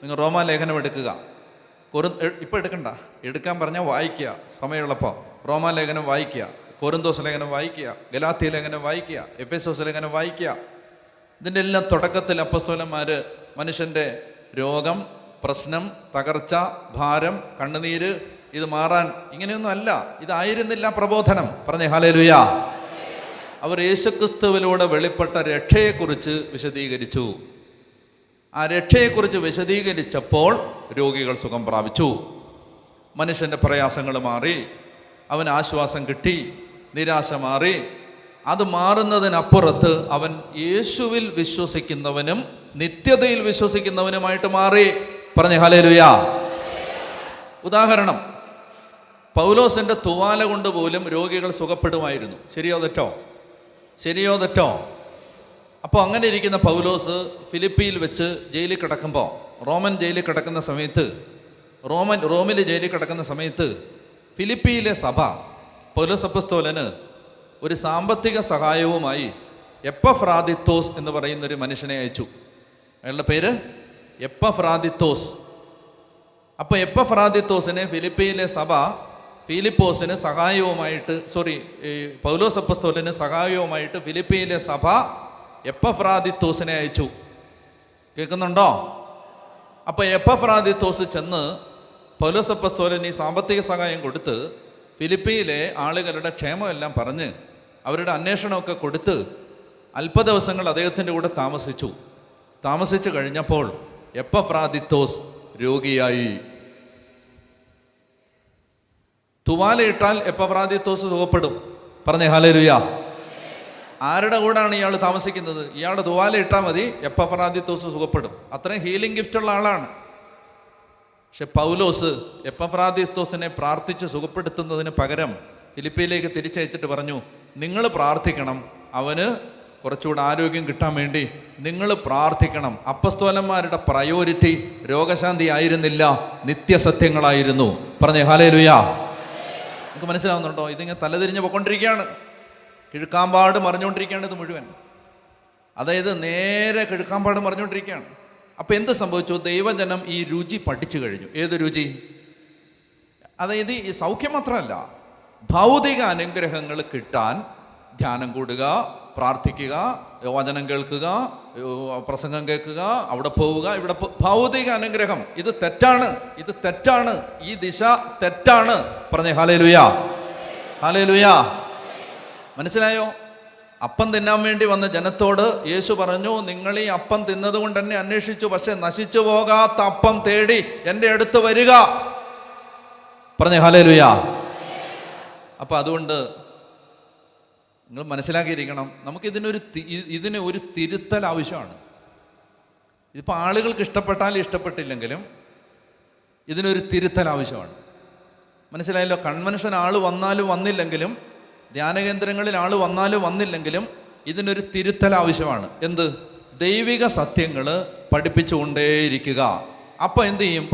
നിങ്ങൾ റോമാലേഖനം എടുക്കുക. ഇപ്പം എടുക്കണ്ട, എടുക്കാൻ പറഞ്ഞാൽ വായിക്കുക സമയമുള്ളപ്പോൾ. റോമാലേഖനം വായിക്കുക, കൊരിന്തോസ് ലേഖനം വായിക്കുക, ഗലാത്യ ലേഖനം വായിക്കുക, എഫെസോസ് ലേഖനം വായിക്കുക. ഇതിൻ്റെ എല്ലാം തുടക്കത്തിൽ അപ്പസ്തോലന്മാർ മനുഷ്യൻ്റെ രോഗം, പ്രശ്നം, തകർച്ച, ഭാരം, കണ്ണുനീര് ഇത് മാറാൻ ഇങ്ങനെയൊന്നും അല്ല, ഇതായിരുന്നില്ല പ്രബോധനം. പറഞ്ഞേ ഹല്ലേലൂയ. അവർ യേശുക്രിസ്തുവിലൂടെ വെളിപ്പെട്ട രക്ഷയെക്കുറിച്ച് വിശദീകരിച്ചു. ആ രക്ഷയെക്കുറിച്ച് വിശദീകരിച്ചപ്പോൾ രോഗികൾ സുഖം പ്രാപിച്ചു, മനുഷ്യൻ്റെ പ്രയാസങ്ങൾ മാറി, അവന് ആശ്വാസം കിട്ടി, നിരാശ മാറി. അത് മാറുന്നതിനപ്പുറത്ത് അവൻ യേശുവിൽ വിശ്വസിക്കുന്നവനും നിത്യതയിൽ വിശ്വസിക്കുന്നവനുമായിട്ട് മാറി. പറഞ്ഞേ ഹല്ലേലൂയ. ഉദാഹരണം, പൗലോസിൻ്റെ തുവാല കൊണ്ട് പോലും രോഗികൾ സുഖപ്പെടുമായിരുന്നു. ശരിയോ തെറ്റോ? ശരിയോ തെറ്റോ? അപ്പോൾ അങ്ങനെ ഇരിക്കുന്ന പൗലോസ് ഫിലിപ്പിയിൽ വെച്ച് ജയിലിൽ കിടക്കുമ്പോൾ, റോമൻ ജയിലിൽ കിടക്കുന്ന സമയത്ത്, റോമിൽ ജയിലിൽ കിടക്കുന്ന സമയത്ത് ഫിലിപ്പിയിലെ സഭ പൗലോസ് അപ്പോസ്തലന് ഒരു സാമ്പത്തിക സഹായവുമായി എപ്പഫ്രാദിത്തോസ് എന്ന് പറയുന്നൊരു മനുഷ്യനെ അയച്ചു. അയാളുടെ പേര് എപ്പഫ്രാദിത്തോസ്. അപ്പോൾ എപ്പഫ്രാദിത്തോസിനെ ഫിലിപ്പിയിലെ സഭ ഫിലിപ്പോസിന് സഹായവുമായിട്ട് പൗലോസ് അപ്പോസ്തലന് സഹായവുമായിട്ട് ഫിലിപ്പിയിലെ സഭ എപ്പഫ്രാദിത്തോസിനെ അയച്ചു. കേൾക്കുന്നുണ്ടോ? അപ്പോൾ എപ്പഫ്രാദിത്തോസ് ചെന്ന് പൗലോസ് അപ്പോസ്തലന് ഈ സാമ്പത്തിക സഹായം കൊടുത്ത് ഫിലിപ്പിയിലെ ആളുകളുടെ ക്ഷേമമെല്ലാം പറഞ്ഞ് അവരുടെ അന്വേഷണമൊക്കെ കൊടുത്ത് അല്പദിവസങ്ങൾ അദ്ദേഹത്തിൻ്റെ കൂടെ താമസിച്ചു കഴിഞ്ഞപ്പോൾ എപ്പഫ്രാദിത്തോസ് രോഗിയായി. തുവാലയിട്ടാൽ എപ്പഫ്രാദിത്തോസ് സുഖപ്പെടും. പറഞ്ഞേ ഹല്ലേലൂയ. ആരുടെ കൂടാണ് ഇയാൾ താമസിക്കുന്നത്? ഇയാളുടെ തുവാല ഇട്ടാൽ മതി, എപ്പഫ്രാദിത്തോസ് സുഖപ്പെടും. അത്രയും ഹീലിംഗ് ഗിഫ്റ്റുള്ള ആളാണ്. പക്ഷെ പൗലോസ് എപ്പഫ്രാദിത്തോസിനെ പ്രാർത്ഥിച്ച് സുഖപ്പെടുത്തുന്നതിന് പകരം ഫിലിപ്പിയിലേക്ക് തിരിച്ചയച്ചിട്ട് പറഞ്ഞു, നിങ്ങൾ പ്രാർത്ഥിക്കണം, അവന് കുറച്ചുകൂടെ ആരോഗ്യം കിട്ടാൻ വേണ്ടി നിങ്ങൾ പ്രാർത്ഥിക്കണം. അപ്പസ്തോലന്മാരുടെ പ്രയോറിറ്റി രോഗശാന്തി ആയിരുന്നില്ല, നിത്യസത്യങ്ങളായിരുന്നു. പറഞ്ഞേ ഹല്ലേലൂയ. നിങ്ങൾക്ക് മനസ്സിലാവുന്നുണ്ടോ? ഇതിങ്ങനെ തലതിരിഞ്ഞ് പോയിക്കൊണ്ടിരിക്കുകയാണ്, കിഴുക്കാമ്പാട് മറിഞ്ഞുകൊണ്ടിരിക്കുകയാണ് ഇത് മുഴുവൻ. അതായത് നേരെ കിഴുക്കാമ്പാട് മറിഞ്ഞുകൊണ്ടിരിക്കുകയാണ്. അപ്പം എന്ത് സംഭവിച്ചു? ദൈവജനം ഈ രുചി പഠിച്ചു കഴിഞ്ഞു. ഏത് രുചി? അതായത് ഈ സൗഖ്യം മാത്രമല്ല, ഭൗതിക അനുഗ്രഹങ്ങൾ കിട്ടാൻ ധ്യാനം കൂടുക, പ്രാർത്ഥിക്കുക, വചനം കേൾക്കുക, പ്രസംഗം കേൾക്കുക, അവിടെ പോവുക, ഇവിടെ ഭൗതിക അനുഗ്രഹം. ഇത് തെറ്റാണ്, ഈ ദിശ തെറ്റാണ്. പറഞ്ഞേ ഹല്ലേലൂയ. ഹല്ലേലൂയ. മനസ്സിലായോ? അപ്പം തിന്നാൻ വേണ്ടി വന്ന ജനത്തോട് യേശു പറഞ്ഞു, നിങ്ങൾ ഈ അപ്പം തിന്നത് കൊണ്ട് എന്നെ അന്വേഷിച്ചു, പക്ഷെ നശിച്ചു പോകാത്ത അപ്പം തേടി എൻ്റെ അടുത്ത് വരിക. പറഞ്ഞേ ഹല്ലേലൂയ. അപ്പം അതുകൊണ്ട് നിങ്ങൾ മനസ്സിലാക്കിയിരിക്കണം, നമുക്ക് ഇതിന് ഒരു തിരുത്തൽ ആവശ്യമാണ്. ഇതിപ്പോൾ ആളുകൾക്ക് ഇഷ്ടപ്പെട്ടില്ലെങ്കിലും ഇതിനൊരു തിരുത്തൽ ആവശ്യമാണ്. മനസ്സിലായല്ലോ? കൺവെൻഷൻ ആൾ വന്നാലും വന്നില്ലെങ്കിലും, ധ്യാനകേന്ദ്രങ്ങളിൽ ആൾ വന്നാലും വന്നില്ലെങ്കിലും ഇതിനൊരു തിരുത്തൽ ആവശ്യമാണ്. എന്ത്? ദൈവിക സത്യങ്ങൾ പഠിപ്പിച്ചുകൊണ്ടേയിരിക്കുക. അപ്പോൾ എന്ത് ചെയ്യും?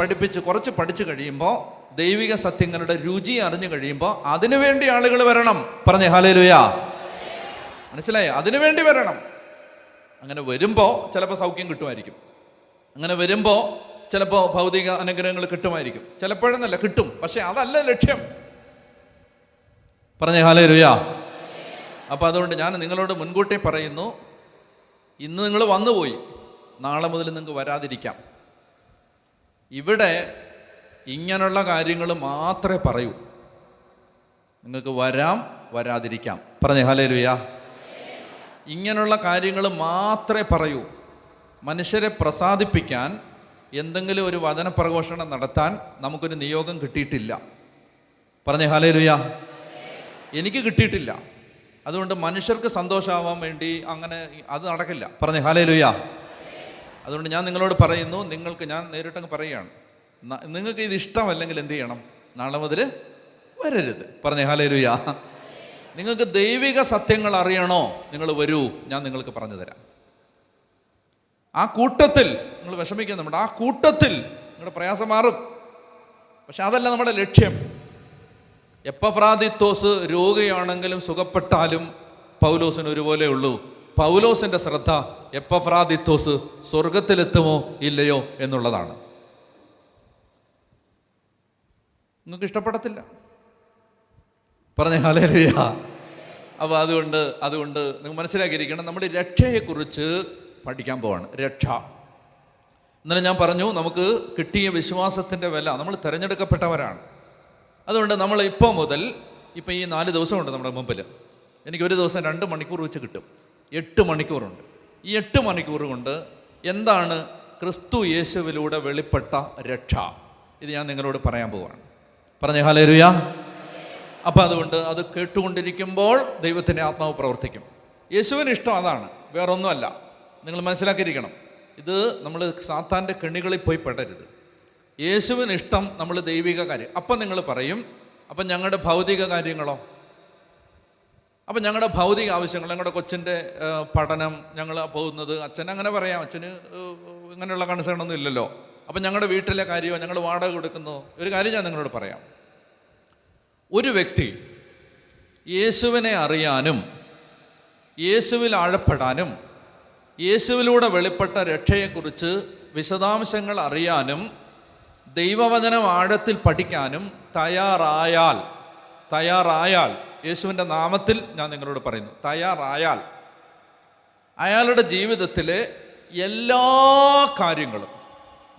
കുറച്ച് പഠിച്ചു കഴിയുമ്പോൾ, ദൈവിക സത്യങ്ങളുടെ രുചി അറിഞ്ഞു കഴിയുമ്പോൾ അതിനുവേണ്ടി ആളുകൾ വരണം. പറഞ്ഞേ ഹല്ലേലൂയ. മനസ്സിലായോ? അതിനുവേണ്ടി വരണം. അങ്ങനെ വരുമ്പോൾ ചിലപ്പോൾ സൗഖ്യം കിട്ടുമായിരിക്കും, അങ്ങനെ വരുമ്പോൾ ചിലപ്പോൾ ഭൗതിക അനുഗ്രഹങ്ങൾ കിട്ടുമായിരിക്കും, ചിലപ്പോഴെന്നല്ല കിട്ടും. പക്ഷെ അതല്ല ലക്ഷ്യം. പറഞ്ഞേ ഹല്ലേലൂയ. അപ്പോൾ അതുകൊണ്ട് ഞാൻ നിങ്ങളോട് മുൻകൂട്ടി പറയുന്നു, ഇന്ന് നിങ്ങൾ വന്നുപോയി, നാളെ മുതൽ നിങ്ങൾക്ക് വരാതിരിക്കാം. ഇവിടെ ഇങ്ങനെയുള്ള കാര്യങ്ങൾ മാത്രമേ പറയൂ. നിങ്ങൾക്ക് വരാതിരിക്കാം. പറഞ്ഞേ ഹല്ലേലൂയ. ഇങ്ങനെയുള്ള കാര്യങ്ങൾ മാത്രമേ പറയൂ. മനുഷ്യരെ പ്രസാദിപ്പിക്കാൻ എന്തെങ്കിലും ഒരു വചനപ്രഘോഷണം നടത്താൻ നമുക്കൊരു നിയോഗം കിട്ടിയിട്ടില്ല. പറഞ്ഞേ ഹല്ലേലൂയ. എനിക്ക് കിട്ടിയിട്ടില്ല. അതുകൊണ്ട് മനുഷ്യർക്ക് സന്തോഷമാവാൻ വേണ്ടി അങ്ങനെ അത് നടക്കില്ല. പറഞ്ഞേ ഹല്ലേലൂയ. അതുകൊണ്ട് ഞാൻ നിങ്ങളോട് പറയുന്നു, ഞാൻ നേരിട്ടങ്ങ് പറയുകയാണ്, നിങ്ങൾക്ക് ഇത് ഇഷ്ടമല്ലെങ്കിൽ എന്ത് ചെയ്യണം? നാളെ മുതൽ വരരുത്. പറഞ്ഞേ ഹല്ലേലൂയ. നിങ്ങൾക്ക് ദൈവിക സത്യങ്ങൾ അറിയണോ? നിങ്ങൾ വരൂ, ഞാൻ നിങ്ങൾക്ക് പറഞ്ഞു തരാം. ആ കൂട്ടത്തിൽ നിങ്ങൾ വിഷമിക്കുന്നുണ്ട്, ആ കൂട്ടത്തിൽ നിങ്ങളുടെ പ്രയാസം മാറും. പക്ഷെ അതല്ല നമ്മുടെ ലക്ഷ്യം. എപ്പഫ്രാദിത്തോസ് രോഗിയാണെങ്കിലും സുഖപ്പെട്ടാലും പൗലോസിന് ഒരുപോലെ ഉള്ളൂ. പൗലോസിൻ്റെ ശ്രദ്ധ എപ്പഫ്രാദിത്തോസ് സ്വർഗത്തിലെത്തുമോ ഇല്ലയോ എന്നുള്ളതാണ്. നിങ്ങൾക്ക് ഇഷ്ടപ്പെടത്തില്ല. പറഞ്ഞേ ഹല്ലേലൂയ. അപ്പോൾ അതുകൊണ്ട് നിങ്ങൾ മനസ്സിലാക്കിയിരിക്കണം, നമ്മൾ രക്ഷയെക്കുറിച്ച് പഠിക്കാൻ പോവാണ്. രക്ഷ. ഇന്നലെ ഞാൻ പറഞ്ഞു, നമുക്ക് കിട്ടിയ വിശ്വാസത്തിൻ്റെ വില, നമ്മൾ തിരഞ്ഞെടുക്കപ്പെട്ടവരാണ്. അതുകൊണ്ട് നമ്മൾ ഇപ്പോൾ ഈ 4 ദിവസമുണ്ട് നമ്മുടെ മുമ്പിൽ. എനിക്കൊരു ദിവസം 2 മണിക്കൂർ വെച്ച് കിട്ടും. 8 മണിക്കൂറുണ്ട്. ഈ 8 മണിക്കൂർ കൊണ്ട് എന്താണ് ക്രിസ്തു യേശുവിലൂടെ വെളിപ്പെട്ട രക്ഷ, ഇത് ഞാൻ നിങ്ങളോട് പറയാൻ പോവുകയാണ്. പറഞ്ഞേ ഹല്ലേലൂയ. അപ്പം അതുകൊണ്ട് അത് കേട്ടുകൊണ്ടിരിക്കുമ്പോൾ ദൈവത്തിൻ്റെ ആത്മാവ് പ്രവർത്തിക്കും. യേശുവിന് ഇഷ്ടം അതാണ്, വേറൊന്നുമല്ല. നിങ്ങൾ മനസ്സിലാക്കിയിരിക്കണം, ഇത് നമ്മൾ സാത്താൻ്റെ കെണികളിൽ പോയി പെടരുത്. യേശുവിന് ഇഷ്ടം നമ്മൾ ദൈവിക കാര്യം. അപ്പം നിങ്ങൾ പറയും, അപ്പം ഞങ്ങളുടെ ഭൗതിക കാര്യങ്ങളോ? അപ്പം ഞങ്ങളുടെ ഭൗതിക ആവശ്യങ്ങൾ, ഞങ്ങളുടെ കൊച്ചിൻ്റെ പഠനം, ഞങ്ങൾ പോകുന്നത്, അച്ഛൻ അങ്ങനെ പറയാം, അച്ഛന് ഇങ്ങനെയുള്ള കൺസേണൊന്നും ഇല്ലല്ലോ. അപ്പം ഞങ്ങളുടെ വീട്ടിലെ കാര്യമോ, ഞങ്ങൾ വാടക കൊടുക്കുന്നു. ഒരു കാര്യം ഞാൻ നിങ്ങളോട് പറയാം. ഒരു വ്യക്തി യേശുവിനെ അറിയാനും യേശുവിൽ ആഴപ്പെടാനും യേശുവിലൂടെ വെളിപ്പെട്ട രക്ഷയെക്കുറിച്ച് വിശദാംശങ്ങൾ അറിയാനും ദൈവവചനം ആഴത്തിൽ പഠിക്കാനും തയ്യാറായാൽ യേശുവിൻ്റെ നാമത്തിൽ ഞാൻ നിങ്ങളോട് പറയുന്നു, തയ്യാറായാൽ അയാളുടെ ജീവിതത്തിലെ എല്ലാ കാര്യങ്ങളും,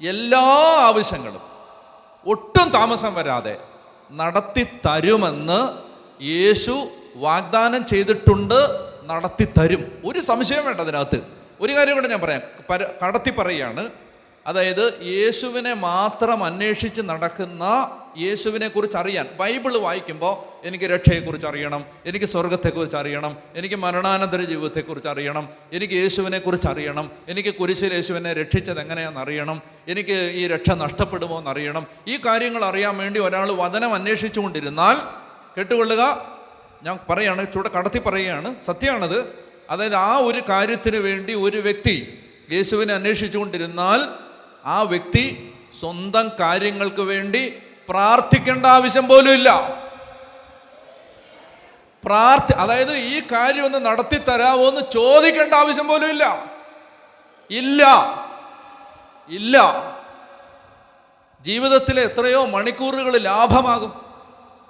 എല്ലാ ആവശ്യങ്ങളും ഒട്ടും താമസം വരാതെ നടത്തി തരുമെന്ന് യേശു വാഗ്ദാനം ചെയ്തിട്ടുണ്ട്. നടത്തി തരും, ഒരു സംശയം വേണ്ട അതിനകത്ത്. ഒരു കാര്യം കൂടെ ഞാൻ പറയാം, കടത്തി പറയുകയാണ്. അതായത് യേശുവിനെ മാത്രം അന്വേഷിച്ച് നടക്കുന്ന, യേശുവിനെ കുറിച്ച് അറിയാൻ, ബൈബിൾ വായിക്കുമ്പോൾ എനിക്ക് രക്ഷയെക്കുറിച്ച് അറിയണം, എനിക്ക് സ്വർഗത്തെക്കുറിച്ച് അറിയണം, എനിക്ക് മരണാനന്തര ജീവിതത്തെക്കുറിച്ച് അറിയണം, എനിക്ക് യേശുവിനെ കുറിച്ച് അറിയണം, എനിക്ക് കുരിശിൽ യേശുവിനെ രക്ഷിച്ചത് എങ്ങനെയാണെന്ന് അറിയണം, എനിക്ക് ഈ രക്ഷ നഷ്ടപ്പെടുമോ എന്നറിയണം. ഈ കാര്യങ്ങൾ അറിയാൻ വേണ്ടി ഒരാൾ വചനം അന്വേഷിച്ചു കൊണ്ടിരുന്നാൽ, കേട്ടുകൊള്ളുക, ഞാൻ പറയാണ്, കടത്തി പറയുകയാണ്, സത്യമാണത്. അതായത് ആ ഒരു കാര്യത്തിന് വേണ്ടി ഒരു വ്യക്തി യേശുവിനെ അന്വേഷിച്ചു കൊണ്ടിരുന്നാൽ ആ വ്യക്തി സ്വന്തം കാര്യങ്ങൾക്ക് വേണ്ടി പ്രാർത്ഥിക്കേണ്ട ആവശ്യം പോലും ഇല്ല. അതായത് ഈ കാര്യം ഒന്ന് നടത്തി തരാമോ എന്ന് ചോദിക്കേണ്ട ആവശ്യം പോലും ഇല്ല. ജീവിതത്തിലെ എത്രയോ മണിക്കൂറുകൾ ലാഭമാകും.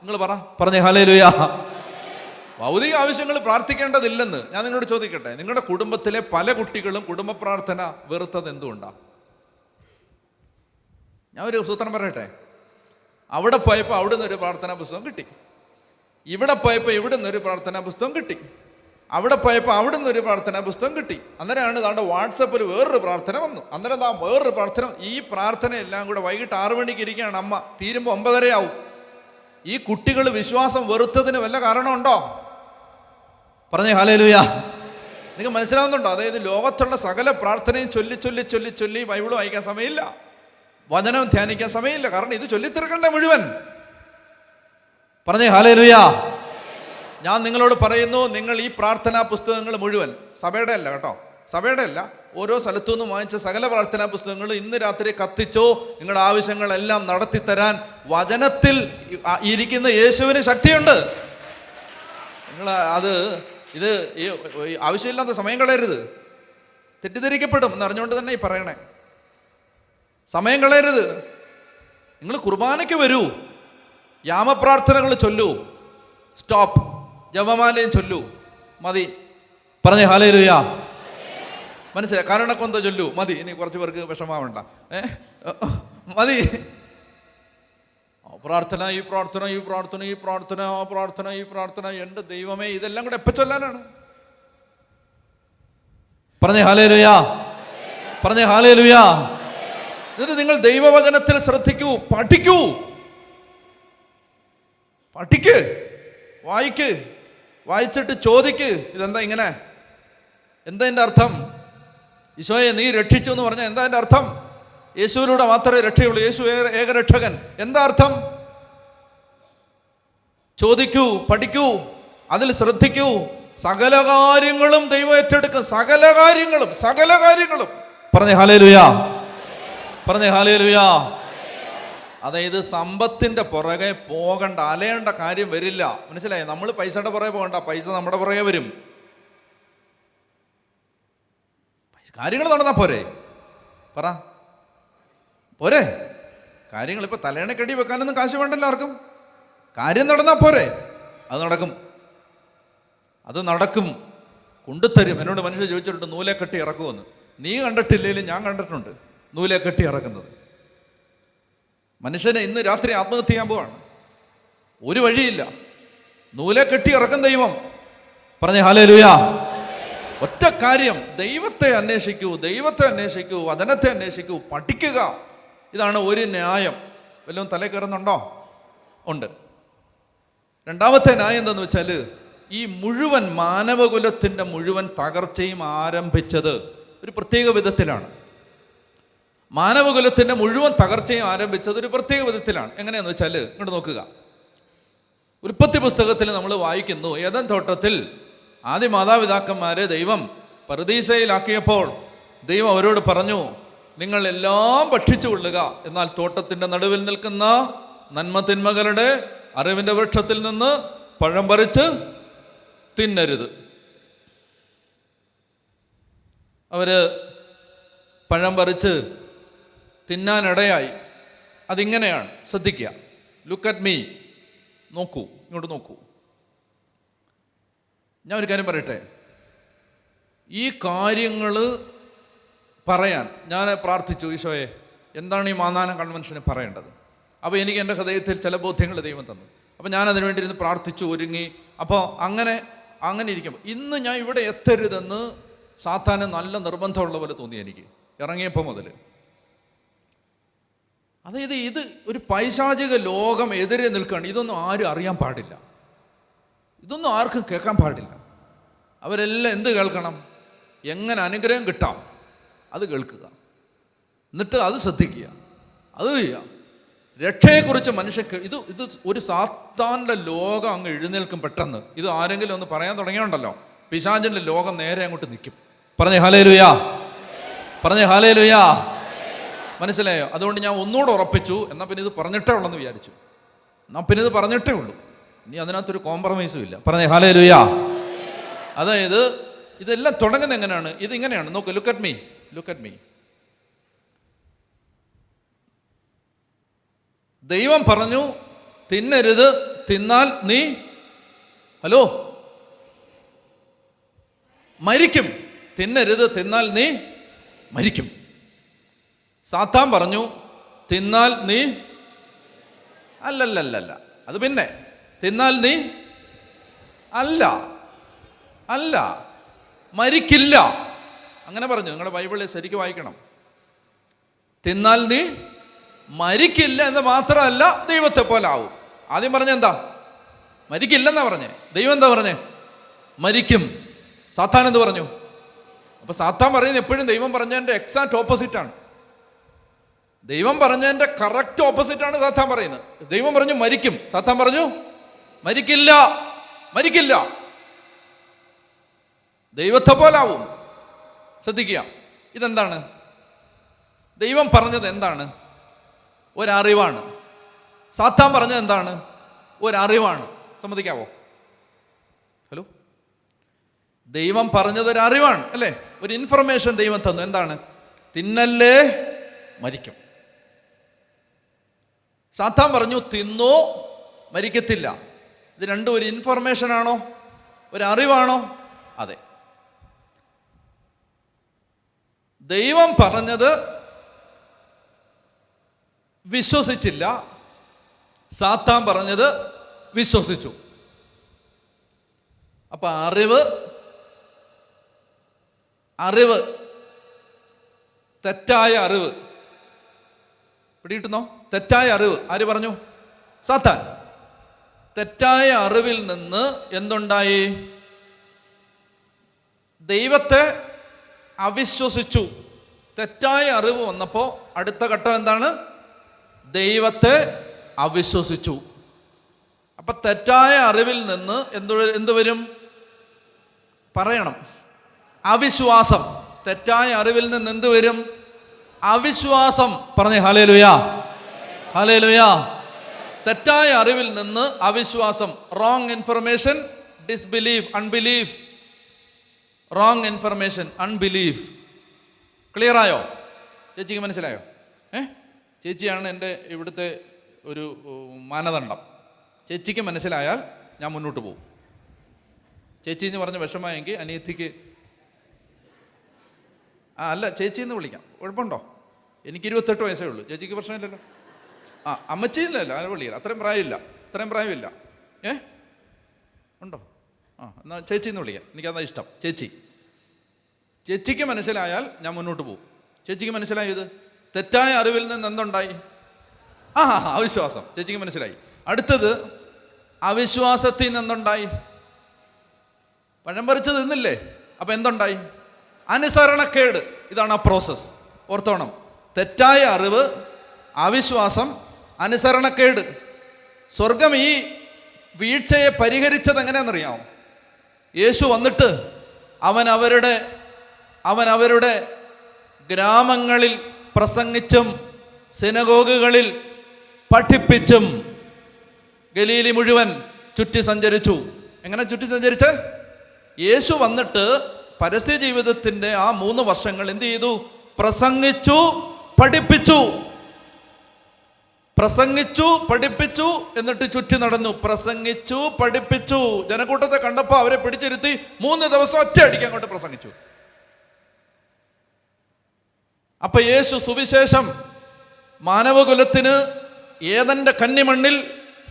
നിങ്ങൾ പറഞ്ഞേ ഹല്ലേലൂയ. ഭൗതിക ആവശ്യങ്ങൾ പ്രാർത്ഥിക്കേണ്ടതില്ലെന്ന് ഞാൻ നിങ്ങളോട് ചോദിക്കട്ടെ, നിങ്ങളുടെ കുടുംബത്തിലെ പല കുട്ടികളും കുടുംബ പ്രാർത്ഥന വെറുത്തത് എന്തുകൊണ്ടാണ്? ഞാൻ ഒരു സൂത്രം പറയട്ടെ. അവിടെ പോയപ്പോൾ അവിടുന്ന് ഒരു പ്രാർത്ഥനാ പുസ്തകം കിട്ടി, ഇവിടെ പോയപ്പോൾ ഇവിടുന്ന് ഒരു പ്രാർത്ഥനാ പുസ്തകം കിട്ടി, അവിടെ പോയപ്പോൾ അവിടുന്ന് ഒരു പ്രാർത്ഥനാ പുസ്തകം കിട്ടി. അന്നേരമാണ് താണ്ട വാട്സപ്പിൽ വേറൊരു പ്രാർത്ഥന വന്നു, അന്നേരം വേറൊരു പ്രാർത്ഥന. ഈ പ്രാർത്ഥന എല്ലാം കൂടെ വൈകിട്ട് 6 മണിക്ക് ഇരിക്കുകയാണ് അമ്മ, തീരുമ്പോൾ 9:30 ആവും. ഈ കുട്ടികൾ വിശ്വാസം വെറുത്തതിന് വല്ല കാരണമുണ്ടോ? പറഞ്ഞേ ഹല്ലേലൂയ. നിങ്ങൾക്ക് മനസ്സിലാവുന്നുണ്ടോ? അതായത് ലോകത്തുള്ള സകല പ്രാർത്ഥനയും ചൊല്ലി ബൈബിൾ വായിക്കാൻ സമയമില്ല, വചനം ധ്യാനിക്കാൻ സമയമില്ല. കാരണം ഇത് ചൊല്ലിത്തീർക്കണ്ടേ മുഴുവൻ. പറഞ്ഞേ ഹല്ലേലൂയ. ഞാൻ നിങ്ങളോട് പറയുന്നു, നിങ്ങൾ ഈ പ്രാർത്ഥനാ പുസ്തകങ്ങൾ മുഴുവൻ, സഭയുടെ അല്ല കേട്ടോ, സഭയുടെ അല്ല, ഓരോ സ്ഥലത്തു നിന്നും വാങ്ങിച്ച സകല പ്രാർത്ഥനാ പുസ്തകങ്ങൾ ഇന്ന് രാത്രി കത്തിച്ചോ. നിങ്ങളുടെ ആവശ്യങ്ങളെല്ലാം നടത്തിത്തരാൻ വചനത്തിൽ ഇരിക്കുന്ന യേശുവിന് ശക്തിയുണ്ട്. നിങ്ങൾ ഇത് ആവശ്യമില്ലാത്ത സമയം കളയരുത്, തെറ്റിദ്ധരിക്കപ്പെടും എന്നറിഞ്ഞുകൊണ്ട് തന്നെ ഈ പറയണേ. സമയം കളയരുത്. നിങ്ങൾ കുർബാനയ്ക്ക് വരൂ, യാമപ്രാർത്ഥനകൾ ചൊല്ലൂ, സ്റ്റോപ്പ്, ജപമാലയും ചൊല്ലൂ, മതി. പറഞ്ഞേ ഹല്ലേലൂയ. മനസ്സിലായി? കാരണക്കൊന്ത ചൊല്ലൂ, മതി. ഇനി കുറച്ച് പേർക്ക് വിഷമാവണ്ട, മതി. പ്രാർത്ഥന, ഈ പ്രാർത്ഥന, ഈ പ്രാർത്ഥന, ഈ പ്രാർത്ഥന, ആ പ്രാർത്ഥന, ഈ പ്രാർത്ഥന. എൻ്റെ ദൈവമേ, ഇതെല്ലാം കൂടെ എപ്പോൾ ചൊല്ലാനാണ്? പറഞ്ഞേ ഹല്ലേലൂയ. പറഞ്ഞേ ഹല്ലേലൂയ. എന്നിട്ട് നിങ്ങൾ ദൈവവചനത്തിൽ ശ്രദ്ധിക്കൂ, പഠിക്കൂ, വായിച്ചിട്ട് ചോദിക്ക്, ഇതെന്താ ഇങ്ങനെ, എന്താ എൻ്റെ അർത്ഥം? ഈശോയെ നീ രക്ഷിച്ചു എന്ന് പറഞ്ഞാൽ എന്താ എൻ്റെ അർത്ഥം? യേശുവിലൂടെ മാത്രമേ രക്ഷയുള്ളൂ, യേശു ഏകരക്ഷകൻ. എന്താ അർത്ഥം? ചോദിക്കൂ, പഠിക്കൂ, അതിൽ ശ്രദ്ധിക്കൂ. സകല കാര്യങ്ങളും ദൈവം ഏറ്റെടുക്കും, സകല കാര്യങ്ങളും. പറഞ്ഞേ ഹല്ലേലൂയ. പറഞ്ഞേ ഹല്ലേലൂയ. അതായത് സമ്പത്തിന്റെ പുറകെ പോകണ്ട, അലയേണ്ട കാര്യം വരില്ല. മനസ്സിലായി? നമ്മൾ പൈസയുടെ പുറകെ പോകണ്ട, പൈസ നമ്മുടെ പുറകെ വരും. കാര്യങ്ങൾ നടന്നാ പോരെ? പോരെ? കാര്യങ്ങൾ ഇപ്പം തലേണക്കടി വെക്കാനൊന്നും കാശ് വേണ്ടല്ലോ ആർക്കും. കാര്യം നടന്നാൽ പോരെ. അത് നടക്കും, അത് നടക്കും, കൊണ്ടുത്തരും. എന്നോട് മനുഷ്യർ ചോദിച്ചിട്ടുണ്ട് നൂലെ കെട്ടി ഇറക്കുമെന്ന്. നീ കണ്ടിട്ടില്ലെങ്കിലും ഞാൻ കണ്ടിട്ടുണ്ട് നൂലെ കെട്ടി ഇറക്കുന്നത്. മനുഷ്യനെ ഇന്ന് രാത്രി ആത്മഹത്യ ചെയ്യാൻ പോവാണ്, ഒരു വഴിയില്ല. നൂലെ കെട്ടി ഇറക്കും ദൈവം. പറഞ്ഞേ ഹല്ലേലൂയാ. ഒറ്റ കാര്യം, ദൈവത്തെ അന്വേഷിക്കൂ, ദൈവത്തെ അന്വേഷിക്കൂ, വചനത്തെ അന്വേഷിക്കൂ, പഠിക്കുക. ഇതാണ് ഒരു ന്യായം. വല്ലതും തലേ കയറുന്നുണ്ടോ? ഉണ്ട്. രണ്ടാമത്തെ ന്യായം എന്താന്ന് വെച്ചാൽ, ഈ മുഴുവൻ മാനവകുലത്തിൻ്റെ മുഴുവൻ തകർച്ചയും ആരംഭിച്ചത് ഒരു പ്രത്യേക വിധത്തിലാണ്. മാനവകുലത്തിൻ്റെ മുഴുവൻ തകർച്ചയും ആരംഭിച്ചത് ഒരു പ്രത്യേക വിധത്തിലാണ്. എങ്ങനെയാന്ന് വെച്ചാൽ, ഇങ്ങോട്ട് നോക്കുക. ഉൽപ്പത്തി പുസ്തകത്തിൽ നമ്മൾ വായിക്കുന്നു, ഏദൻ തോട്ടത്തിൽ ആദ്യ മാതാപിതാക്കന്മാരെ ദൈവം പറുദീസയിലാക്കിയപ്പോൾ ദൈവം അവരോട് പറഞ്ഞു, നിങ്ങൾ എല്ലാം ഭക്ഷിച്ചു കൊള്ളുക, എന്നാൽ തോട്ടത്തിൻ്റെ നടുവിൽ നിൽക്കുന്ന നന്മതിന്മകളുടെ അറിവിൻ്റെ വൃക്ഷത്തിൽ നിന്ന് പഴം പറിച്ച് തിന്നരുത്. അവര് പഴം പറിച്ച് തിന്നാനിടയായി. അതിങ്ങനെയാണ്, ശ്രദ്ധിക്കുക. ലുക്ക് അറ്റ് മീ, നോക്കൂ, ഇങ്ങോട്ട് നോക്കൂ. ഞാൻ ഒരു കാര്യം പറയട്ടെ. ഈ കാര്യങ്ങൾ പറയാൻ ഞാൻ പ്രാർത്ഥിച്ചു, ഈശോയെ എന്താണ് ഈ മാന്നാനം കൺവെൻഷന് പറയേണ്ടത്? അപ്പോൾ എനിക്ക് എൻ്റെ ഹൃദയത്തിൽ ചില ബോധ്യങ്ങൾ ദൈവം തന്നു. അപ്പോൾ ഞാൻ അതിനു വേണ്ടി ഇരുന്ന് പ്രാർത്ഥിച്ചു, ഒരുങ്ങി. അപ്പോൾ അങ്ങനെ ഇരിക്കുമ്പോൾ ഇന്ന് ഞാൻ ഇവിടെ എത്തരുതെന്ന് സാത്താന് നല്ല നിർബന്ധമുള്ള പോലെ തോന്നി എനിക്ക് ഇറങ്ങിയപ്പോൾ മുതൽ. അതായത് ഇത് ഒരു പൈശാചിക ലോകം എതിരെ നിൽക്കുകയാണ്. ഇതൊന്നും ആരും അറിയാൻ പാടില്ല, ഇതൊന്നും ആർക്കും കേൾക്കാൻ പാടില്ല. അവരെല്ലാം എന്ത് കേൾക്കണം? എങ്ങനെ അനുഗ്രഹം കിട്ടാം അത് കേൾക്കുക, എന്നിട്ട് അത് ശ്രദ്ധിക്കുക, അത് ചെയ്യുക. രക്ഷയെക്കുറിച്ച് ഇത് ഒരു സാത്താൻ്റെ ലോകം അങ്ങ് എഴുന്നേൽക്കും പെട്ടെന്ന്. ഇത് ആരെങ്കിലും ഒന്ന് പറയാൻ തുടങ്ങിയുണ്ടല്ലോ, പിശാചിൻ്റെ ലോകം നേരെ അങ്ങോട്ട് നിൽക്കും. പറഞ്ഞേ ഹല്ലേലൂയാ, പറഞ്ഞേ ഹല്ലേലൂയാ. മനസ്സിലായോ? അതുകൊണ്ട് ഞാൻ ഒന്നുകൂടെ ഉറപ്പിച്ചു, എന്നാൽ പിന്നെ ഇത് പറഞ്ഞിട്ടേ ഉള്ളെന്ന് വിചാരിച്ചു. എന്നാൽ പിന്നെ ഇത് പറഞ്ഞിട്ടേ ഉള്ളൂ, ഇനി അതിനകത്തൊരു കോംപ്രമൈസും ഇല്ല. പറഞ്ഞേ ഹല്ലേലൂയാ. അതായത് ഇതെല്ലാം തുടങ്ങുന്നത് എങ്ങനെയാണ്? ഇതിങ്ങനെയാണ്. നോക്ക്, look at me, look at me. ദൈവം പറഞ്ഞു തിന്നരുത്, തിന്നാൽ നീ മരിക്കും. തിന്നരുത്, തിന്നാൽ നീ മരിക്കും. സാത്താൻ പറഞ്ഞു തിന്നാൽ നീ അല്ലല്ലല്ല, അത് പിന്നെ തിന്നാൽ നീ അല്ല മരിക്കില്ല. അങ്ങനെ പറഞ്ഞു. നിങ്ങളുടെ ബൈബിളിൽ ശരിക്കും വായിക്കണം. തിന്നാൽ നീ മരിക്കില്ല എന്ന് മാത്രമല്ല, ദൈവത്തെ പോലെ ആവും. ആദ്യം പറഞ്ഞ എന്താ? മരിക്കില്ലെന്നാ പറഞ്ഞേ. ദൈവം എന്താ പറഞ്ഞേ? മരിക്കും. സാത്താൻ എന്ത് പറഞ്ഞു? അപ്പൊ സാത്താൻ പറയുന്നത് എപ്പോഴും ദൈവം പറഞ്ഞതിന്റെ എക്സാക്ട് ഓപ്പോസിറ്റാണ്. ദൈവം പറഞ്ഞതിന്റെ കറക്റ്റ് ഓപ്പോസിറ്റാണ് സാത്താൻ പറയുന്നത്. ദൈവം പറഞ്ഞു മരിക്കും, സാത്താൻ പറഞ്ഞു മരിക്കില്ല, ദൈവത്തെ പോലാവും. ശ്രദ്ധിക്കുക, ഇതെന്താണ്? ദൈവം പറഞ്ഞത് എന്താണ്? ഒരറിവാണ്. സാത്താൻ പറഞ്ഞത് എന്താണ്? ഒരറിവാണ്. സമ്മതിക്കാവോ? ഹലോ, ദൈവം പറഞ്ഞത് ഒരറിവാണ് അല്ലേ? ഒരു ഇൻഫർമേഷൻ ദൈവം തന്നു. എന്താണ്? തിന്നല്ലേ, മരിക്കും. സാത്താൻ പറഞ്ഞു തിന്നോ, മരിക്കത്തില്ല. ഇത് രണ്ടും ഒരു ഇൻഫർമേഷൻ ആണോ, ഒരു അറിവാണോ? അതെ. ദൈവം പറഞ്ഞത് വിശ്വസിച്ചില്ല, സാത്താൻ പറഞ്ഞത് വിശ്വസിച്ചു. അപ്പൊ അറിവ് തെറ്റായ അറിവ് പിടികിട്ടുന്നോ? തെറ്റായ അറിവ് ആര് പറഞ്ഞു? സാത്താൻ. തെറ്റായ അറിവിൽ നിന്ന് എന്തുണ്ടായി? ദൈവത്തെ അവിശ്വസിച്ചു. തെറ്റായ അറിവ് വന്നപ്പോൾ അടുത്ത ഘട്ടം എന്താണ്? ദൈവത്തെ അവിശ്വസിച്ചു. അപ്പൊ തെറ്റായ അറിവിൽ നിന്ന് എന്ത് വരും? പറയണം. അവിശ്വാസം. തെറ്റായ അറിവിൽ നിന്ന് എന്ത് വരും? അവിശ്വാസം. പറഞ്ഞേ ഹല്ലേലൂയാ, ഹല്ലേലൂയാ. തെറ്റായ അറിവിൽ നിന്ന് അവിശ്വാസം. Wrong information, disbelief, unbelief. Wrong information, unbelief. Clear ആയോ? ചേച്ചിക്ക് മനസ്സിലായോ? ചേച്ചിയാണ് എൻ്റെ ഇവിടുത്തെ ഒരു മാനദണ്ഡം. ചേച്ചിക്ക് മനസ്സിലായാൽ ഞാൻ മുന്നോട്ട് പോകും. ചേച്ചി എന്ന് പറഞ്ഞ വിഷമമെങ്കിൽ അനിയത്തിക്ക് അല്ല ചേച്ചി എന്ന് വിളിക്കാം, കുഴപ്പമുണ്ടോ? എനിക്ക് 28 വയസ്സേ ഉള്ളൂ, ചേച്ചിക്ക് പ്രശ്നമില്ലല്ലോ. അമ്മച്ചിയില്ലല്ലോ, അത് വിളിയില്ല, അത്രയും പ്രായമില്ല. ഉണ്ടോ? എന്നാൽ ചേച്ചി എന്ന് വിളിക്കാം, എനിക്കതാ ഇഷ്ടം. ചേച്ചിക്ക് മനസ്സിലായാൽ ഞാൻ മുന്നോട്ട് പോകും. ചേച്ചിക്ക് മനസ്സിലായത് തെറ്റായ അറിവിൽ നിന്ന് എന്തുണ്ടായി? അവിശ്വാസം. ചേച്ചിക്ക് മനസ്സിലായി. അടുത്തത് അവിശ്വാസത്തിൽ നിന്നുണ്ടായി? പഴം പറിച്ചത് തിന്നില്ലേ? അപ്പൊ എന്തുണ്ടായി? അനുസരണക്കേട്. ഇതാണ് ആ പ്രോസസ്. ഓർത്തോണം, തെറ്റായ അറിവ്, അവിശ്വാസം, അനുസരണക്കേട്. സ്വർഗം ഈ വീഴ്ചയെ പരിഹരിച്ചത് എങ്ങനെയാണെന്നറിയാമോ? യേശു വന്നിട്ട് അവൻ അവരുടെ ഗ്രാമങ്ങളിൽ പ്രസംഗിച്ചും സിനഗോഗുകളിൽ പഠിപ്പിച്ചും ഗലീലി മുഴുവൻ ചുറ്റി സഞ്ചരിച്ചു. എങ്ങനെ ചുറ്റി സഞ്ചരിച്ച്? യേശു വന്നിട്ട് പരസ്യ ജീവിതത്തിൻ്റെ ആ 3 വർഷങ്ങൾ എന്ത് ചെയ്തു? പ്രസംഗിച്ചു, പഠിപ്പിച്ചു, എന്നിട്ട് ചുറ്റി നടന്നു. പ്രസംഗിച്ചു, പഠിപ്പിച്ചു. ജനക്കൂട്ടത്തെ കണ്ടപ്പോൾ അവരെ പിടിച്ചിരുത്തി 3 ദിവസം ഒറ്റയടിക്ക് അങ്ങോട്ട് പ്രസംഗിച്ചു. അപ്പൊ യേശു സുവിശേഷം മാനവകുലത്തിന് ഏദന്റെ കന്നിമണ്ണിൽ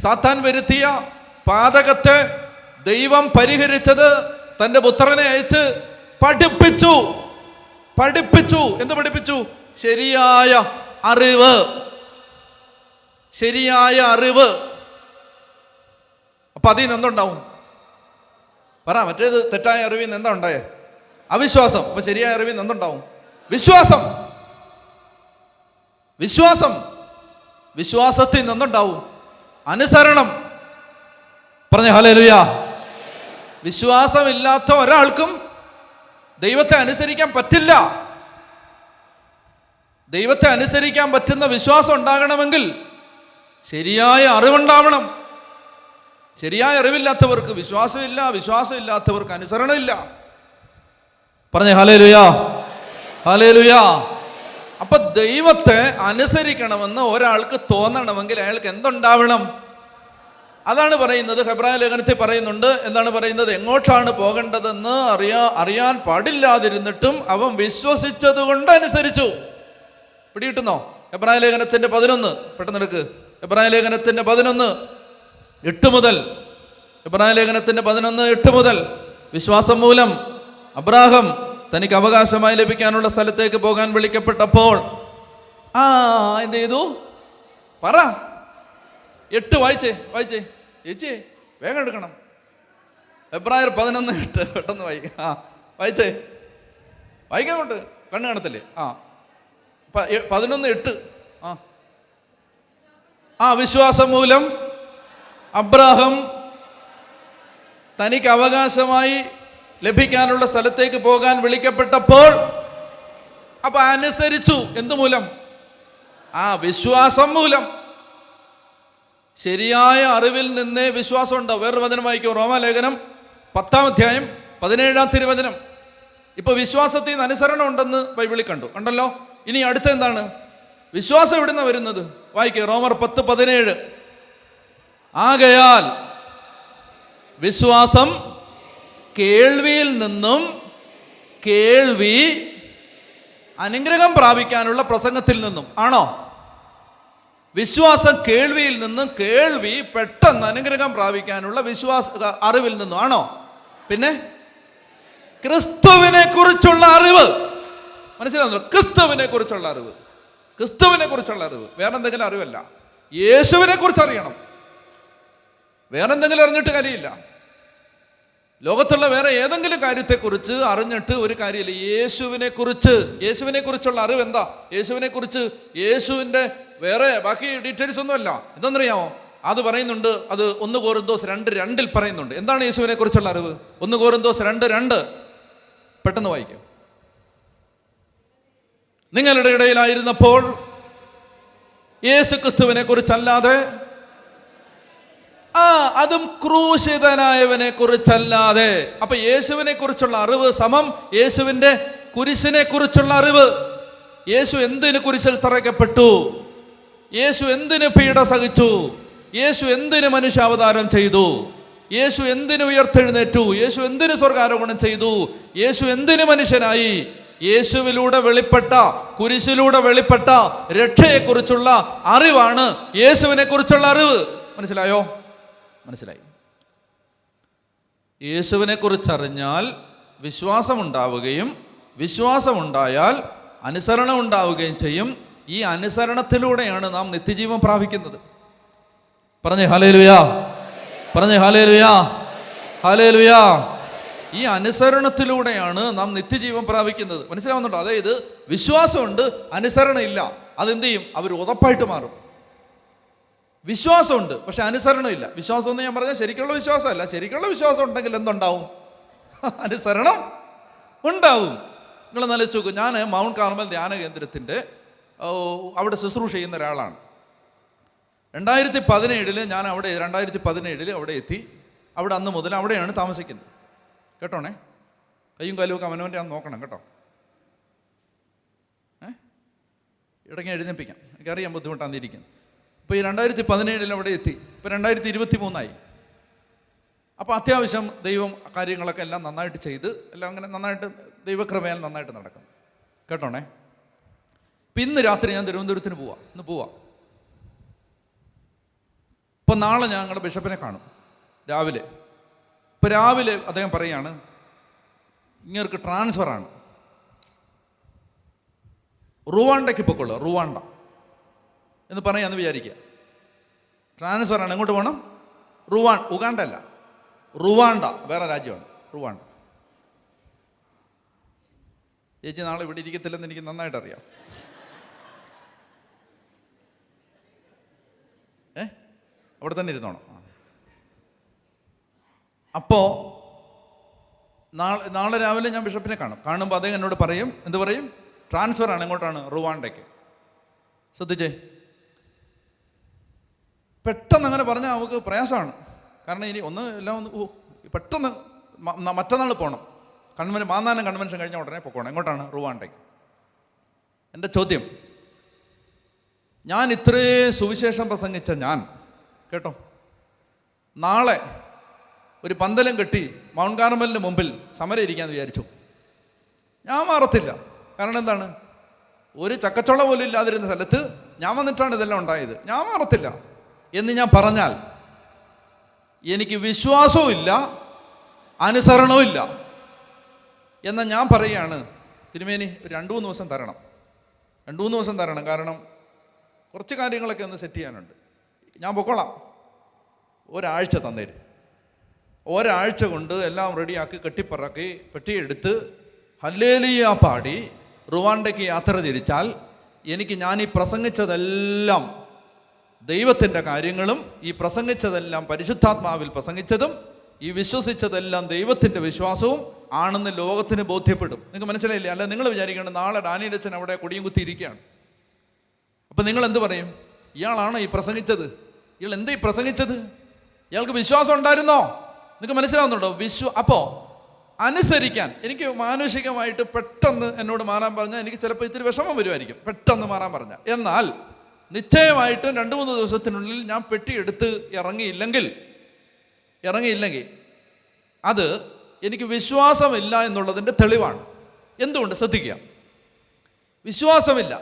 സാത്താൻ വരുത്തിയ പാതകത്തെ ദൈവം പരിഹരിച്ചത് തൻ്റെ പുത്രനെ അയച്ച് പഠിപ്പിച്ചു. എന്ത് പഠിപ്പിച്ചു? ശരിയായ അറിവ്. അപ്പൊ അതിൽ നിന്ന് എന്തുണ്ടാവും? പറ. മറ്റേത് തെറ്റായ അറിവിൽ നിന്ന് എന്താ ഉണ്ടായേ? അവിശ്വാസം. അപ്പൊ ശരിയായ അറിവിൽ നിന്ന് എന്തുണ്ടാവും? വിശ്വാസത്തിൽ നിന്നുണ്ടാവും അനുസരണം. പറഞ്ഞ ഹല്ലേലൂയ. വിശ്വാസമില്ലാത്ത ഒരാൾക്കും ദൈവത്തെ അനുസരിക്കാൻ പറ്റില്ല. ദൈവത്തെ അനുസരിക്കാൻ പറ്റുന്ന വിശ്വാസം ഉണ്ടാകണമെങ്കിൽ ശരിയായ അറിവുണ്ടാവണം. ശരിയായ അറിവില്ലാത്തവർക്ക് വിശ്വാസമില്ലാത്തവർക്ക് അനുസരണമില്ല. പറഞ്ഞേ ഹല്ലേലൂയ. അപ്പൊ ദൈവത്തെ അനുസരിക്കണമെന്ന് ഒരാൾക്ക് തോന്നണമെങ്കിൽ അയാൾക്ക് എന്തുണ്ടാവണം? അതാണ് പറയുന്നത്. ഹെബ്രായ ലേഖനത്തിൽ പറയുന്നുണ്ട്. എന്താണ് പറയുന്നത്? എങ്ങോട്ടാണ് പോകേണ്ടതെന്ന് അറിയാൻ പാടില്ലാതിരുന്നിട്ടും അവൻ വിശ്വസിച്ചത് കൊണ്ട് അനുസരിച്ചു. പിടികിട്ടുന്നോ? ഹെബ്രായ ലേഖനത്തിന്റെ 11 പെട്ടെന്ന് എടുക്ക്. ഹെബ്രായ ലേഖനത്തിന്റെ 11:8 മുതൽ. ഹെബ്രായ ലേഖനത്തിന്റെ 11:8 മുതൽ. വിശ്വാസം മൂലം അബ്രാഹാം തനിക്ക് അവകാശമായി ലഭിക്കാനുള്ള സ്ഥലത്തേക്ക് പോകാൻ വിളിക്കപ്പെട്ടപ്പോൾ എന്ത് ചെയ്തു? പറ. 8 വായിച്ചേ ചേച്ചി, വേഗം എടുക്കണം. എബ്രായർ 11:8 പെട്ടെന്ന് വായിച്ചേ. വായിക്കാൻ കൊണ്ട് കണ്ണ് കാണത്തില്ലേ? 11:8. വിശ്വാസം മൂലം അബ്രാഹാം തനിക്ക് അവകാശമായി ലഭിക്കാനുള്ള സ്ഥലത്തേക്ക് പോകാൻ വിളിക്കപ്പെട്ടപ്പോൾ അപ്പൊ അനുസരിച്ചു. എന്തുമൂലം? വിശ്വാസം മൂലം. ശരിയായ അറിവിൽ നിന്നേ വിശ്വാസം ഉണ്ടാവും. വേറൊരു വചനം വായിക്കും. റോമാലേഖനം 10-ാം അധ്യായം 17-ാം തിരുവചനം. ഇപ്പൊ വിശ്വാസത്തിൽ നിന്ന് അനുസരണം ഉണ്ടെന്ന് ബൈബിളിൽ കണ്ടല്ലോ. ഇനി അടുത്ത എന്താണ്? വിശ്വാസം എവിടുന്ന വരുന്നത്? വായിക്കുക. റോമർ 10:17. ആകയാൽ വിശ്വാസം കേൾവിയിൽ നിന്നും, കേൾവി അനുഗ്രഹം പ്രാപിക്കാനുള്ള പ്രസംഗത്തിൽ നിന്നും. ആണോ? വിശ്വാസം കേൾവിയിൽ നിന്നും, കേൾവി പെട്ടെന്ന് അനുഗ്രഹം പ്രാപിക്കാനുള്ള അറിവിൽ നിന്നും. ആണോ? പിന്നെ ക്രിസ്തുവിനെ കുറിച്ചുള്ള അറിവ്. മനസ്സിലാവുന്നല്ലോ? ക്രിസ്തുവിനെ കുറിച്ചുള്ള അറിവ്. വേറെ എന്തെങ്കിലും അറിവല്ല. യേശുവിനെ കുറിച്ച് അറിയണം. വേറെ എന്തെങ്കിലും അറിഞ്ഞിട്ട് കാര്യമില്ല. ലോകത്തുള്ള വേറെ ഏതെങ്കിലും കാര്യത്തെക്കുറിച്ച് അറിഞ്ഞിട്ട് ഒരു കാര്യമില്ല. യേശുവിനെ കുറിച്ചുള്ള അറിവ് എന്താ? യേശുവിൻ്റെ വേറെ ബാക്കി ഡീറ്റെയിൽസ് ഒന്നുമല്ല. എന്തെന്നറിയാമോ? അത് പറയുന്നുണ്ട്. അത് 1 കൊരിന്തോസ് 2:2 പറയുന്നുണ്ട്. എന്താണ് യേശുവിനെ കുറിച്ചുള്ള അറിവ്? 1 കൊരിന്തോസ് 2:2 പെട്ടെന്ന് വായിക്കും. നിങ്ങളുടെ ഇടയിലായിരുന്നപ്പോൾ യേശു ക്രിസ്തുവിനെ കുറിച്ചല്ലാതെ, അതും ക്രൂശിതനായവനെ കുറിച്ചല്ലാതെ. അപ്പൊ യേശുവിനെ കുറിച്ചുള്ള അറിവ് സമം യേശുവിന്റെ കുരിശിനെ കുറിച്ചുള്ള അറിവ്. യേശു എന്തിന് കുരിശിൽ തറയ്ക്കപ്പെട്ടു? യേശു എന്തിന് പീഡ സഹിച്ചു? യേശു എന്തിന് മനുഷ്യാവതാരം ചെയ്തു? യേശു എന്തിന് ഉയർത്തെഴുന്നേറ്റു? യേശു എന്തിന് സ്വർഗാരോഹണം ചെയ്തു? യേശു എന്തിന് മനുഷ്യനായി? യേശുവിലൂടെ വെളിപ്പെട്ട, കുരിശിലൂടെ വെളിപ്പെട്ട രക്ഷയെക്കുറിച്ചുള്ള അറിവാണ് യേശുവിനെ കുറിച്ചുള്ള അറിവ്. മനസ്സിലായോ? മനസ്സിലായി. യേശുവിനെ കുറിച്ചറിഞ്ഞാൽ വിശ്വാസമുണ്ടാവുകയും വിശ്വാസമുണ്ടായാൽ അനുസരണം ഉണ്ടാവുകയും ചെയ്യും. ഈ അനുസരണത്തിലൂടെയാണ് നാം നിത്യജീവൻ പ്രാപിക്കുന്നത്. പറഞ്ഞേ ഹല്ലേലൂയാ, പറഞ്ഞേ ഹല്ലേലൂയാ, ഹല്ലേലൂയാ. ഈ അനുസരണത്തിലൂടെയാണ് നാം നിത്യജീവൻ പ്രാപിക്കുന്നത്. മനസ്സിലാവുന്നുണ്ടോ? അതായത് വിശ്വാസമുണ്ട്, അനുസരണം ഇല്ല. അതെന്ത് ചെയ്യും? അവർ ഉറപ്പായിട്ട് മാറും. വിശ്വാസമുണ്ട്, പക്ഷെ അനുസരണം ഇല്ല. വിശ്വാസം എന്ന് ഞാൻ പറഞ്ഞാൽ ശരിക്കുള്ള വിശ്വാസമല്ല. ശരിക്കുള്ള വിശ്വാസം ഉണ്ടെങ്കിൽ എന്തുണ്ടാവും? അനുസരണം ഉണ്ടാവും. നിങ്ങൾ ആലോചിച്ച് നോക്കൂ. ഞാൻ മൗണ്ട് കാർമൽ ധ്യാന കേന്ദ്രത്തിൻ്റെ അവിടെ ശുശ്രൂഷ ചെയ്യുന്ന ഒരാളാണ്. 2017 ഞാൻ അവിടെ 2017 അവിടെ എത്തി. അവിടെ അന്ന് മുതൽ അവിടെയാണ് താമസിക്കുന്നത്. കേട്ടോണേ, കയ്യും കാലും ഒക്കെ അവനവൻ്റെ ആണെന്ന് നോക്കണം കേട്ടോ. ഇടയ്ക്ക് എഴുന്നേൽപ്പിക്കാം, എനിക്കറിയാൻ ബുദ്ധിമുട്ടാന്നിരിക്കുന്നത്. ഇപ്പോൾ ഈ 2017 അവിടെ എത്തി. ഇപ്പോൾ 2023 അപ്പോൾ അത്യാവശ്യം ദൈവം കാര്യങ്ങളൊക്കെ എല്ലാം നന്നായിട്ട് ചെയ്ത് എല്ലാം അങ്ങനെ നന്നായിട്ട് ദൈവകൃപയാൽ നന്നായിട്ട് നടക്കുന്നു. കേട്ടോണേ, ഇപ്പം ഇന്ന് രാത്രി ഞാൻ തിരുവനന്തപുരത്തിന് ഇന്ന് പോവാം. ഇപ്പം നാളെ ഞങ്ങളുടെ ബിഷപ്പിനെ കാണും രാവിലെ. ഇപ്പം രാവിലെ അദ്ദേഹം പറയുകയാണ്, ഇങ്ങേർക്ക് ട്രാൻസ്ഫറാണ്, റുവാണ്ടയ്ക്ക് പൊക്കോളൂ, റുവാണ്ട എന്ന് പറയാന്ന് വിചാരിക്കുക. ട്രാൻസ്ഫറാണ്. എങ്ങോട്ട് പോകണം? ഉഗാണ്ട അല്ല, റുവാണ്ട, വേറെ രാജ്യമാണ് റുവാണ്ട. ചേച്ചി നാളെ ഇവിടെ ഇരിക്കത്തില്ലെന്ന് എനിക്ക് നന്നായിട്ട് അറിയാം. അവിടെ തന്നെ ഇരുന്നോണം. അപ്പോൾ നാളെ രാവിലെ ഞാൻ ബിഷപ്പിനെ കാണുമ്പോൾ അദ്ദേഹം എന്നോട് പറയും, എന്ത് പറയും? ട്രാൻസ്ഫറാണ്. എങ്ങോട്ടാണ്? റുവാണ്ടയ്ക്ക്. ശ്രദ്ധിച്ചേ, പെട്ടെന്ന് അങ്ങനെ പറഞ്ഞാൽ നമുക്ക് പ്രയാസമാണ്. കാരണം ഇനി എല്ലാം പെട്ടെന്ന് മറ്റന്നാൾ പോകണം. മാന്നാനം കൺവെൻഷൻ കഴിഞ്ഞ ഉടനെ പോകണം. എങ്ങോട്ടാണ്? റുവാണ്ടയ്ക്ക്. എൻ്റെ ചോദ്യം, ഞാൻ ഇത്രയും സുവിശേഷം പ്രസംഗിച്ച ഞാൻ കേട്ടോ, നാളെ ഒരു പന്തലം കെട്ടി മൗണ്ട് കാർമലിൻ്റെ മുമ്പിൽ സമരം ഇരിക്കാമെന്ന് വിചാരിച്ചു. ഞാൻ മാറത്തില്ല. കാരണം എന്താണ്? ഒരു ചക്കച്ചുള പോലും ഇല്ലാതിരുന്ന സ്ഥലത്ത് ഞാൻ വന്നിട്ടാണ് ഇതെല്ലാം ഉണ്ടായത്. ഞാൻ മാറത്തില്ല എന്ന് ഞാൻ പറഞ്ഞാൽ എനിക്ക് വിശ്വാസവും ഇല്ല, അനുസരണവും ഇല്ല. എന്നാൽ ഞാൻ പറയുകയാണ്, തിരുമേനി 2-3 ദിവസം തരണം, 2-3 ദിവസം തരണം. കാരണം കുറച്ച് കാര്യങ്ങളൊക്കെ ഒന്ന് സെറ്റ് ചെയ്യാനുണ്ട്. ഞാൻ പൊക്കോളാം. ഒരാഴ്ച തന്നേരും. ഒരാഴ്ച കൊണ്ട് എല്ലാം റെഡിയാക്കി കെട്ടിപ്പറക്കി പെട്ടിയെടുത്ത് ഹല്ലേലൂയ പാടി റുവാണ്ടയ്ക്ക് യാത്ര തിരിച്ചാൽ ഞാൻ ഈ പ്രസംഗിച്ചതെല്ലാം ദൈവത്തിൻ്റെ കാര്യങ്ങളും, ഈ പ്രസംഗിച്ചതെല്ലാം പരിശുദ്ധാത്മാവിൽ പ്രസംഗിച്ചതും, ഈ വിശ്വസിച്ചതെല്ലാം ദൈവത്തിൻ്റെ വിശ്വാസവും ആണെന്ന് ലോകത്തിന് ബോധ്യപ്പെടും. നിങ്ങൾക്ക് മനസ്സിലായില്ലേ? അല്ല, നിങ്ങൾ വിചാരിക്കണം നാളെ ഡാനിയലച്ചൻ അവിടെ കൊടിയും കുത്തിയിരിക്കുകയാണ്. അപ്പം നിങ്ങൾ എന്ത് പറയും? ഇയാളാണോ ഈ പ്രസംഗിച്ചത്? ഇയാൾ എന്താ ഈ പ്രസംഗിച്ചത്? ഇയാൾക്ക് വിശ്വാസം ഉണ്ടായിരുന്നോ? നിങ്ങൾക്ക് മനസ്സിലാവുന്നുണ്ടോ? അപ്പോൾ അനുസരിക്കാൻ എനിക്ക് മാനുഷികമായിട്ട് പെട്ടെന്ന് എന്നോട് മാറാൻ പറഞ്ഞാൽ എനിക്ക് ചിലപ്പോൾ ഇത്തിരി വിഷമം വരുമായിരിക്കും, പെട്ടെന്ന് മാറാൻ പറഞ്ഞാൽ. എന്നാൽ നിശ്ചയമായിട്ടും 2-3 ദിവസത്തിനുള്ളിൽ ഞാൻ പെട്ടിയെടുത്ത് ഇറങ്ങിയില്ലെങ്കിൽ അത് എനിക്ക് വിശ്വാസമില്ല എന്നുള്ളതിൻ്റെ തെളിവാണ്. എന്തുകൊണ്ട്? ശ്രദ്ധിക്കുക. വിശ്വാസമില്ല,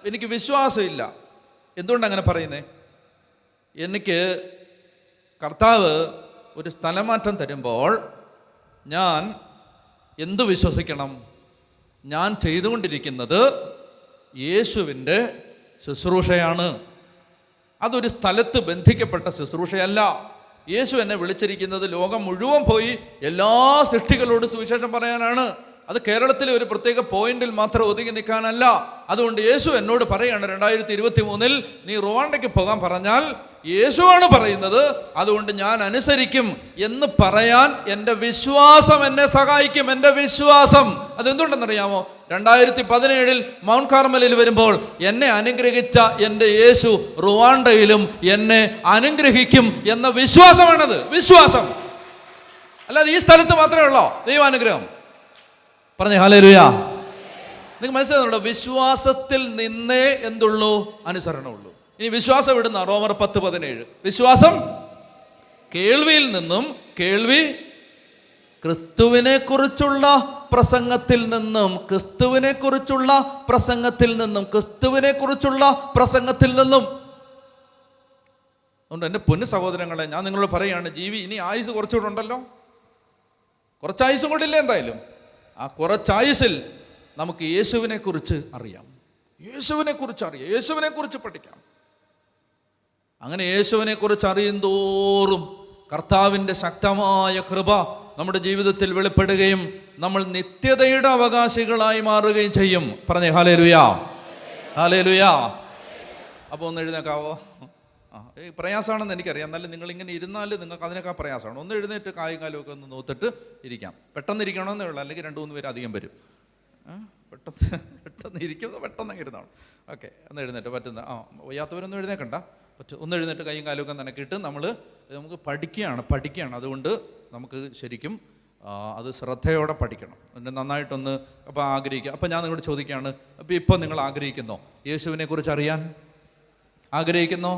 എനിക്ക് വിശ്വാസമില്ല. എന്തുകൊണ്ടാണ് അങ്ങനെ പറയുന്നത്? എനിക്ക് കർത്താവ് ഒരു സ്ഥലമാറ്റം തരുമ്പോൾ ഞാൻ എന്തു വിശ്വസിക്കണം? ഞാൻ ചെയ്തുകൊണ്ടിരിക്കുന്നത് യേശുവിൻ്റെ ശുശ്രൂഷയാണ്. അതൊരു സ്ഥലത്ത് ബന്ധിക്കപ്പെട്ട ശുശ്രൂഷയല്ല. യേശു എന്നെ വിളിച്ചിരിക്കുന്നത് ലോകം മുഴുവൻ പോയി എല്ലാ സൃഷ്ടികളോട് സുവിശേഷം പറയാനാണ്. അത് കേരളത്തിലെ ഒരു പ്രത്യേക പോയിന്റിൽ മാത്രം ഒതുങ്ങി നിൽക്കാനല്ല. അതുകൊണ്ട് യേശു എന്നോട് പറയാണ് 2023 നീ റുവാണ്ടയ്ക്ക് പോകാൻ പറഞ്ഞാൽ യേശുവാണ് പറയുന്നത്, അതുകൊണ്ട് ഞാൻ അനുസരിക്കും എന്ന് പറയാൻ എൻ്റെ വിശ്വാസം എന്നെ സഹായിക്കും. എൻ്റെ വിശ്വാസം അതെന്തുകൊണ്ടെന്നറിയാമോ? 2017 മൗണ്ട് കാർമലിൽ വരുമ്പോൾ എന്നെ അനുഗ്രഹിച്ച എൻ്റെ യേശു റുവാണ്ടയിലും എന്നെ അനുഗ്രഹിക്കും എന്ന വിശ്വാസമാണത്. വിശ്വാസം അല്ലാതെ ഈ സ്ഥലത്ത് മാത്രമേ ഉള്ളോ ദൈവാനുഗ്രഹം. പറഞ്ഞേ ഹല്ലേലൂയ. നിങ്ങൾക്ക് മനസ്സിലാകുന്നുണ്ടോ? വിശ്വാസത്തിൽ നിന്നേ എന്തുള്ളൂ? അനുസരണമുള്ളൂ. ഇനി വിശ്വാസം എവിടുന്ന? റോമർ 10:17. വിശ്വാസം കേൾവിയിൽ നിന്നും, കേൾവി ക്രിസ്തുവിനെ കുറിച്ചുള്ള പ്രസംഗത്തിൽ നിന്നും, ക്രിസ്തുവിനെ കുറിച്ചുള്ള പ്രസംഗത്തിൽ നിന്നും, ക്രിസ്തുവിനെ കുറിച്ചുള്ള പ്രസംഗത്തിൽ നിന്നും. അതുകൊണ്ട് എൻ്റെ പൊന്നു സഹോദരങ്ങളെ, ഞാൻ നിങ്ങളോട് പറയുകയാണ്, ഇനി ആയുസ് കുറച്ചുകൂടെ ഉണ്ടല്ലോ. കുറച്ചായുസും കൂടില്ല എന്തായാലും. ആ കുറച്ചായുസിൽ നമുക്ക് യേശുവിനെ കുറിച്ച് അറിയാം, യേശുവിനെ കുറിച്ച് അറിയാം, യേശുവിനെ കുറിച്ച് പഠിക്കാം. അങ്ങനെ യേശുവിനെ കുറിച്ച് അറിയും തോറും കർത്താവിൻ്റെ ശക്തമായ കൃപ നമ്മുടെ ജീവിതത്തിൽ വെളിപ്പെടുകയും നമ്മൾ നിത്യതയുടെ അവകാശികളായി മാറുകയും ചെയ്യും. പറഞ്ഞേ ഹല്ലേലൂയ, ഹല്ലേലൂയ. അപ്പോൾ ഒന്ന് എഴുന്നേക്കാവോ? ഈ പ്രയാസമാണെന്ന് എനിക്കറിയാം, എന്നാലും നിങ്ങളിങ്ങനെ ഇരുന്നാൽ നിങ്ങൾക്ക് അതിനേക്കാൾ പ്രയാസമാണ്. ഒന്ന് എഴുന്നേറ്റ് കായും കാലും ഒക്കെ ഒന്ന് നോത്തിട്ട് ഇരിക്കാം. പെട്ടെന്ന് ഇരിക്കണമെന്നേ ഉള്ളൂ, അല്ലെങ്കിൽ 2-3 പേര് അധികം വരും. പെട്ടെന്ന് ഇരിക്കുന്നത് പെട്ടെന്ന് ഇരുന്നാണ്. ഓക്കെ, ഒന്ന് എഴുന്നേറ്റ് പറ്റുന്ന വയ്യാത്തവരൊന്നും എഴുന്നേക്കണ്ട, ഒന്ന് എഴുന്നേറ്റ് കൈയും കാലും ഒക്കെ നനക്കിയിട്ട് നമുക്ക് പഠിക്കുകയാണ്. അതുകൊണ്ട് നമുക്ക് ശരിക്കും അത് ശ്രദ്ധയോടെ പഠിക്കണം, എന്നിട്ട് നന്നായിട്ടൊന്ന് അപ്പോൾ ആഗ്രഹിക്കുക. അപ്പം ഞാൻ നിങ്ങളോട് ചോദിക്കുകയാണ്, അപ്പോൾ ഇപ്പോൾ നിങ്ങൾ ആഗ്രഹിക്കുന്നോ? യേശുവിനെ കുറിച്ച് അറിയാൻ ആഗ്രഹിക്കുന്നോ?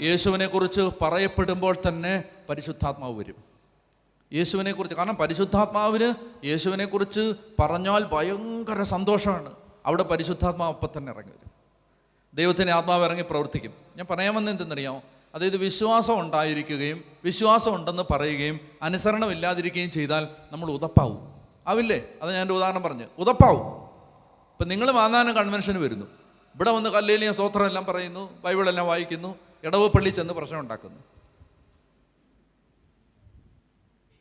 യേശുവിനെ കുറിച്ച് പറയപ്പെടുമ്പോൾ തന്നെ പരിശുദ്ധാത്മാവ് വരും. യേശുവിനെ കുറിച്ച്, കാരണം പരിശുദ്ധാത്മാവിന് യേശുവിനെ കുറിച്ച് പറഞ്ഞാൽ ഭയങ്കര സന്തോഷമാണ്. അവിടെ പരിശുദ്ധാത്മാവ് അപ്പം തന്നെ ഇറങ്ങി വരും. ദൈവത്തിൻ്റെ ആത്മാവ് ഇറങ്ങി പ്രവർത്തിക്കും. ഞാൻ പറയാൻ വന്നത് എന്തെന്നറിയാമോ? അതായത് വിശ്വാസം ഉണ്ടായിരിക്കുകയും വിശ്വാസം ഉണ്ടെന്ന് പറയുകയും അനുസരണമില്ലാതിരിക്കുകയും ചെയ്താൽ നമ്മൾ ഉതപ്പാവും. ആവില്ലേ? അത് ഞാൻ എൻ്റെ ഉദാഹരണം പറഞ്ഞ് ഉതപ്പാവും. ഇപ്പം നിങ്ങൾ മാന്നാനം കൺവെൻഷന് വരുന്നു, ഇവിടെ വന്ന് ഹല്ലേലൂയ സ്തോത്രം എല്ലാം പറയുന്നു, ബൈബിളെല്ലാം വായിക്കുന്നു, ഇടവ പള്ളി ചെന്ന് പ്രശ്നം ഉണ്ടാക്കുന്നു.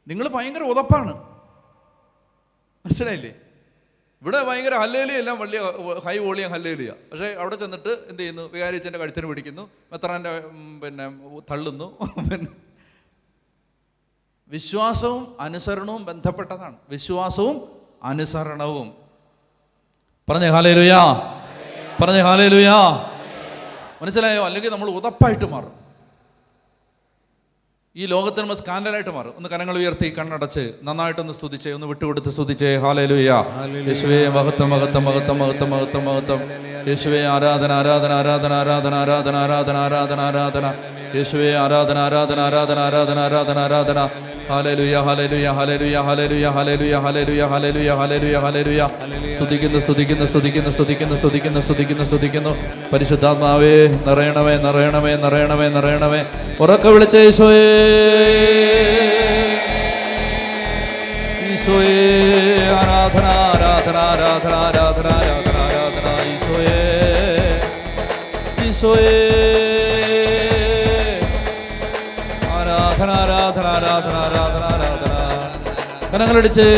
നിങ്ങൾ ഭയങ്കര ഉതപ്പാണ്, മനസ്സിലായില്ലേ? ഇവിടെ ഭയങ്കര ഹല്ലേലൂയ എല്ലാം വലിയ ഹൈ വോളിയം ഹല്ലേലൂയ. പക്ഷേ അവിടെ ചെന്നിട്ട് എന്ത് ചെയ്യുന്നു? വികാരിച്ചൻ്റെ കഴുത്തിന് പിടിക്കുന്നു, മെത്രാൻ്റെ തള്ളുന്നു. പിന്നെ വിശ്വാസവും അനുസരണവും ബന്ധപ്പെട്ടതാണ്. വിശ്വാസവും അനുസരണവും. പറഞ്ഞേ ഹല്ലേലൂയ, പറഞ്ഞേ ഹല്ലേലൂയ. മനസ്സിലായോ? അല്ലെങ്കിൽ നമ്മൾ ഉതപ്പായിട്ട് മാറും, ഈ ലോകത്തിന് നമ്മൾ സ്കാൻഡലായിട്ട് മാറും. ഒന്ന് കരങ്ങൾ ഉയർത്തി കണ്ണടച്ച് നന്നായിട്ടൊന്ന് സ്തുതിച്ചേ, ഒന്ന് വിട്ടുകൊടുത്ത് സ്തുതിച്ചേ. ഹല്ലേലൂയ. യേശുവേ മഹത്വം, മഹത്വം, മഹത്വം, മഹത്വം, മഹത്വം, മഹത്വം. യേശുവേ ആരാധന, ആരാധന, ആരാധന, ആരാധന, ആരാധന, ആരാധന, ആരാധന, ആരാധന. യേശുവേ ആരാധന, ആരാധന, ആരാധന, ആരാധന, ആരാധന, ആരാധന. ഹല്ലേലൂയ, ഹല്ലേലൂയ, ഹല്ലേലൂയ, ഹല്ലേലൂയ, ഹല്ലേലൂയ, ഹല്ലേലൂയ, ഹല്ലേലൂയ, ഹല്ലേലൂയ, ഹല്ലേലൂയ. സ്തുതിക്കുന്നു, സ്തുതിക്കുന്നു, സ്തുതിക്കുന്നു, സ്തുതിക്കുന്നു, സ്തുതിക്കുന്നു, സ്തുതിക്കുന്നു, സ്തുതിക്കുന്നു. പരിശുദ്ധാത്മാവേ നിറയണമേ, നിറയണമേ, നിറയണമേ, നിറയണമേ. ഉറക്കെ വിളിച്ച യേശുവേ, ഈശോയേ ആരാധന, ആരാധന, ആരാധന, ആരാധന, ആരാധന, ആരാധന. ഈശോയേ, ഈശോയേ ആരാധന, ആരാധന, ആരാധന, ആരാധന, ആരാധന. കരങ്ങളടിച്ച്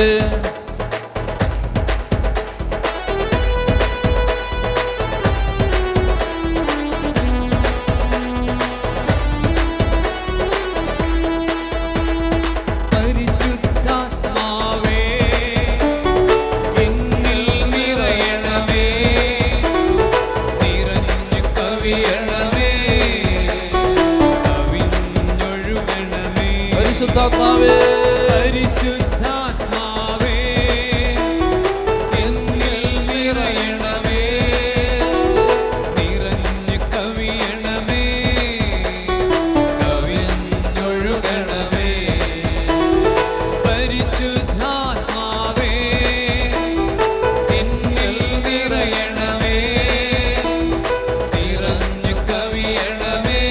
പരിശുദ്ധാത്മാവേ, പരിശുദ്ധാത്മാവേ എന്നിൽ നിറയണമേ, നിറഞ്ഞു കവിയണമേ, കവിഞ്ഞൊഴുകണമേ. പരിശുദ്ധാത്മാവേ എന്നിൽ നിറയണമേ, നിറഞ്ഞു കവിയണമേ,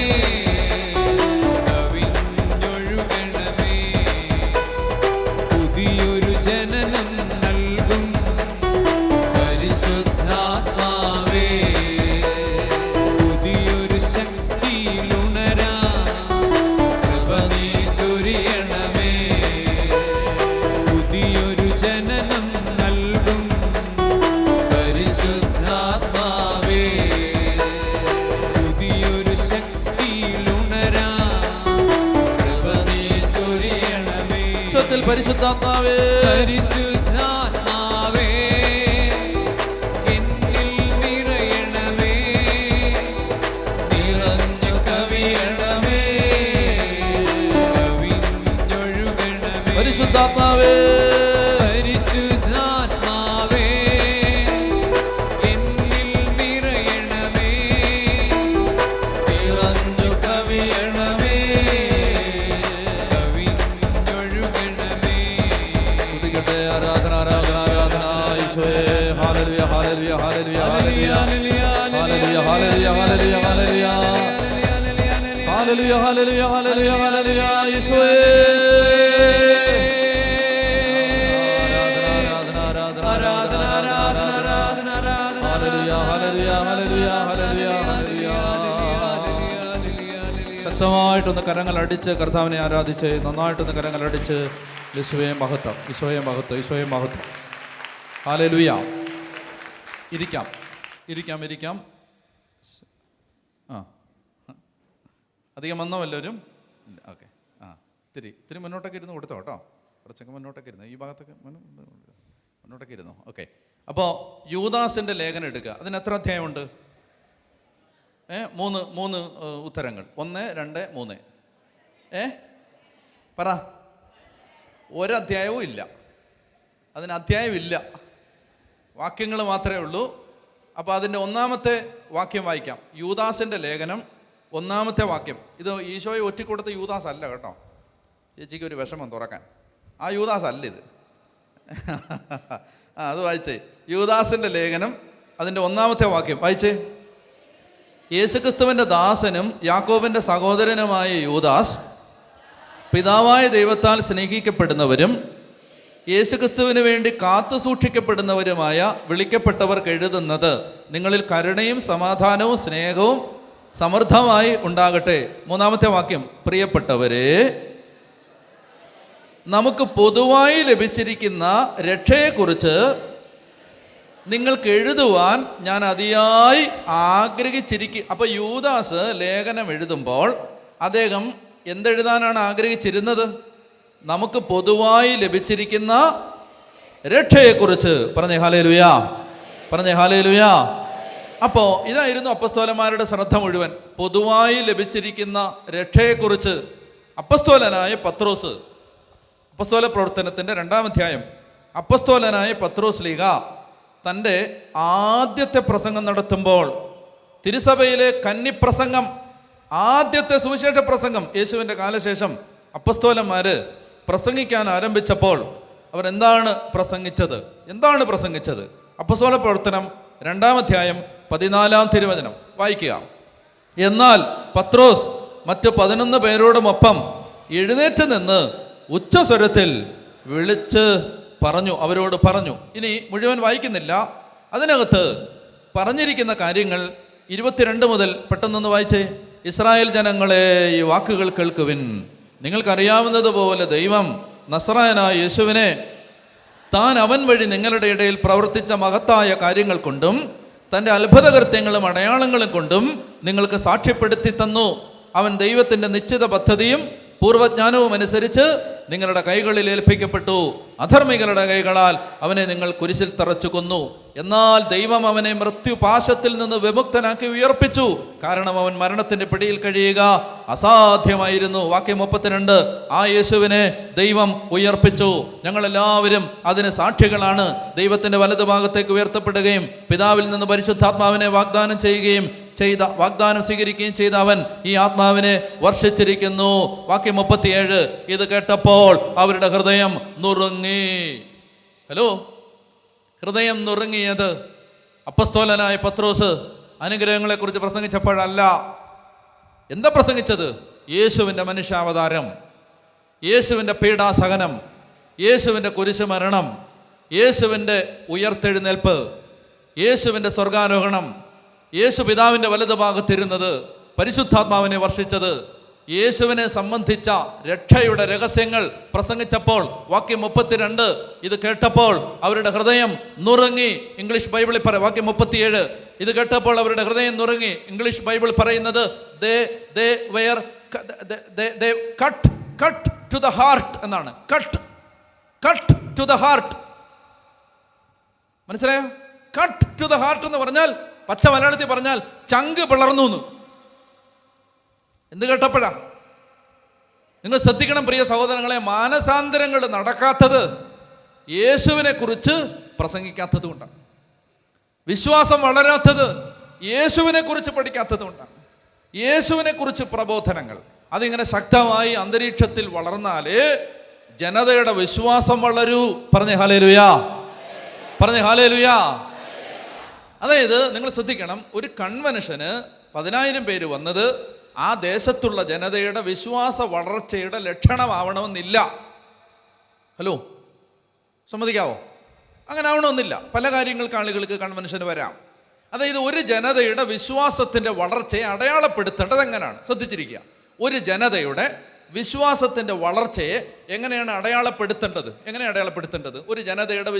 പുതിയൊരു ജനനം നൽകും പരിശുദ്ധാത്മാവേ, പുതിയൊരു ശക്തിയിലുണരാ കൃപ നീ ചൊരിയണമേ. പുതിയൊരു ജനനം നൽകും പരിശുദ്ധാത്മാവേ, പുതിയൊരു ശക്തിയിലുണരാ കൃപ നീ ചൊരിയണമേ. പരിശുദ്ധാത്മാവേ, പരിശുദ്ധാത്മാവേ എന്നിൽ നിറയണമേ, നിറഞ്ഞു കവിയണമേ, കവിഞ്ഞൊഴുകണമേ. പരിശുദ്ധാത്മാവേ, പരിശുദ്ധാത്മാവേ എന്നിൽ നിറയണമേ, ഹല്ലേലൂയ ഹല്ലേലൂയ ഹല്ലേലൂയ ഹല്ലേലൂയ യേശുവേ ആരാധന ആരാധന ആരാധന ആരാധന ഹല്ലേലൂയ ഹല്ലേലൂയ ഹല്ലേലൂയ ഹല്ലേലൂയ ഹല്ലേലൂയ. ശക്തമായിട്ടൊന്ന് കരങ്ങൾ അടിച്ച് കർത്താവിനെ ആരാധിച്ച് നന്നായിട്ടൊന്ന് കരങ്ങൾ അടിച്ച് യേശുവേ മഹത്വം, ഈശോയെ മഹത്വം, ഈശോയെ മഹത്വം. ഹല്ലേലൂയ. ഇരിക്കാം ഇരിക്കാം ഇരിക്കാം. ആ അധികം വന്നോ എല്ലാവരും? ഓക്കെ. ആ ഇത്തിരി മുന്നോട്ടൊക്കെ ഇരുന്ന് കൊടുത്തോ കേട്ടോ. കുറച്ചൊക്കെ മുന്നോട്ടൊക്കെ ഇരുന്നു, ഈ ഭാഗത്തൊക്കെ മുന്നോട്ടൊക്കെ ഇരുന്നു. ഓക്കെ. അപ്പോൾ യൂദാസിൻ്റെ ലേഖനം എടുക്കുക. അതിന് എത്ര അധ്യായമുണ്ട്? മൂന്ന് ഉത്തരങ്ങൾ. 1, 2, 3. പറ. ഒരധ്യായവും ഇല്ല, അതിന് അധ്യായമില്ല, വാക്യങ്ങൾ മാത്രമേ ഉള്ളൂ. അപ്പോൾ അതിൻ്റെ 1-ാമത്തെ വാക്യം വായിക്കാം. യൂദാസിൻ്റെ ലേഖനം 1-ാമത്തെ വാക്യം. ഇത് ഈശോയെ ഒറ്റിക്കൊടുത്ത യൂദാസ് അല്ല കേട്ടോ. ചേച്ചിക്ക് ഒരു വിഷമം തുറക്കാൻ. ആ യൂദാസ് അല്ല ഇത്. അത് വായിച്ചേ. യൂദാസിൻ്റെ ലേഖനം അതിൻ്റെ 1-ാമത്തെ വാക്യം വായിച്ചേ. യേശുക്രിസ്തുവിൻ്റെ ദാസനും യാക്കോബിൻ്റെ സഹോദരനുമായ യൂദാസ്, പിതാവായ ദൈവത്താൽ സ്നേഹിക്കപ്പെടുന്നവരും യേശുക്രിസ്തുവിന് വേണ്ടി കാത്തു സൂക്ഷിക്കപ്പെടുന്നവരുമായ വിളിക്കപ്പെട്ടവർക്ക് എഴുതുന്നത്, നിങ്ങളിൽ കരുണയും സമാധാനവും സ്നേഹവും സമൃദ്ധമായി ഉണ്ടാകട്ടെ. 3-ാമത്തെ വാക്യം. പ്രിയപ്പെട്ടവരെ, നമുക്ക് പൊതുവായി ലഭിച്ചിരിക്കുന്ന രക്ഷയെക്കുറിച്ച് നിങ്ങൾക്ക് എഴുതുവാൻ ഞാൻ അതിയായി ആഗ്രഹിച്ചിരിക്കും. അപ്പോൾ യൂദാസ് ലേഖനം എഴുതുമ്പോൾ അദ്ദേഹം എന്തെഴുതാനാണ് ആഗ്രഹിച്ചിരുന്നത്? നമുക്ക് പൊതുവായി ലഭിച്ചിരിക്കുന്ന രക്ഷയെക്കുറിച്ച്. പറഞ്ഞേ ഹല്ലേലൂയ, പറഞ്ഞേ ഹല്ലേലൂയ. അപ്പോൾ ഇതായിരുന്നു അപ്പസ്തോലന്മാരുടെ ശ്രദ്ധ മുഴുവൻ. പൊതുവായി ലഭിച്ചിരിക്കുന്ന രക്ഷയെക്കുറിച്ച്. അപ്പസ്തോലനായ പത്രോസ്, അപ്പസ്തോല പ്രവർത്തനത്തിൻ്റെ 2-ാം അധ്യായം, അപ്പസ്തോലനായ പത്രോസ് ലീഗ തൻ്റെ ആദ്യത്തെ പ്രസംഗം നടത്തുമ്പോൾ, തിരുസഭയിലെ കന്നിപ്രസംഗം, ആദ്യത്തെ സുവിശേഷ പ്രസംഗം യേശുവിൻ്റെ കാലശേഷം അപ്പസ്തോലന്മാർ പ്രസംഗിക്കാൻ ആരംഭിച്ചപ്പോൾ അവരെന്താണ് പ്രസംഗിച്ചത്? അപ്പസ്തോല പ്രവർത്തനം 2-ാം അധ്യായം 14-ാം തിരുവചനം വായിക്കുക. എന്നാൽ പത്രോസ് മറ്റു 11 പേരോടുമൊപ്പം എഴുന്നേറ്റ് നിന്ന് ഉച്ചസ്വരത്തിൽ വിളിച്ച് പറഞ്ഞു, അവരോട് പറഞ്ഞു. ഇനി മുഴുവൻ വായിക്കുന്നില്ല. അതിനകത്ത് പറഞ്ഞിരിക്കുന്ന കാര്യങ്ങൾ 22 മുതൽ പെട്ടെന്നൊന്ന് വായിച്ചേ. ഇസ്രായേൽ ജനങ്ങളെ, ഈ വാക്കുകൾ കേൾക്കുവിൻ. നിങ്ങൾക്കറിയാവുന്നതുപോലെ ദൈവം നസ്രായനായ യേശുവിനെ താൻ അവൻ വഴി നിങ്ങളുടെ ഇടയിൽ പ്രവർത്തിച്ച മഹത്തായ കാര്യങ്ങൾ കൊണ്ടും തൻ്റെ അത്ഭുതകൃത്യങ്ങളും അടയാളങ്ങളും കൊണ്ടും നിങ്ങൾക്ക് സാക്ഷ്യപ്പെടുത്തി തന്നു. അവൻ ദൈവത്തിൻ്റെ നിശ്ചിത പദ്ധതിയും പൂർവ്വജ്ഞാനവും അനുസരിച്ച് നിങ്ങളുടെ കൈകളിൽ ഏൽപ്പിക്കപ്പെട്ടു. അധർമ്മികളുടെ കൈകളാൽ അവനെ നിങ്ങൾ കുരിശിൽ തറച്ചു കൊന്നു. എന്നാൽ ദൈവം അവനെ മൃത്യുപാശത്തിൽ നിന്ന് വിമുക്തനാക്കി ഉയർപ്പിച്ചു. കാരണം അവൻ മരണത്തിൻ്റെ പിടിയിൽ കഴിയുക അസാധ്യമായിരുന്നു. വാക്യം 32. ആ യേശുവിനെ ദൈവം ഉയർപ്പിച്ചു. ഞങ്ങളെല്ലാവരും അതിന് സാക്ഷികളാണ്. ദൈവത്തിൻ്റെ വലതുഭാഗത്തേക്ക് ഉയർത്തപ്പെടുകയും പിതാവിൽ നിന്ന് പരിശുദ്ധാത്മാവിനെ വാഗ്ദാനം സ്വീകരിക്കുകയും ചെയ്ത അവൻ ഈ ആത്മാവിനെ വർഷിച്ചിരിക്കുന്നു. വാക്യം 37. ഇത് കേട്ടപ്പോൾ അവരുടെ ഹൃദയം നുറുങ്ങി. ഹലോ, ഹൃദയം നുറുങ്ങിയത് അപ്പസ്തോലനായ പത്രോസ് അനുഗ്രഹങ്ങളെക്കുറിച്ച് പ്രസംഗിച്ചപ്പോഴല്ല. എന്താ പ്രസംഗിച്ചത്? യേശുവിൻ്റെ മനുഷ്യാവതാരം, യേശുവിൻ്റെ പീഡാസഹനം, യേശുവിൻ്റെ കുരിശുമരണം, യേശുവിൻ്റെ ഉയർത്തെഴുന്നേൽപ്പ്, യേശുവിൻ്റെ സ്വർഗാരോഹണം, യേശു പിതാവിൻ്റെ വലതുഭാഗത്തിരുന്നത്, പരിശുദ്ധാത്മാവിനെ വർഷിച്ചത്, യേശുവിനെ സംബന്ധിച്ച രക്ഷയുടെ രഹസ്യങ്ങൾ പ്രസംഗിച്ചപ്പോൾ വാക്യം 32. ഇത് കേട്ടപ്പോൾ അവരുടെ ഹൃദയം നുറുങ്ങി. ഇംഗ്ലീഷ് ബൈബിളിൽ പറയും വാക്യം 37. ഇത് കേട്ടപ്പോൾ അവരുടെ ഹൃദയം നുറുങ്ങി. ഇംഗ്ലീഷ് ബൈബിൾ പറയുന്നത് they cut to the heart എന്നാണ്. cut to the heart. മനസ്സിലായോ? cut to the heart എന്ന് പറഞ്ഞാൽ, പച്ച മലയാളത്തിൽ പറഞ്ഞാൽ ചങ്ക് പിളർന്നു. എന്ത് കേട്ടപ്പോഴാ? നിങ്ങൾ ശ്രദ്ധിക്കണം പ്രിയ സഹോദരങ്ങളെ, മാനസാന്തരങ്ങൾ നടക്കാത്തത് യേശുവിനെ കുറിച്ച് പ്രസംഗിക്കാത്തത് കൊണ്ടാണ്. വിശ്വാസം വളരാത്തത് യേശുവിനെ കുറിച്ച് പഠിക്കാത്തത് കൊണ്ടാണ്. യേശുവിനെ കുറിച്ച് പ്രബോധനങ്ങൾ അതിങ്ങനെ ശക്തമായി അന്തരീക്ഷത്തിൽ വളർന്നാലേ ജനതയുടെ വിശ്വാസം വളരൂ. പറഞ്ഞേ ഹല്ലേലൂയാ, പറഞ്ഞേ ഹല്ലേലൂയാ. അതായത് നിങ്ങൾ ശ്രദ്ധിക്കണം, ഒരു കൺവെൻഷന് 10,000 പേര് വന്നത് ആ ദേശത്തുള്ള ജനതയുടെ വിശ്വാസ വളർച്ചയുടെ ലക്ഷണമാവണമെന്നില്ല. ഹലോ, സമ്മതിക്കാവോ? അങ്ങനെ ആവണമെന്നില്ല. പല കാര്യങ്ങൾക്ക് ആളുകൾക്ക് കൺവെൻഷന് വരാം. അതായത് ഒരു ജനതയുടെ വിശ്വാസത്തിൻ്റെ വളർച്ചയെ അടയാളപ്പെടുത്തേണ്ടത് എങ്ങനെയാണ്? ശ്രദ്ധിച്ചിരിക്കുക. ഒരു ജനതയുടെ വിശ്വാസത്തിൻ്റെ വളർച്ചയെ എങ്ങനെയാണ് അടയാളപ്പെടുത്തേണ്ടത്? ഒരു ജനതയുടെ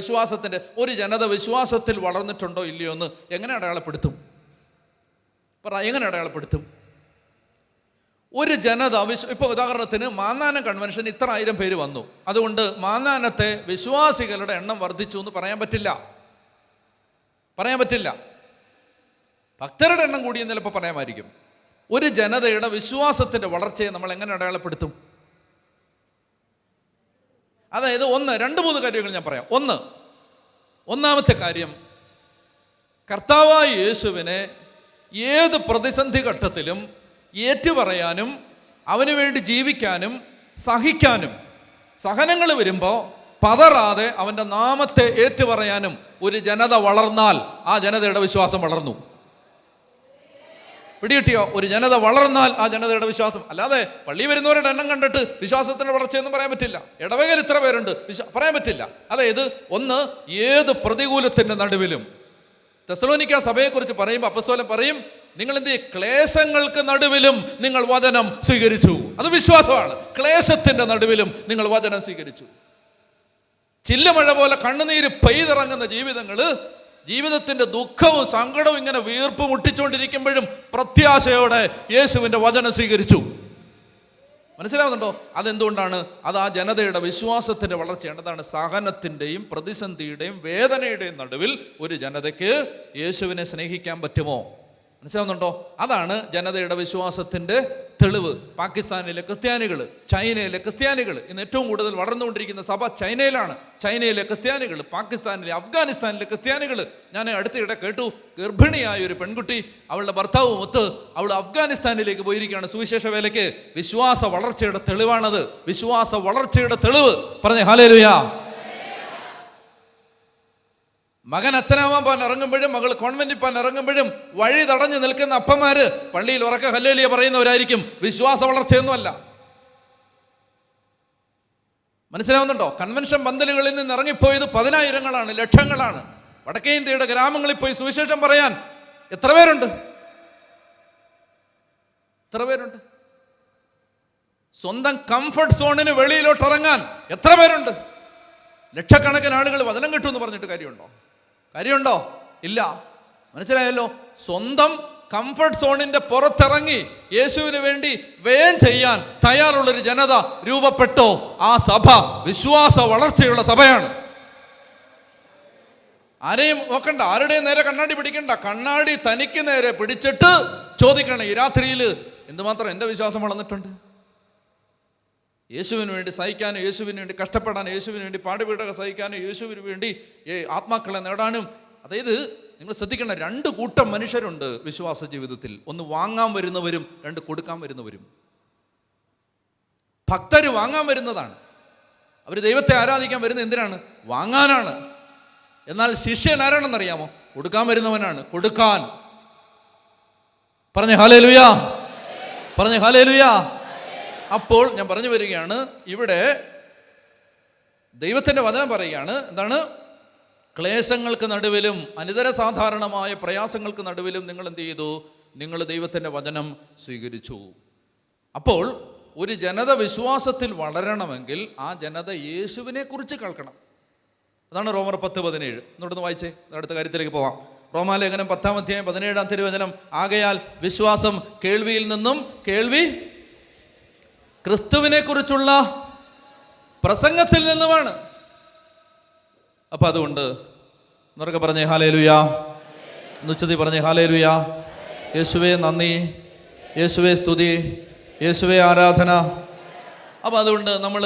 ഒരു ജനത വിശ്വാസത്തിൽ വളർന്നിട്ടുണ്ടോ ഇല്ലയോ എന്ന് എങ്ങനെ അടയാളപ്പെടുത്തും? എങ്ങനെ അടയാളപ്പെടുത്തും? ഒരു ജനത ഇപ്പോൾ ഉദാഹരണത്തിന് മാന്നാനം കൺവെൻഷൻ ഇത്ര 1000 പേര് വന്നു, അതുകൊണ്ട് മാന്നാനത്തെ വിശ്വാസികളുടെ എണ്ണം വർദ്ധിച്ചു എന്ന് പറയാൻ പറ്റില്ല. ഭക്തരുടെ എണ്ണം കൂടിയെന്ന് ചിലപ്പോൾ പറയാമായിരിക്കും. ഒരു ജനതയുടെ വിശ്വാസത്തിൻ്റെ വളർച്ചയെ നമ്മൾ എങ്ങനെ അടയാളപ്പെടുത്തും? അതായത് 2-3 കാര്യങ്ങൾ ഞാൻ പറയാം. ഒന്നാമത്തെ കാര്യം, കർത്താവായ യേശുവിനെ ഏത് പ്രതിസന്ധി ഘട്ടത്തിലും ഏറ്റുപറയാനും അവന് വേണ്ടി ജീവിക്കാനും സഹിക്കാനും, സഹനങ്ങൾ വരുമ്പോൾ പതറാതെ അവൻ്റെ നാമത്തെ ഏറ്റുപറയാനും ഒരു ജനത വളർന്നാൽ ആ ജനതയുടെ വിശ്വാസം വളർന്നു. പിടികിട്ടിയോ? ഒരു ജനത വളർന്നാൽ ആ ജനതയുടെ വിശ്വാസം. അല്ലാതെ പള്ളി വരുന്നവരുടെ എണ്ണം കണ്ടിട്ട് വിശ്വാസത്തിൻ്റെ വളർച്ചയൊന്നും പറയാൻ പറ്റില്ല. ഇടവകയിൽ ഇത്ര പേരുണ്ട് പറയാൻ പറ്റില്ല. അതായത് ഏത് പ്രതികൂലത്തിൻ്റെ നടുവിലും, തെസ്സലോനിക്ക സഭയെക്കുറിച്ച് പറയുമ്പോൾ അപ്പസ്തലൻ പറയും, നിങ്ങൾ എന്ത് ചെയ്യും? ക്ലേശങ്ങൾക്ക് നടുവിലും നിങ്ങൾ വചനം സ്വീകരിച്ചു. അത് വിശ്വാസമാണ്. ക്ലേശത്തിന്റെ നടുവിലും നിങ്ങൾ വചനം സ്വീകരിച്ചു. ചില്ലമഴ പോലെ കണ്ണുനീര് പെയ്തിറങ്ങുന്ന ജീവിതത്തിന്റെ ദുഃഖവും സങ്കടവും ഇങ്ങനെ വീർപ്പ് മുട്ടിച്ചുകൊണ്ടിരിക്കുമ്പോഴും പ്രത്യാശയോടെ യേശുവിന്റെ വചനം സ്വീകരിച്ചു. മനസ്സിലാവുന്നുണ്ടോ? അതെന്തുകൊണ്ടാണ്? അത് ആ ജനതയുടെ വിശ്വാസത്തിന്റെ വളർച്ചയാണ്. അതാണ് സഹനത്തിന്റെയും പ്രതിസന്ധിയുടെയും വേദനയുടെയും നടുവിൽ ഒരു ജനതയ്ക്ക് യേശുവിനെ സ്നേഹിക്കാൻ പറ്റുമോ? മനസ്സിലാവുന്നുണ്ടോ? അതാണ് ജനതയുടെ വിശ്വാസത്തിന്റെ തെളിവ്. പാകിസ്ഥാനിലെ ക്രിസ്ത്യാനികൾ, ചൈനയിലെ ക്രിസ്ത്യാനികൾ, ഇന്ന് ഏറ്റവും കൂടുതൽ വളർന്നുകൊണ്ടിരിക്കുന്ന സഭ ചൈനയിലാണ്. ചൈനയിലെ ക്രിസ്ത്യാനികൾ, പാകിസ്ഥാനിലെ, അഫ്ഗാനിസ്ഥാനിലെ ക്രിസ്ത്യാനികൾ. ഞാൻ അടുത്തിടെ കേട്ടു, ഗർഭിണിയായ ഒരു പെൺകുട്ടി അവളുടെ ഭർത്താവും ഒത്ത് അവൾ അഫ്ഗാനിസ്ഥാനിലേക്ക് പോയിരിക്കുകയാണ് സുവിശേഷ വേലയ്ക്ക്. വിശ്വാസ വളർച്ചയുടെ തെളിവാണത്. വിശ്വാസ വളർച്ചയുടെ തെളിവ്. പറഞ്ഞേ ഹല്ലേലൂയ. മകൻ അച്ഛനാവാൻ പോകാൻ ഇറങ്ങുമ്പോഴും മകൾ കോൺവെന്റിൽ പോകാൻ ഇറങ്ങുമ്പോഴും വഴി തടഞ്ഞു നിൽക്കുന്ന അപ്പന്മാര് പള്ളിയിൽ ഉറക്കെ ഹല്ലേലൂയ പറയുന്നവരായിരിക്കും. വിശ്വാസ വളർച്ചയൊന്നുമല്ല. മനസ്സിലാവുന്നുണ്ടോ? കൺവെൻഷൻ പന്തലുകളിൽ നിന്ന് ഇറങ്ങിപ്പോയത് 10,000-ങ്ങളാണ്, ലക്ഷങ്ങളാണ്. വടക്കേ ഇന്ത്യയുടെ ഗ്രാമങ്ങളിൽ പോയി സുവിശേഷം പറയാൻ എത്ര പേരുണ്ട്? സ്വന്തം കംഫർട്ട് സോണിന് വെളിയിലോട്ട് ഇറങ്ങാൻ എത്ര പേരുണ്ട്? ലക്ഷക്കണക്കിന് ആളുകൾ വചനം കിട്ടുമെന്ന് പറഞ്ഞിട്ട് കാര്യമുണ്ടോ? ഇല്ല. മനസ്സിലായല്ലോ? സ്വന്തം കംഫർട്ട് സോണിന്റെ പുറത്തിറങ്ങി യേശുവിന് വേണ്ടി വ്യയം ചെയ്യാൻ തയ്യാറുള്ളൊരു ജനത രൂപപ്പെട്ടോ, ആ സഭ വിശ്വാസ വളർച്ചയുള്ള സഭയാണ്. ആരെയും നോക്കണ്ട, ആരുടെയും നേരെ കണ്ണാടി പിടിക്കണ്ട. കണ്ണാടി തനിക്ക് നേരെ പിടിച്ചിട്ട് ചോദിക്കണം, ഈ രാത്രിയിൽ എന്തുമാത്രം എൻ്റെ വിശ്വാസം വളർന്നിട്ടുണ്ട്? യേശുവിന് വേണ്ടി സഹിക്കാനും, യേശുവിന് വേണ്ടി കഷ്ടപ്പെടാനും, യേശുവിന് വേണ്ടി പാടുപീടൊക്കെ സഹിക്കാനും, യേശുവിന് വേണ്ടി ആത്മാക്കളെ നേടാനും. അതായത് നിങ്ങൾ ശ്രദ്ധിക്കണം, 2 കൂട്ടം മനുഷ്യരുണ്ട് വിശ്വാസ ജീവിതത്തിൽ. ഒന്ന് വാങ്ങാൻ വരുന്നവരും, 2 കൊടുക്കാൻ വരുന്നവരും. ഭക്തര് വാങ്ങാൻ വരുന്നതാണ്. അവർ ദൈവത്തെ ആരാധിക്കാൻ വരുന്നത് എന്തിനാണ്? വാങ്ങാനാണ്. എന്നാൽ ശിഷ്യൻ ആരാണെന്നറിയാമോ? കൊടുക്കാൻ വരുന്നവനാണ്. കൊടുക്കാൻ. പറഞ്ഞേ ഹല്ലേലൂയ. അപ്പോൾ ഞാൻ പറഞ്ഞു വരികയാണ്, ഇവിടെ ദൈവത്തിൻ്റെ വചനം പറയുകയാണ്, എന്താണ്? ക്ലേശങ്ങൾക്ക് നടുവിലും അനിതര സാധാരണമായ പ്രയാസങ്ങൾക്ക് നടുവിലും നിങ്ങൾ എന്ത് ചെയ്തു? നിങ്ങൾ ദൈവത്തിൻ്റെ വചനം സ്വീകരിച്ചു. അപ്പോൾ ഒരു ജനത വിശ്വാസത്തിൽ വളരണമെങ്കിൽ ആ ജനത യേശുവിനെ കുറിച്ച് കേൾക്കണം. അതാണ് റോമർ 10:17. എന്നോടൊന്ന് വായിച്ചേ, അടുത്ത കാര്യത്തിലേക്ക് പോവാം. റോമാലേഖനം 10-ാം അധ്യായം 17-ാം തിരുവചനം. ആകയാൽ വിശ്വാസം കേൾവിയിൽ നിന്നും, കേൾവി ക്രിസ്തുവിനെ കുറിച്ചുള്ള പ്രസംഗത്തിൽ നിന്നുമാണ്. അപ്പൊ അതുകൊണ്ട് എന്നൊക്കെ പറഞ്ഞേ ഹല്ലേലൂയ. ഉച്ചത്തി പറഞ്ഞേ ഹല്ലേലൂയ. യേശുവേ നന്ദി, യേശുവേ സ്തുതി, യേശുവേ ആരാധന. അപ്പൊ അതുകൊണ്ട് നമ്മൾ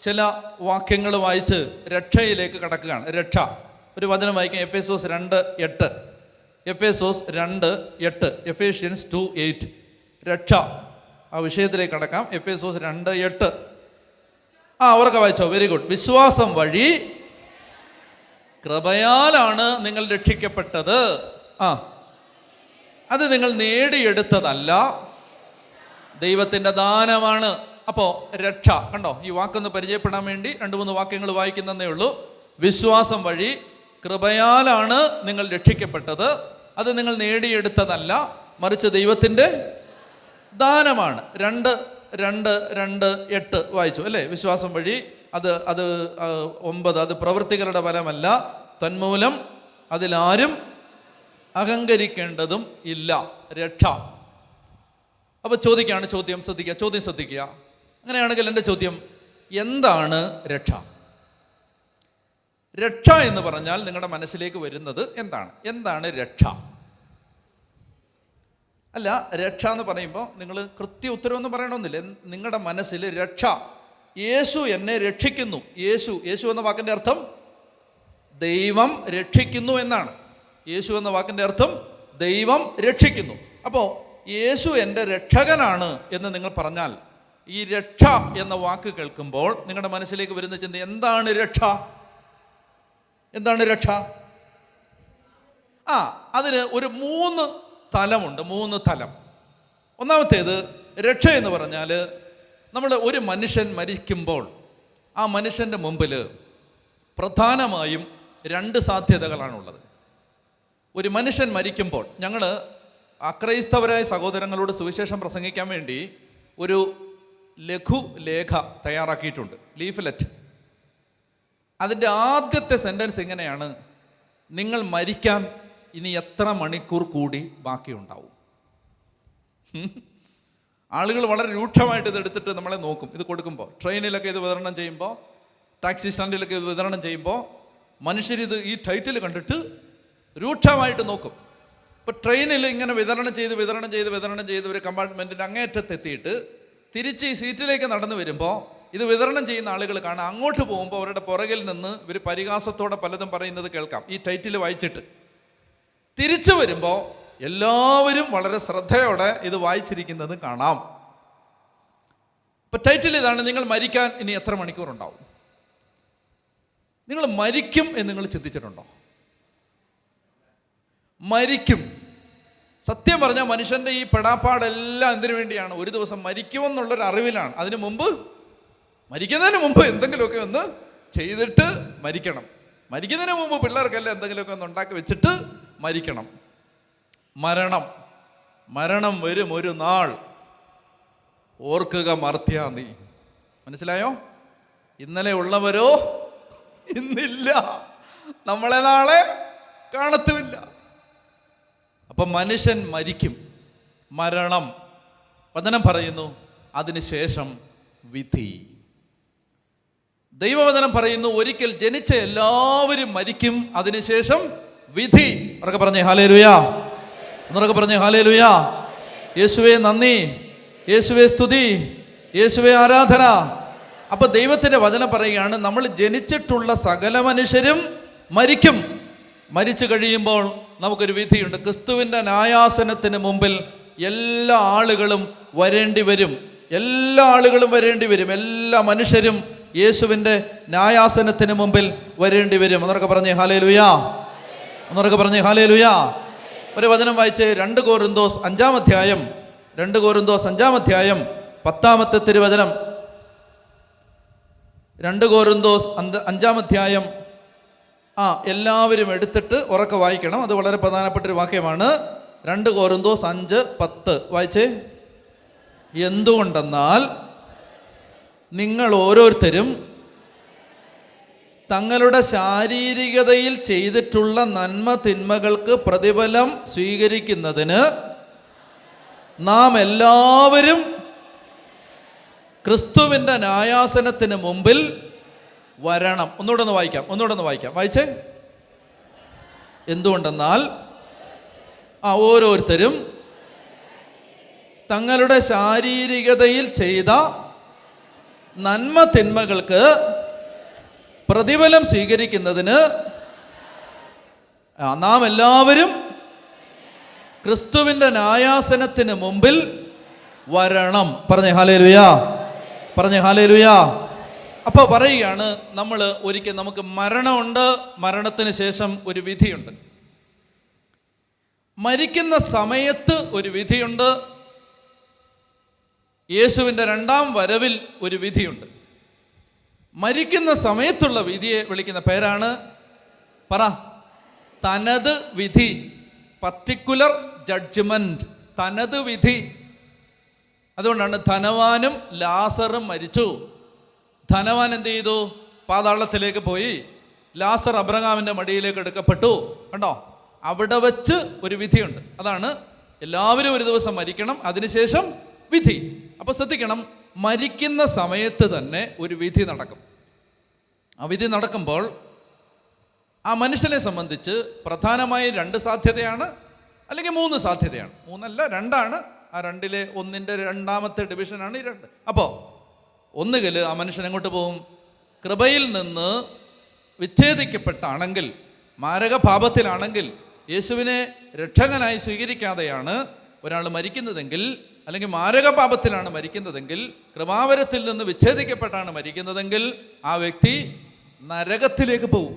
ചില വാക്യങ്ങൾ വായിച്ച് രക്ഷയിലേക്ക് കടക്കുകയാണ്. രക്ഷ ഒരു വചനം വായിക്കാം. എഫേസോസ് 2:8. എഫേഷ്യൻസ് 2:8. രക്ഷ, ആ വിഷയത്തിലേക്ക് കടക്കാം. എഫേസോസ് 2:8. അവർക്ക് വായിച്ചോ? Very good. വിശ്വാസം വഴി കൃപയാലാണ് നിങ്ങൾ രക്ഷിക്കപ്പെട്ടത്. അത് നിങ്ങൾ നേടിയെടുത്തതല്ല, ദൈവത്തിൻ്റെ ദാനമാണ്. അപ്പോൾ രക്ഷ കണ്ടോ, ഈ വാക്കൊന്ന് പരിചയപ്പെടാൻ വേണ്ടി 2-3 വാക്യങ്ങൾ വായിക്കുന്നതേ ഉള്ളൂ. വിശ്വാസം വഴി കൃപയാലാണ് നിങ്ങൾ രക്ഷിക്കപ്പെട്ടത്, അത് നിങ്ങൾ നേടിയെടുത്തതല്ല, മറിച്ച് ദൈവത്തിൻ്റെ ദാനമാണ്. 2:8 വായിച്ചു അല്ലേ? വിശ്വാസം വഴി അത് 9 അത് പ്രവൃത്തികളുടെ ഫലമല്ല, തന്മൂലം അതിലാരും അഹങ്കരിക്കേണ്ടതും ഇല്ല. രക്ഷ. അപ്പോൾ ചോദ്യം ശ്രദ്ധിക്കുക. അങ്ങനെയാണെങ്കിൽ എൻ്റെ ചോദ്യം, എന്താണ് രക്ഷ? രക്ഷ എന്ന് പറഞ്ഞാൽ നിങ്ങളുടെ മനസ്സിലേക്ക് വരുന്നത് എന്താണ് രക്ഷ? അല്ല, രക്ഷ എന്ന് പറയുമ്പോൾ നിങ്ങൾ കൃത്യ ഉത്തരവൊന്നും പറയണമെന്നില്ല. നിങ്ങളുടെ മനസ്സിൽ രക്ഷ, യേശു എന്നെ രക്ഷിക്കുന്നു. യേശു എന്ന വാക്കിൻ്റെ അർത്ഥം ദൈവം രക്ഷിക്കുന്നു എന്നാണ്. യേശു എന്ന വാക്കിൻ്റെ അർത്ഥം ദൈവം രക്ഷിക്കുന്നു. അപ്പോൾ യേശു എൻ്റെ രക്ഷകനാണ് എന്ന് നിങ്ങൾ പറഞ്ഞാൽ, ഈ രക്ഷ എന്ന വാക്ക് കേൾക്കുമ്പോൾ നിങ്ങളുടെ മനസ്സിലേക്ക് വരുന്ന ചിന്ത എന്താണ് രക്ഷ? അതിന് ഒരു 3 തലമുണ്ട്. 3 തലം. ഒന്നാമത്തേത്, രക്ഷ എന്ന് പറഞ്ഞാൽ ഒരു മനുഷ്യൻ മരിക്കുമ്പോൾ ആ മനുഷ്യൻ്റെ മുമ്പിൽ പ്രധാനമായും 2 സാധ്യതകളാണുള്ളത്. ഒരു മനുഷ്യൻ മരിക്കുമ്പോൾ, ഞങ്ങൾ അക്രൈസ്തവരായ സഹോദരങ്ങളോട് സുവിശേഷം പ്രസംഗിക്കാൻ വേണ്ടി ഒരു ലഘുലേഖ തയ്യാറാക്കിയിട്ടുണ്ട്, ലീഫ്ലെറ്റ്. അതിൻ്റെ ആദ്യത്തെ സെൻറ്റൻസ് ഇങ്ങനെയാണ്: നിങ്ങൾ മരിക്കാൻ ഇനി എത്ര മണിക്കൂർ കൂടി ബാക്കിയുണ്ടാവും? ആളുകൾ വളരെ രൂക്ഷമായിട്ട് ഇത് എടുത്തിട്ട് നമ്മളെ നോക്കും. ഇത് കൊടുക്കുമ്പോൾ, ട്രെയിനിലൊക്കെ ഇത് വിതരണം ചെയ്യുമ്പോൾ, ടാക്സി സ്റ്റാൻഡിലൊക്കെ ഇത് വിതരണം ചെയ്യുമ്പോൾ മനുഷ്യരിത് ഈ ടൈറ്റിൽ കണ്ടിട്ട് രൂക്ഷമായിട്ട് നോക്കും. ഇപ്പോൾ ട്രെയിനിൽ ഇങ്ങനെ വിതരണം ചെയ്ത് ഒരു കമ്പാർട്ട്മെൻറ്റിൻ്റെ അങ്ങേറ്റത്തെത്തിയിട്ട് തിരിച്ച് ഈ സീറ്റിലേക്ക് നടന്നു വരുമ്പോൾ ഇത് വിതരണം ചെയ്യുന്ന ആളുകൾ കാണാം. അങ്ങോട്ട് പോകുമ്പോൾ അവരുടെ പുറകിൽ നിന്ന് ഇവർ പരിഹാസത്തോടെ പലതും പറയുന്നത് കേൾക്കാം, ഈ ടൈറ്റിൽ വായിച്ചിട്ട്. തിരിച്ചു വരുമ്പോൾ എല്ലാവരും വളരെ ശ്രദ്ധയോടെ ഇത് വായിച്ചിരിക്കുന്നത് കാണാം. ഇപ്പം ടൈറ്റിൽ ഇതാണ്: നിങ്ങൾ മരിക്കാൻ ഇനി എത്ര മണിക്കൂർ ഉണ്ടാവും? നിങ്ങൾ മരിക്കും എന്ന് നിങ്ങൾ ചിന്തിച്ചിട്ടുണ്ടോ? മരിക്കും. സത്യം പറഞ്ഞാൽ മനുഷ്യൻ്റെ ഈ പെടാപ്പാടെല്ലാം എന്തിനു വേണ്ടിയാണ്? ഒരു ദിവസം മരിക്കുമെന്നുള്ളൊരു അറിവിലാണ്. മരിക്കുന്നതിന് മുമ്പ് എന്തെങ്കിലുമൊക്കെ ഒന്ന് ചെയ്തിട്ട് മരിക്കണം. മരിക്കുന്നതിന് മുമ്പ് പിള്ളേർക്കെല്ലാം എന്തെങ്കിലുമൊക്കെ ഒന്ന് ഉണ്ടാക്കി വെച്ചിട്ട് മരിക്കണം. മരണം വരും ഒരു നാൾ, ഓർക്കുക മർത്യാ നീ. മനസ്സിലായോ? ഇന്നലെ ഉള്ളവരോ ഇന്നില്ല, നമ്മളെ നാളെ കാണത്തുമില്ല. അപ്പം മനുഷ്യൻ മരിക്കും. മരണം. വചനം പറയുന്നു അതിനുശേഷം വിധി. ദൈവവചനം പറയുന്നു ഒരിക്കൽ ജനിച്ച എല്ലാവരും മരിക്കും, അതിനുശേഷം വിധി. ഉറക്കെ പറഞ്ഞേ ഹല്ലേലൂയാ. ഉറക്കെ പറഞ്ഞേ ഹല്ലേലൂയാ. യേശുവേ നന്ദി, യേശുവേ സ്തുതി, യേശുവേ ആരാധന. അപ്പൊ ദൈവത്തിന്റെ വചനം പറയുകയാണ്, നമ്മൾ ജനിച്ചിട്ടുള്ള സകല മനുഷ്യരും മരിക്കും. മരിച്ചു കഴിയുമ്പോൾ നമുക്കൊരു വിധിയുണ്ട്. ക്രിസ്തുവിൻ്റെ ന്യായാസനത്തിന് മുമ്പിൽ എല്ലാ ആളുകളും വരേണ്ടി വരും. എല്ലാ മനുഷ്യരും യേശുവിൻ്റെ ന്യായാസനത്തിന് മുമ്പിൽ വരേണ്ടി വരും. എന്നൊക്കെ പറഞ്ഞേ ഹല്ലേലൂയാ. ഒരു വചനം വായിച്ച് 2 കൊരിന്തോസ് 5-ാം അധ്യായം 10-ാമത്തെ തിരുവചനം. 2 കൊരിന്തോസ് 5-ാം അധ്യായം എല്ലാവരും എടുത്തിട്ട് ഉറക്കെ വായിക്കണം. അത് വളരെ പ്രധാനപ്പെട്ടൊരു വാക്യമാണ്. 2 കൊരിന്തോസ് 5:10 വായിച്ചേ. എന്തുകൊണ്ടെന്നാൽ നിങ്ങൾ ഓരോരുത്തരും തങ്ങളുടെ ശാരീരികതയിൽ ചെയ്തിട്ടുള്ള നന്മ തിന്മകൾക്ക് പ്രതിഫലം സ്വീകരിക്കുന്നതിന് നാം എല്ലാവരും ക്രിസ്തുവിൻ്റെ ന്യായാസനത്തിന് മുമ്പിൽ വരണം. ഒന്നുകൂടെ ഒന്ന് വായിക്കാം. വായിച്ചേ. എന്തുകൊണ്ടെന്നാൽ ഓരോരുത്തരും തങ്ങളുടെ ശാരീരികതയിൽ ചെയ്ത നന്മ തിന്മകൾക്ക് പ്രതിഫലം സ്വീകരിക്കുന്നതിന് നാം എല്ലാവരും ക്രിസ്തുവിൻ്റെ ന്യായാസനത്തിന് മുമ്പിൽ വരണം. പറഞ്ഞേ ഹല്ലേലൂയാ. അപ്പോൾ പറയുകയാണ്, നമ്മൾ ഒരിക്കൽ നമുക്ക് മരണമുണ്ട്, മരണത്തിന് ശേഷം ഒരു വിധിയുണ്ട്. മരിക്കുന്ന സമയത്ത് ഒരു വിധിയുണ്ട്, യേശുവിൻ്റെ രണ്ടാം വരവിൽ ഒരു വിധിയുണ്ട്. മരിക്കുന്ന സമയത്തുള്ള വിധിയെ വിളിക്കുന്ന പേരാണ്, പറ, തനത് വിധി. പർട്ടിക്കുലർ ജഡ്ജ്മെന്റ്, തനത് വിധി. അതുകൊണ്ടാണ് ധനവാനും ലാസറും മരിച്ചു. ധനവാൻ എന്ത് ചെയ്തു? പാതാളത്തിലേക്ക് പോയി. ലാസർ അബ്രഹാമിൻ്റെ മടിയിലേക്ക് എടുക്കപ്പെട്ടു. കണ്ടോ, അവിടെ വച്ച് ഒരു വിധിയുണ്ട്. അതാണ് എല്ലാവരും ഒരു ദിവസം മരിക്കണം, അതിനുശേഷം വിധി. അപ്പൊ ശ്രദ്ധിക്കണം, മരിക്കുന്ന സമയത്ത് തന്നെ ഒരു വിധി നടക്കും. ആ വിധി നടക്കുമ്പോൾ ആ മനുഷ്യനെ സംബന്ധിച്ച് പ്രധാനമായും 2 സാധ്യതയാണ്, അല്ലെങ്കിൽ 3 സാധ്യതയാണ്. 3 അല്ല, 2ആണ്. ആ 2-ലെ 1-ന്റെ രണ്ടാമത്തെ ഡിവിഷനാണ് ഈ 2. അപ്പോൾ ഒന്നുകിൽ ആ മനുഷ്യൻ എങ്ങോട്ട് പോകും? കൃപയിൽ നിന്ന് വിച്ഛേദിക്കപ്പെട്ടാണെങ്കിൽ, മാരകപാപത്തിലാണെങ്കിൽ, യേശുവിനെ രക്ഷകനായി സ്വീകരിക്കാതെയാണ് ഒരാൾ മരിക്കുന്നതെങ്കിൽ, അല്ലെങ്കിൽ മാരകപാപത്തിലാണ് മരിക്കുന്നതെങ്കിൽ, കൃപാവരത്തിൽ നിന്ന് വിച്ഛേദിക്കപ്പെട്ടാണ് മരിക്കുന്നതെങ്കിൽ, ആ വ്യക്തി നരകത്തിലേക്ക് പോകും.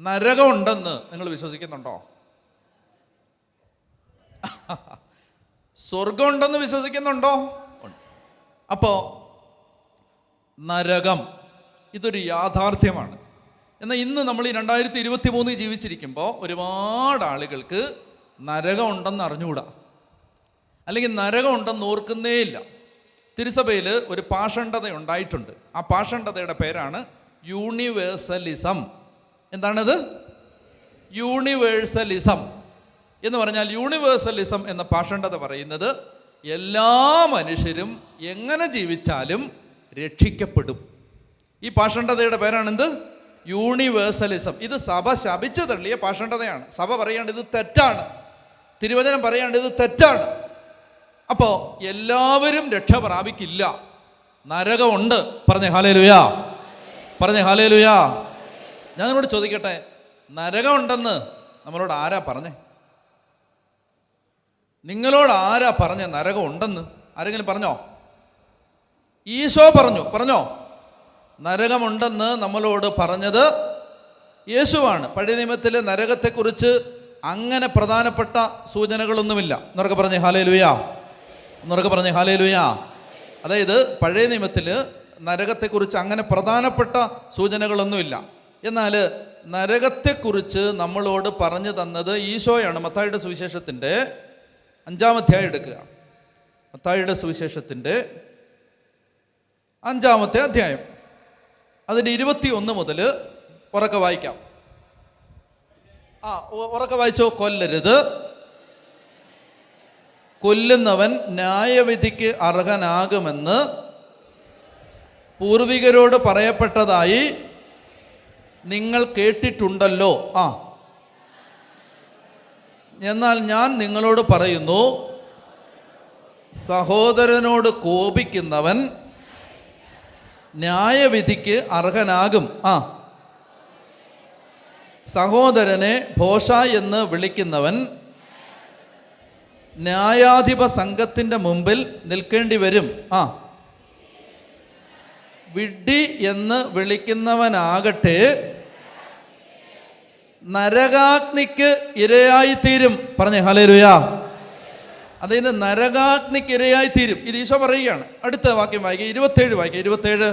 നരകം ഉണ്ടെന്ന് നിങ്ങൾ വിശ്വസിക്കുന്നുണ്ടോ? സ്വർഗം ഉണ്ടെന്ന് വിശ്വസിക്കുന്നുണ്ടോ? അപ്പോ നരകം ഇതൊരു യാഥാർത്ഥ്യമാണ്. എന്നാൽ ഇന്ന് നമ്മൾ ഈ 2023 ജീവിച്ചിരിക്കുമ്പോൾ ഒരുപാട് ആളുകൾക്ക് നരകം ഉണ്ടെന്ന് അറിഞ്ഞുകൂടാ, അല്ലെങ്കിൽ നരകം ഉണ്ടെന്ന് ഓർക്കുന്നേയില്ല. തിരുസഭയിൽ ഒരു പാഷണ്ഡത ഉണ്ടായിട്ടുണ്ട്. ആ പാഷണ്ഡതയുടെ പേരാണ് യൂണിവേഴ്സലിസം. എന്താണത്? യൂണിവേഴ്സലിസം എന്ന് പറഞ്ഞാൽ, യൂണിവേഴ്സലിസം എന്ന പാഷണ്ഡത പറയുന്നത് എല്ലാ മനുഷ്യരും എങ്ങനെ ജീവിച്ചാലും രക്ഷിക്കപ്പെടും. ഈ പാഷണ്ഡതയുടെ പേരാണെന്ത്? യൂണിവേഴ്സലിസം. ഇത് സഭ ശപിച്ചു തള്ളിയ പാഷണ്ഡതയാണ്. സഭ പറയാണ്ട് ഇത് തെറ്റാണ്, തിരുവചനം പറയാണ്ട് ഇത് തെറ്റാണ്. അപ്പോൾ എല്ലാവരും രക്ഷ പ്രാപിക്കില്ല, നരകമുണ്ട്. പറഞ്ഞേ ഹല്ലേലൂയാ, പറഞ്ഞേ ഹല്ലേലൂയാ. ഞാൻ നിങ്ങളോട് ചോദിക്കട്ടെ, നരകമുണ്ടെന്ന് നമ്മളോട് ആരാ പറഞ്ഞേ? നിങ്ങളോട് ആരാ പറഞ്ഞ നരകം ഉണ്ടെന്ന്? ആരെങ്കിലും പറഞ്ഞോ? ഈശോ പറഞ്ഞോ? നരകമുണ്ടെന്ന് നമ്മളോട് പറഞ്ഞത് യേശുവാണ്. പഴയ നിയമത്തിൽ നരകത്തെക്കുറിച്ച് അങ്ങനെ പ്രധാനപ്പെട്ട സൂചനകളൊന്നുമില്ല. എന്നൊക്കെ പറഞ്ഞേ ഹല്ലേലൂയാ, എന്നൊക്കെ പറഞ്ഞേ ഹല്ലേലൂയാ. അതായത് പഴയ നിയമത്തിൽ നരകത്തെക്കുറിച്ച് അങ്ങനെ പ്രധാനപ്പെട്ട സൂചനകളൊന്നുമില്ല. എന്നാൽ നരകത്തെക്കുറിച്ച് നമ്മളോട് പറഞ്ഞു തന്നത് ഈശോയാണ്. മത്തായിയുടെ സുവിശേഷത്തിൻ്റെ 5-ാം അധ്യായം എടുക്കുക. മത്തായിയുടെ സുവിശേഷത്തിൻ്റെ 5-ാമത്തെ അധ്യായം, അതിൻ്റെ 21 മുതൽ ഉറക്കെ വായിക്കാം. ഉറക്കെ വായിച്ചോ. കൊല്ലരുത്, കൊല്ലുന്നവൻ ന്യായവിധിക്ക് അർഹനാകുമെന്ന് പൂർവികരോട് പറയപ്പെട്ടതായി നിങ്ങൾ കേട്ടിട്ടുണ്ടല്ലോ. എന്നാൽ ഞാൻ നിങ്ങളോട് പറയുന്നു, സഹോദരനോട് കോപിക്കുന്നവൻ ന്യായവിധിക്ക് അർഹനാകും. സഹോദരനെ ഭോഷ എന്ന് വിളിക്കുന്നവൻ ന്യായാധിപ സംഘത്തിൻ്റെ മുമ്പിൽ നിൽക്കേണ്ടി വരും. വിഡ്ഢി എന്ന് വിളിക്കുന്നവനാകട്ടെ നരകാഗ്നിക്ക് ഇരയായിത്തീരും. പറഞ്ഞേ ഹല്ലേലൂയാ. അതായത് നരകാഗ്നിക്ക് ഇരയായിത്തീരും. ഇത് ഈശോ പറയുകയാണ്. അടുത്ത വാക്യം വായിക്കുക, 27 വായിക്കുക. 27,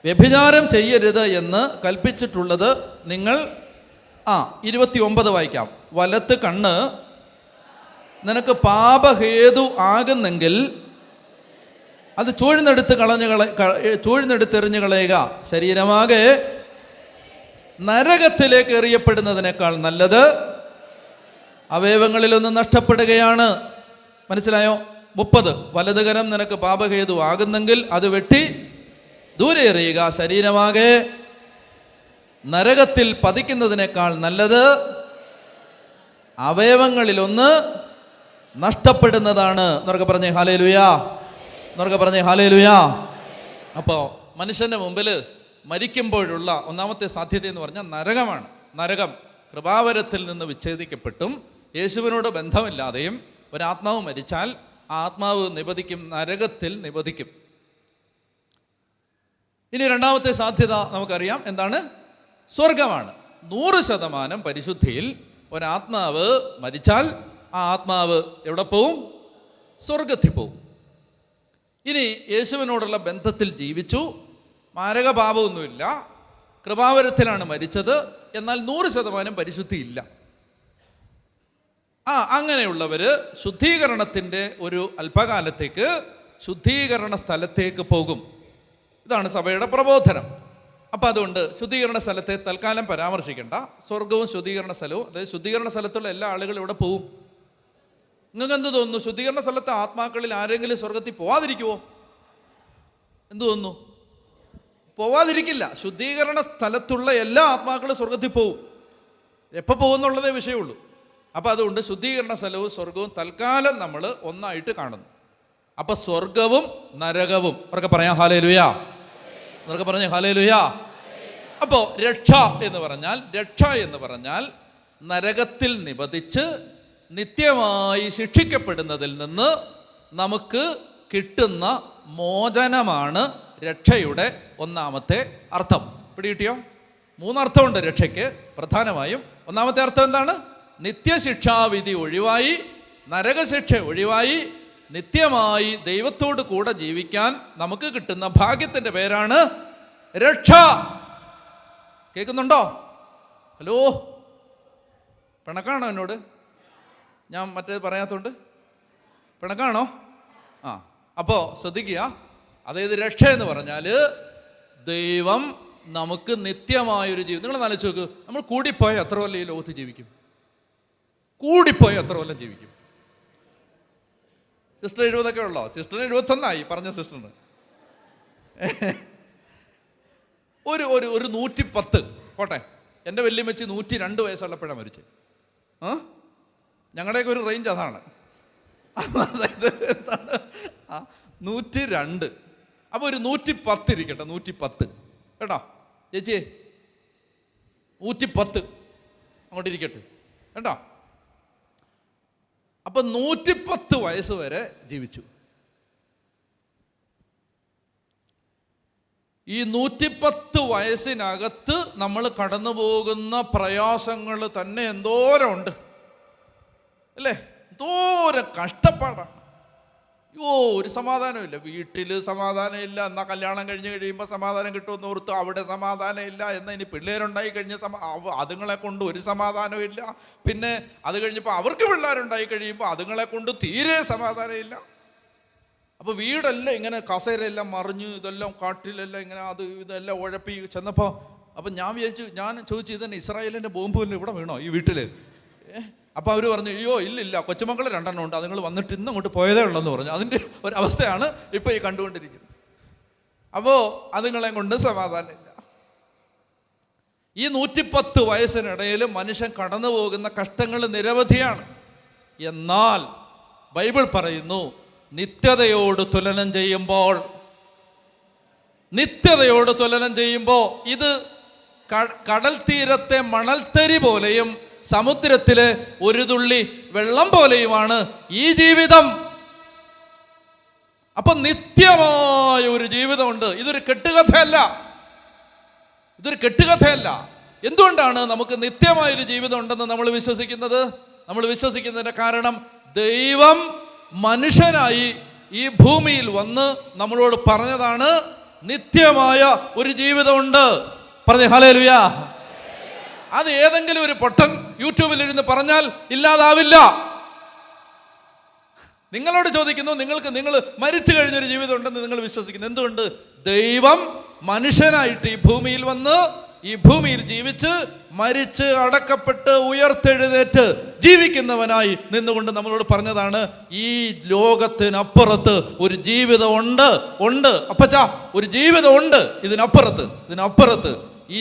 വ്യഭിചാരം ചെയ്യരുത് എന്ന് കൽപ്പിച്ചിട്ടുള്ളത് നിങ്ങൾ 29 വായിക്കാം. വലത്ത് കണ്ണ് നിനക്ക് പാപഹേതു ആകുന്നെങ്കിൽ അത് ചൂഴ്ന്നെടുത്തെറിഞ്ഞു കളയുക. ശരീരമാകെ നരകത്തിലേക്ക് എറിയപ്പെടുന്നതിനേക്കാൾ നല്ലത് അവയവങ്ങളിലൊന്ന് നഷ്ടപ്പെടുകയാണ്. മനസ്സിലായോ? 30, വലതുകരം നിനക്ക് പാപഹേതു ആകുന്നെങ്കിൽ അത് വെട്ടി ദൂരെ എറിയുക. ശരീരമാകെ നരകത്തിൽ പതിക്കുന്നതിനേക്കാൾ നല്ലത് അവയവങ്ങളിലൊന്ന് നഷ്ടപ്പെടുന്നതാണ്. എന്നൊക്കെ പറഞ്ഞേ ഹല്ലേലൂയാ, എന്നൊക്കെ പറഞ്ഞേ ഹല്ലേലൂയാ. അപ്പോൾ മനുഷ്യൻ്റെ മുമ്പിൽ മരിക്കുമ്പോഴുള്ള ഒന്നാമത്തെ സാധ്യത എന്ന് പറഞ്ഞാൽ നരകമാണ്. നരകം കൃപാവരത്തിൽ നിന്ന് വിച്ഛേദിക്കപ്പെട്ടും യേശുവിനോട് ബന്ധമില്ലാതെയും ഒരാത്മാവ് മരിച്ചാൽ ആ ആത്മാവ് നിബദിക്കും, നരകത്തിൽ നിബദിക്കും. ഇനി രണ്ടാമത്തെ സാധ്യത നമുക്കറിയാം, എന്താണ്? സ്വർഗമാണ്. 100% പരിശുദ്ധിയിൽ ഒരാത്മാവ് മരിച്ചാൽ ആ ആത്മാവ് എവിടെ പോവും? സ്വർഗത്തിൽ പോകും. ഇനി യേശുവിനോടുള്ള ബന്ധത്തിൽ ജീവിച്ചു, മാരകപാപമൊന്നുമില്ല, കൃപാവരത്തിലാണ് മരിച്ചത്, എന്നാൽ 100% പരിശുദ്ധി ഇല്ല. അങ്ങനെയുള്ളവർ ശുദ്ധീകരണത്തിൻ്റെ ഒരു അല്പകാലത്തേക്ക് ശുദ്ധീകരണ സ്ഥലത്തേക്ക് പോകും. ഇതാണ് സഭയുടെ പ്രബോധനം. അപ്പം അതുകൊണ്ട് ശുദ്ധീകരണ സ്ഥലത്തെ തൽക്കാലം പരാമർശിക്കേണ്ട. സ്വർഗവും ശുദ്ധീകരണ സ്ഥലവും, അതായത് ശുദ്ധീകരണ സ്ഥലത്തുള്ള എല്ലാ ആളുകളും ഇവിടെ പോവും. നിങ്ങൾക്ക് എന്ത് തോന്നുന്നു? ശുദ്ധീകരണ സ്ഥലത്തെ ആത്മാക്കളിൽ ആരെങ്കിലും സ്വർഗത്തിൽ പോവാതിരിക്കുമോ? എന്ത് തോന്നുന്നു? പോവാതിരിക്കില്ല. ശുദ്ധീകരണ സ്ഥലത്തുള്ള എല്ലാ ആത്മാക്കളും സ്വർഗത്തിൽ പോവും. എപ്പോൾ പോകുന്നുള്ളതേ വിഷയമുള്ളൂ. അപ്പം അതുകൊണ്ട് ശുദ്ധീകരണ സ്ഥലവും സ്വർഗവും തൽക്കാലം നമ്മൾ ഒന്നായിട്ട് കാണുന്നു. അപ്പം സ്വർഗവും നരകവും അവർക്ക് പറയാം ഹല്ലേലൂയ. അവർക്ക് പറഞ്ഞ ഹല്ലേലൂയ. അപ്പോൾ രക്ഷ എന്ന് പറഞ്ഞാൽ നരകത്തിൽ നിബന്ധിച്ച് നിത്യമായി ശിക്ഷിക്കപ്പെടുന്നതിൽ നിന്ന് നമുക്ക് കിട്ടുന്ന മോചനമാണ് രക്ഷയുടെ ഒന്നാമത്തെ അർത്ഥം. പിടികിട്ടിയോ? 3 അർത്ഥമുണ്ട് രക്ഷയ്ക്ക് പ്രധാനമായും. ഒന്നാമത്തെ അർത്ഥം എന്താണ്? നിത്യശിക്ഷാവിധി ഒഴിവായി, നരകശിക്ഷ ഒഴിവായി, നിത്യമായി ദൈവത്തോട് കൂടെ ജീവിക്കാൻ നമുക്ക് കിട്ടുന്ന ഭാഗ്യത്തിൻ്റെ പേരാണ് രക്ഷ. കേൾക്കുന്നുണ്ടോ? ഹലോ, പിണക്കാണോ എന്നോട്? ഞാൻ മറ്റേത് പറയാത്തോണ്ട് പിണക്കാണോ? അപ്പോൾ ശ്രദ്ധിക്കുക. അതായത് രക്ഷ എന്ന് പറഞ്ഞാൽ ദൈവം നമുക്ക് നിത്യമായൊരു ജീവിതം. നിങ്ങൾ ആലോചിച്ച് നോക്ക്, നമ്മൾ കൂടിപ്പോയ എത്ര കൊല്ലം ഈ ലോകത്ത് ജീവിക്കും? കൂടിപ്പോയ എത്ര കൊല്ലം ജീവിക്കും? സിസ്റ്റർ 70 ഉള്ളോ? സിസ്റ്ററിന് 71 പറഞ്ഞ സിസ്റ്ററിന് ഒരു 110 പോട്ടെ. എൻ്റെ വല്യമ്മച്ചി 102 വയസ്സുള്ളപ്പോഴാണ് മരിച്ചത്. ഞങ്ങളുടെയൊക്കെ ഒരു റേഞ്ച് അതാണ്. അതായത് എന്താണ്? 102. അപ്പോൾ ഒരു 110 ഇരിക്കട്ടെ, 110 കേട്ടോ ചേച്ചി, 110 അങ്ങോട്ട് ഇരിക്കട്ടെ കേട്ടോ. അപ്പം 110 വയസ്സ് വരെ ജീവിച്ചു. ഈ 110 വയസ്സിനകത്ത് നമ്മൾ കടന്നു പോകുന്ന പ്രയാസങ്ങൾ തന്നെ എന്തോരമുണ്ട് അല്ലേ? എന്തോരം കഷ്ടപ്പാടാണ്. ഒരു സമാധാനമില്ല. വീട്ടിൽ സമാധാനമില്ല, എന്നാൽ കല്യാണം കഴിഞ്ഞ് കഴിയുമ്പോൾ സമാധാനം കിട്ടുമെന്ന് ഓർത്ത് അവിടെ സമാധാനമില്ല, എന്നാൽ ഇനി പിള്ളേരുണ്ടായി കഴിഞ്ഞ അതുങ്ങളെ കൊണ്ട് ഒരു സമാധാനവും ഇല്ല. പിന്നെ അത് കഴിഞ്ഞപ്പോൾ അവർക്ക് പിള്ളേരുണ്ടായി കഴിയുമ്പോൾ അതുങ്ങളെ കൊണ്ട് തീരെ സമാധാനമില്ല. അപ്പോൾ വീടെല്ലാം ഇങ്ങനെ കസേരയെല്ലാം മറിഞ്ഞ് ഇതെല്ലാം കാട്ടിലെല്ലാം ഇങ്ങനെ ഇതെല്ലാം ഉഴപ്പി ചെന്നപ്പോൾ അപ്പം ഞാൻ ചോദിച്ചു ഇതന്നെ ഇസ്രായേലിൻ്റെ ബോംബുമല്ലേ ഇവിടെ വീണോ ഈ വീട്ടിൽ? അപ്പോൾ അവർ പറഞ്ഞു അയ്യോ ഇല്ലില്ല, കൊച്ചുമക്കൾ 2 ഉണ്ട്, അതുങ്ങൾ വന്നിട്ട് ഇന്ന് അങ്ങോട്ട് പോയതേ ഉള്ളെന്ന് പറഞ്ഞു. അതിൻ്റെ ഒരവസ്ഥയാണ് ഇപ്പോൾ ഈ കണ്ടുകൊണ്ടിരിക്കുന്നത്. അപ്പോൾ അതുങ്ങളെ കൊണ്ട് സമാധാനമില്ല. ഈ 110 വയസ്സിനിടയിൽ മനുഷ്യൻ കടന്നു പോകുന്ന കഷ്ടങ്ങൾ നിരവധിയാണ്. എന്നാൽ ബൈബിൾ പറയുന്നു, നിത്യതയോട് തുലനം ചെയ്യുമ്പോൾ ഇത് കടൽ തീരത്തെ മണൽത്തരി പോലെയും സമുദ്രത്തിലെ ഒരു തുള്ളി വെള്ളം പോലെയുമാണ് ഈ ജീവിതം. അപ്പൊ നിത്യമായ ഒരു ജീവിതമുണ്ട്. ഇതൊരു കെട്ടുകഥയല്ല. എന്തുകൊണ്ടാണ് നമുക്ക് നിത്യമായൊരു ജീവിതം ഉണ്ടെന്ന് നമ്മൾ വിശ്വസിക്കുന്നത്? നമ്മൾ വിശ്വസിക്കുന്നതിന്റെ കാരണം ദൈവം മനുഷ്യനായി ഈ ഭൂമിയിൽ വന്ന് നമ്മളോട് പറഞ്ഞതാണ് നിത്യമായ ഒരു ജീവിതമുണ്ട്. പറഞ്ഞേ ഹല്ലേലൂയ. അത് ഏതെങ്കിലും ഒരു പൊട്ടൻ യൂട്യൂബിലിരുന്ന് പറഞ്ഞാൽ ഇല്ലാതാവില്ല. നിങ്ങളോട് ചോദിക്കുന്നു, നിങ്ങൾ മരിച്ചു കഴിഞ്ഞൊരു ജീവിതം ഉണ്ടെന്ന് നിങ്ങൾ വിശ്വസിക്കുന്നു. എന്തുകൊണ്ട്? ദൈവം മനുഷ്യനായിട്ട് ഈ ഭൂമിയിൽ വന്ന് ഈ ഭൂമിയിൽ ജീവിച്ച് മരിച്ച് അടക്കപ്പെട്ട് ഉയർത്തെഴുന്നേറ്റ് ജീവിക്കുന്നവനായി നിന്നുകൊണ്ട് നമ്മളോട് പറഞ്ഞതാണ് ഈ ലോകത്തിനപ്പുറത്ത് ഒരു ജീവിതം ഉണ്ട്. അപ്പച്ചാ, ഒരു ജീവിതം ഉണ്ട് ഇതിനപ്പുറത്ത്. ഈ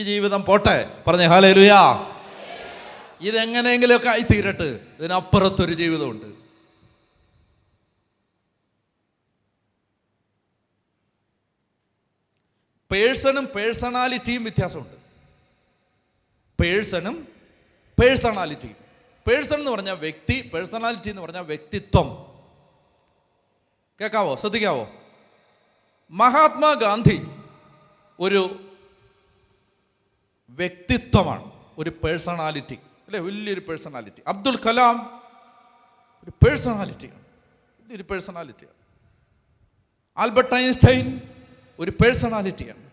ജീവിതം പോട്ടെ. പറഞ്ഞേ ഹല്ലേലൂയ. ഇതെങ്ങനെയെങ്കിലുമൊക്കെ ആയി തീരട്ടെ. ഇതിനപ്പുറത്തൊരു ജീവിതമുണ്ട്. പേഴ്സണും പേഴ്സണാലിറ്റിയും വ്യത്യാസമുണ്ട്. പേഴ്സൺ എന്ന് പറഞ്ഞാൽ വ്യക്തി, പേഴ്സണാലിറ്റി എന്ന് പറഞ്ഞാൽ വ്യക്തിത്വം. കേൾക്കാവോ? ശ്രദ്ധിക്കാവോ? മഹാത്മാഗാന്ധി ഒരു വ്യക്തിത്വമാണ്, ഒരു പേഴ്സണാലിറ്റി അല്ലേ? വലിയൊരു പേഴ്സണാലിറ്റി. അബ്ദുൽ കലാം ഒരു പേഴ്സണാലിറ്റിയാണ്. ഇതൊരു പേഴ്സണാലിറ്റിയാണ്. ആൽബർട്ട് ഐൻസ്റ്റൈൻ ഒരു പേഴ്സണാലിറ്റിയാണ്,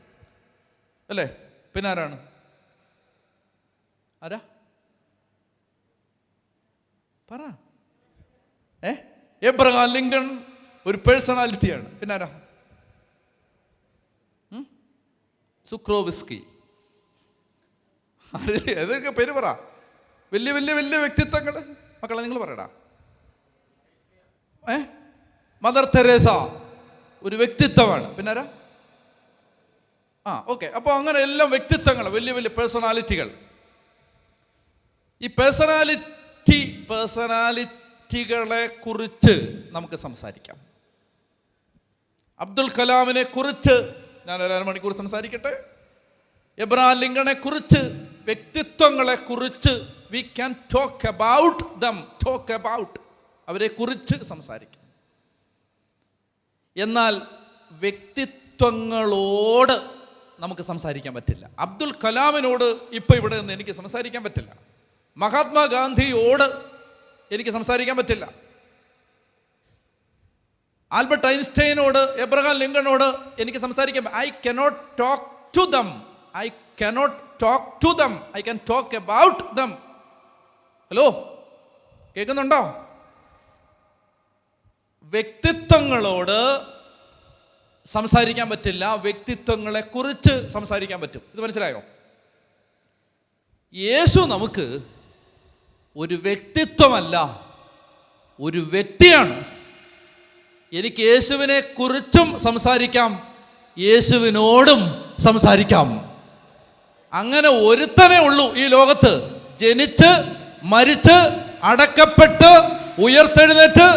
അല്ലേ? പിന്നെ ആരാണ്? ആരാ പറ? എബ്രഹാം ലിങ്കൺ ഒരു പേഴ്സണാലിറ്റിയാണ്. പിന്നെ ആരാ? സുക്രോവിസ്കി. ഏതൊക്കെ പേര് പറ? വലിയ വലിയ വലിയ വ്യക്തിത്വങ്ങൾ. മക്കളെ നിങ്ങൾ പറയടാ. മദർ തെരേസ ഒരു വ്യക്തിത്വമാണ്. പിന്നെ ആരാ? ഓക്കെ. അപ്പോൾ അങ്ങനെ എല്ലാം വ്യക്തിത്വങ്ങൾ, വലിയ വലിയ പേഴ്സണാലിറ്റികൾ. ഈ പേഴ്സണാലിറ്റികളെ കുറിച്ച് നമുക്ക് സംസാരിക്കാം. അബ്ദുൽ കലാമിനെ കുറിച്ച് ഞാൻ ഒരു അരമണിക്കൂർ സംസാരിക്കട്ടെ. എബ്രഹാം ലിങ്കണെ കുറിച്ച്, വ്യക്തിത്വങ്ങളെ കുറിച്ച് we can talk about dum, talk about അവരെ കുറിച്ച് സംസാരിക്കാം. എന്നാൽ വ്യക്തിത്വങ്ങളോട് നമുക്ക് സംസാരിക്കാൻ പറ്റില്ല. അബ്ദുൽ കലാമിനോട് ഇപ്പൊ ഇവിടെ നിന്ന് എനിക്ക് സംസാരിക്കാൻ പറ്റില്ല. മഹാത്മാഗാന്ധിയോട് എനിക്ക് സംസാരിക്കാൻ പറ്റില്ല. ആൽബർട്ട് ഐൻസ്റ്റൈനോട്, എബ്രഹാം ലിങ്കണോട് എനിക്ക് സംസാരിക്കാൻ. I cannot talk to them, I cannot talk to them, I can talk about them. Hello, കേൾക്കുന്നുണ്ടോ? വ്യക്തിത്വങ്ങളോട് സംസാരിക്കാൻ പറ്റില്ല, വ്യക്തിത്വങ്ങളെ കുറിച്ച് സംസാരിക്കാൻ പറ്റും. ഇത് മനസ്സിലായോ? യേശു നമുക്ക് ഒരു വ്യക്തിത്വമല്ല, ഒരു വ്യക്തിയാണ്. എനിക്ക് യേശുവിനെ കുറിച്ചും സംസാരിക്കാം, യേശുവിനോടും സംസാരിക്കാം. അങ്ങനെ ഒരുത്തനേ ഉള്ളൂ ഈ ലോകത്ത്. ജനിച്ച് മരിച്ച് അടക്കപ്പെട്ട് ഉയർത്തെഴുന്നേറ്റ്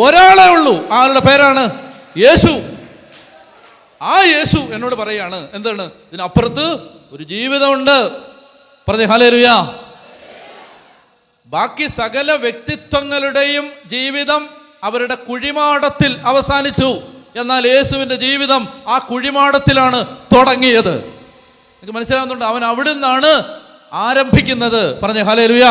ഒരാളേ ഉള്ളൂ. ആളുടെ പേരാണ് യേശു. ആ യേശു എന്നോട് പറയാണ്, എന്താണ്? ഇതിനപ്പുറത്ത് ഒരു ജീവിതമുണ്ട്. പറഞ്ഞേ ഹല്ലേലൂയ. ബാക്കി സകല വ്യക്തിത്വങ്ങളുടെയും ജീവിതം അവരുടെ കുഴിമാടത്തിൽ അവസാനിച്ചു. എന്നാൽ യേശുവിൻ്റെ ജീവിതം ആ കുഴിമാടത്തിലാണ് തുടങ്ങിയത്. നിങ്ങൾക്ക് മനസ്സിലാവുന്നുണ്ട്? അവൻ അവിടെ നിന്നാണ് ആരംഭിക്കുന്നത്. പറഞ്ഞേ ഹല്ലേലൂയ.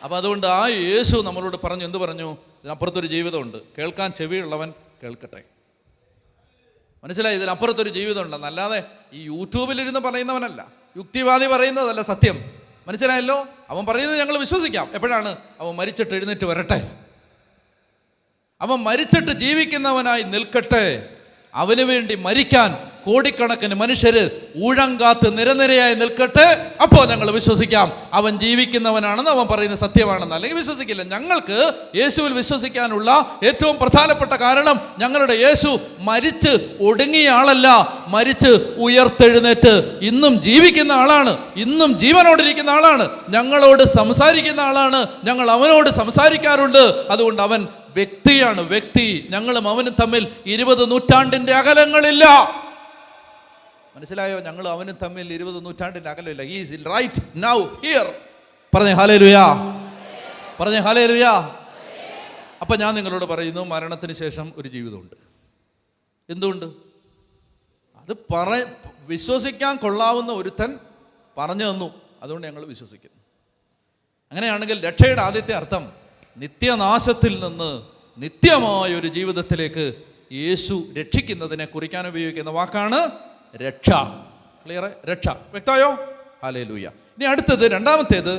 അപ്പൊ അതുകൊണ്ട് ആ യേശു നമ്മളോട് പറഞ്ഞു, എന്ത് പറഞ്ഞു? ഇതിനപ്പുറത്തൊരു ജീവിതമുണ്ട്. കേൾക്കാൻ ചെവിയുള്ളവൻ കേൾക്കട്ടെ. മനസ്സിലായി? ഇതിനപ്പുറത്തൊരു ജീവിതമുണ്ടെന്ന്. അല്ലാതെ ഈ യൂട്യൂബിലിരുന്ന് പറയുന്നവനല്ല, യുക്തിവാദി പറയുന്നതല്ല സത്യം. മനസ്സിലായല്ലോ? അവൻ പറയുന്നത് ഞങ്ങൾ വിശ്വസിക്കാം. എപ്പോഴാണ്? അവൻ മരിച്ചിട്ട് എഴുന്നേറ്റ് വരട്ടെ, അവൻ മരിച്ചിട്ട് ജീവിക്കുന്നവനായി നിൽക്കട്ടെ. അവന് വേണ്ടി മരിക്കാൻ കോടിക്കണക്കിന് മനുഷ്യര് ഊഴങ്കാത്ത് നിരനിരയായി നിൽക്കട്ടെ. അപ്പോൾ ഞങ്ങൾ വിശ്വസിക്കാം അവൻ ജീവിക്കുന്നവനാണെന്ന്, അവൻ പറയുന്ന സത്യമാണെന്ന്. അല്ലെങ്കിൽ വിശ്വസിക്കില്ല. ഞങ്ങൾക്ക് യേശുവിൽ വിശ്വസിക്കാനുള്ള ഏറ്റവും പ്രധാനപ്പെട്ട കാരണം, ഞങ്ങളുടെ യേശു മരിച്ച് ഒടുങ്ങിയ ആളല്ല, മരിച്ച് ഉയർത്തെഴുന്നേറ്റ് ഇന്നും ജീവിക്കുന്ന ആളാണ്, ഇന്നും ജീവനോടിരിക്കുന്ന ആളാണ്, ഞങ്ങളോട് സംസാരിക്കുന്ന ആളാണ്. ഞങ്ങൾ അവനോട് സംസാരിക്കാറുണ്ട്. അതുകൊണ്ട് അവൻ വ്യക്തിയാണ്, വ്യക്തി. ഞങ്ങളും അവനും തമ്മിൽ 20 നൂറ്റാണ്ടിന്റെ അകലങ്ങളില്ല. മനസ്സിലായോ? ഞങ്ങൾ അവനും തമ്മിൽ 20 നൂറ്റാണ്ടിന്റെ അകലമില്ല. He is right now here. പറഞ്ഞേ ഹല്ലേലൂയ. പറഞ്ഞേ ഹല്ലേലൂയ. അപ്പൊ ഞാൻ നിങ്ങളോട് പറയുന്നു, മരണത്തിന് ശേഷം ഒരു ജീവിതമുണ്ട്. എന്തുകൊണ്ട്? അത് വിശ്വസിക്കാൻ കൊള്ളാവുന്ന ഒരുത്തൻ പറഞ്ഞു തന്നു, അതുകൊണ്ട് ഞങ്ങൾ വിശ്വസിക്കുന്നു. അങ്ങനെയാണെങ്കിൽ രക്ഷയുടെ ആദ്യത്തെ അർത്ഥം നിത്യനാശത്തിൽ നിന്ന് നിത്യമായ ഒരു ജീവിതത്തിലേക്ക് യേശു രക്ഷിക്കുന്നതിനെ കുറിക്കാൻ ഉപയോഗിക്കുന്ന വാക്കാണ് രക്ഷ. ക്ലിയർ? രക്ഷ. വ്യക്തമായോ? ഹല്ലേലൂയ. ഇനി അടുത്തത്, രണ്ടാമത്തേത്,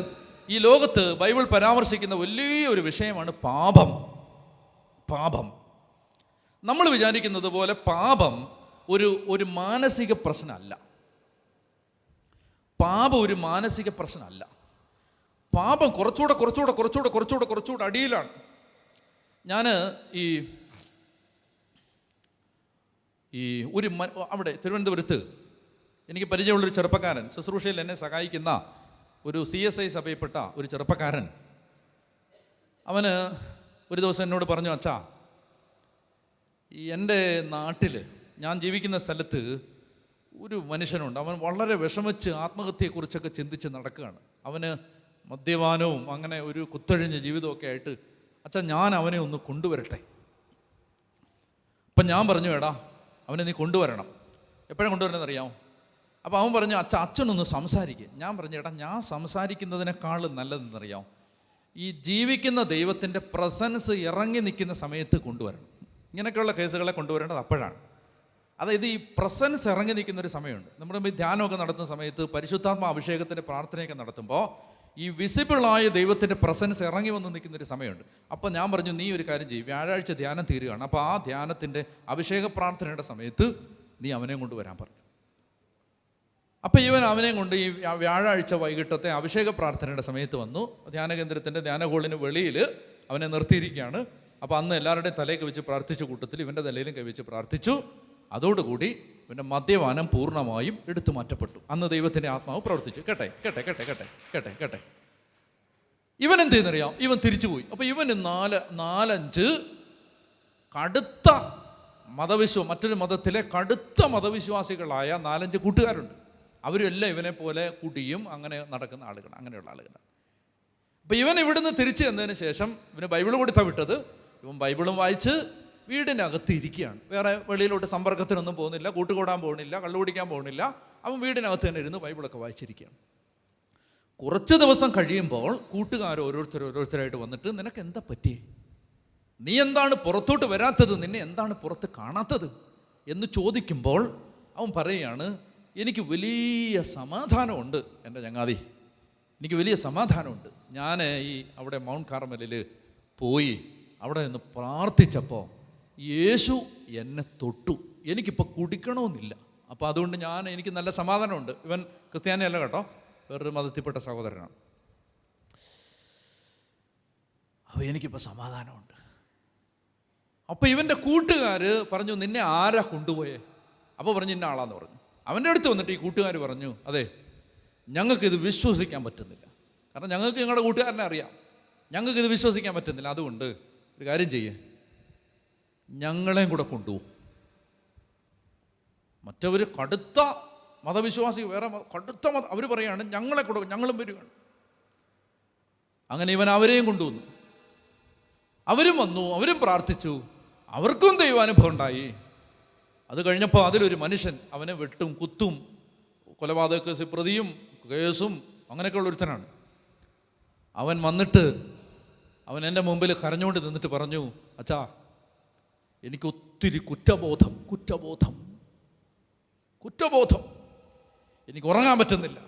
ഈ ലോകത്ത് ബൈബിൾ പരാമർശിക്കുന്ന വലിയൊരു വിഷയമാണ് പാപം. പാപം. നമ്മൾ വിചാരിക്കുന്നത് പോലെ പാപം ഒരു മാനസിക പ്രശ്നമല്ല. പാപം ഒരു മാനസിക പ്രശ്നമല്ല. പാപം കുറച്ചുകൂടെ അടിയിലാണ്. ഞാൻ ഈ ഒരു അവിടെ തിരുവനന്തപുരത്ത് എനിക്ക് പരിചയമുള്ളൊരു ചെറുപ്പക്കാരൻ, ശുശ്രൂഷയിൽ എന്നെ സഹായിക്കുന്ന ഒരു CSI സഭയിൽപ്പെട്ട ഒരു ചെറുപ്പക്കാരൻ, അവന് ഒരു ദിവസം എന്നോട് പറഞ്ഞു, അച്ഛാ, എൻ്റെ നാട്ടിൽ ഞാൻ ജീവിക്കുന്ന സ്ഥലത്ത് ഒരു മനുഷ്യനുണ്ട്. അവൻ വളരെ വിഷമിച്ച് ആത്മഹത്യയെക്കുറിച്ചൊക്കെ ചിന്തിച്ച് നടക്കുകയാണ്. അവന് മദ്യപാനവും അങ്ങനെ ഒരു കുത്തഴിഞ്ഞ ജീവിതമൊക്കെ ആയിട്ട്, അച്ഛാ ഞാൻ അവനെ ഒന്ന് കൊണ്ടുവരട്ടെ. അപ്പം ഞാൻ പറഞ്ഞു, എടാ അവനെ നീ കൊണ്ടുവരണം. എപ്പോഴും കൊണ്ടുവരണമെന്ന് അറിയാമോ? അപ്പോൾ അവൻ പറഞ്ഞു, അച്ഛനൊന്ന് സംസാരിക്കുക. ഞാൻ പറഞ്ഞു, എടാ ഞാൻ സംസാരിക്കുന്നതിനേക്കാളും നല്ലതെന്നറിയാമോ, ഈ ജീവിക്കുന്ന ദൈവത്തിൻ്റെ പ്രസൻസ് ഇറങ്ങി നിൽക്കുന്ന സമയത്ത് കൊണ്ടുവരണം. ഇങ്ങനെയൊക്കെയുള്ള കേസുകളെ കൊണ്ടുവരേണ്ടത് അപ്പോഴാണ്. അതായത് ഈ പ്രസൻസ് ഇറങ്ങി നിൽക്കുന്ന ഒരു സമയമുണ്ട്. നമ്മുടെ ഈ ധ്യാനമൊക്കെ നടത്തുന്ന സമയത്ത്, പരിശുദ്ധാത്മ അഭിഷേകത്തിൻ്റെ പ്രാർത്ഥനയൊക്കെ നടത്തുമ്പോൾ ഈ വിസിബിളായ ദൈവത്തിൻ്റെ പ്രസൻസ് ഇറങ്ങി വന്ന് നിൽക്കുന്നൊരു സമയമുണ്ട്. അപ്പോൾ ഞാൻ പറഞ്ഞു, നീ ഒരു കാര്യം ചെയ്യും, വ്യാഴാഴ്ച ധ്യാനം തീരുകയാണ്, അപ്പോൾ ആ ധ്യാനത്തിൻ്റെ അഭിഷേക പ്രാർത്ഥനയുടെ സമയത്ത് നീ അവനെയും കൊണ്ട് വരാൻ പറഞ്ഞു. അപ്പോൾ ഇവൻ അവനെയും കൊണ്ട് ഈ വ്യാഴാഴ്ച വൈകിട്ടത്തെ അഭിഷേക പ്രാർത്ഥനയുടെ സമയത്ത് വന്നു. ധ്യാന കേന്ദ്രത്തിൻ്റെ ധ്യാന ഹോളിന് വെളിയിൽ അവനെ നിർത്തിയിരിക്കുകയാണ്. അപ്പോൾ അന്ന് എല്ലാവരുടെയും തലയൊക്കെ വെച്ച് പ്രാർത്ഥിച്ച കൂട്ടത്തിൽ ഇവൻ്റെ തലയിലും കൈവച്ച് പ്രാർത്ഥിച്ചു. അതോടുകൂടി ഇവൻ്റെ മദ്യപാനം പൂർണ്ണമായും എടുത്തു മാറ്റപ്പെട്ടു. അന്ന് ദൈവത്തിൻ്റെ ആത്മാവ് പ്രവർത്തിച്ചു. കേട്ടെ കേട്ടെ കേട്ടെ കേട്ടെ കേട്ടെ കേട്ടെ ഇവൻ എന്ത് ചെയ്യുന്നറിയാം? ഇവൻ തിരിച്ചു പോയി. അപ്പോൾ ഇവന് നാലഞ്ച് കടുത്ത മറ്റൊരു മതത്തിലെ കടുത്ത മതവിശ്വാസികളായ 4-5 കൂട്ടുകാരുണ്ട്. അവരും എല്ലാം ഇവനെ പോലെ കുടിയും അങ്ങനെ നടക്കുന്ന ആളുകളാണ്, അങ്ങനെയുള്ള ആളുകളാണ്. അപ്പോൾ ഇവൻ ഇവിടുന്ന് തിരിച്ചു ചെന്നതിന് ശേഷം ഇവന് ബൈബിൾ കൊടുത്താൽ വിട്ടത്. ഇവൻ ബൈബിളും വായിച്ച് വീടിനകത്ത് ഇരിക്കുകയാണ്. വേറെ വെളിയിലോട്ട് സമ്പർക്കത്തിനൊന്നും പോകുന്നില്ല, കൂട്ടുകൂടാൻ പോകുന്നില്ല, കള്ളു കുടിക്കാൻ പോകുന്നില്ല. അവൻ വീടിനകത്ത് തന്നെ ഇരുന്ന് ബൈബിളൊക്കെ വായിച്ചിരിക്കുകയാണ്. കുറച്ച് ദിവസം കഴിയുമ്പോൾ കൂട്ടുകാർ ഓരോരുത്തരായിട്ട് വന്നിട്ട്, നിനക്ക് എന്താ പറ്റിയേ? നീ എന്താണ് പുറത്തോട്ട് വരാത്തത്? നിന്നെ എന്താണ് പുറത്ത് കാണാത്തത് എന്ന് ചോദിക്കുമ്പോൾ അവൻ പറയുകയാണ്, എനിക്ക് വലിയ സമാധാനമുണ്ട് എൻ്റെ ചങ്ങാതി, എനിക്ക് വലിയ സമാധാനമുണ്ട്. ഞാൻ അവിടെ മൗണ്ട് കാർമലിൽ പോയി അവിടെ നിന്ന് പ്രാർത്ഥിച്ചപ്പോൾ യേശു എന്നെ തൊട്ടു, എനിക്കിപ്പോൾ കുടിക്കണമെന്നില്ല. അപ്പോൾ അതുകൊണ്ട് എനിക്ക് നല്ല സമാധാനമുണ്ട്. ഇവൻ ക്രിസ്ത്യാനിയല്ല കേട്ടോ, വേറൊരു മതത്തിൽപ്പെട്ട സഹോദരനാണ്. അപ്പോൾ എനിക്കിപ്പോൾ സമാധാനമുണ്ട്. അപ്പോൾ ഇവൻ്റെ കൂട്ടുകാർ പറഞ്ഞു, നിന്നെ ആരാ കൊണ്ടുപോയേ? അപ്പോൾ പറഞ്ഞു, ഇന്ന ആളാന്ന് പറഞ്ഞു. അവൻ്റെ അടുത്ത് വന്നിട്ട് ഈ കൂട്ടുകാർ പറഞ്ഞു, അതെ, ഞങ്ങൾക്കിത് വിശ്വസിക്കാൻ പറ്റുന്നില്ല. കാരണം ഞങ്ങൾക്ക് നിങ്ങളുടെ കൂട്ടുകാരനെ അറിയാം, ഞങ്ങൾക്കിത് വിശ്വസിക്കാൻ പറ്റുന്നില്ല. അതുകൊണ്ട് ഒരു കാര്യം ചെയ്യേ, ഞങ്ങളെയും കൂടെ കൊണ്ടുപോകും. മറ്റവർ കടുത്ത മതവിശ്വാസി, വേറെ കടുത്ത അവർ പറയാണ്, ഞങ്ങളെ കൂടെ ഞങ്ങളും വരികയാണ്. അങ്ങനെ ഇവൻ അവരെയും കൊണ്ടുവന്നു. അവരും വന്നു, അവരും പ്രാർത്ഥിച്ചു, അവർക്കും ദൈവാനുഭവം ഉണ്ടായി. അത് കഴിഞ്ഞപ്പോൾ അതിലൊരു മനുഷ്യൻ അവനെ വെട്ടും കുത്തും, കൊലപാതക കേസ് പ്രതിയും കേസും അങ്ങനെയൊക്കെയുള്ള ഒരുത്തനാണ്. അവൻ വന്നിട്ട് അവൻ എൻ്റെ മുമ്പിൽ കരഞ്ഞുകൊണ്ട് നിന്നിട്ട് പറഞ്ഞു, അച്ഛാ, എനിക്ക് ഒത്തിരി കുറ്റബോധം, എനിക്ക് ഉറങ്ങാൻ പറ്റുന്നില്ല,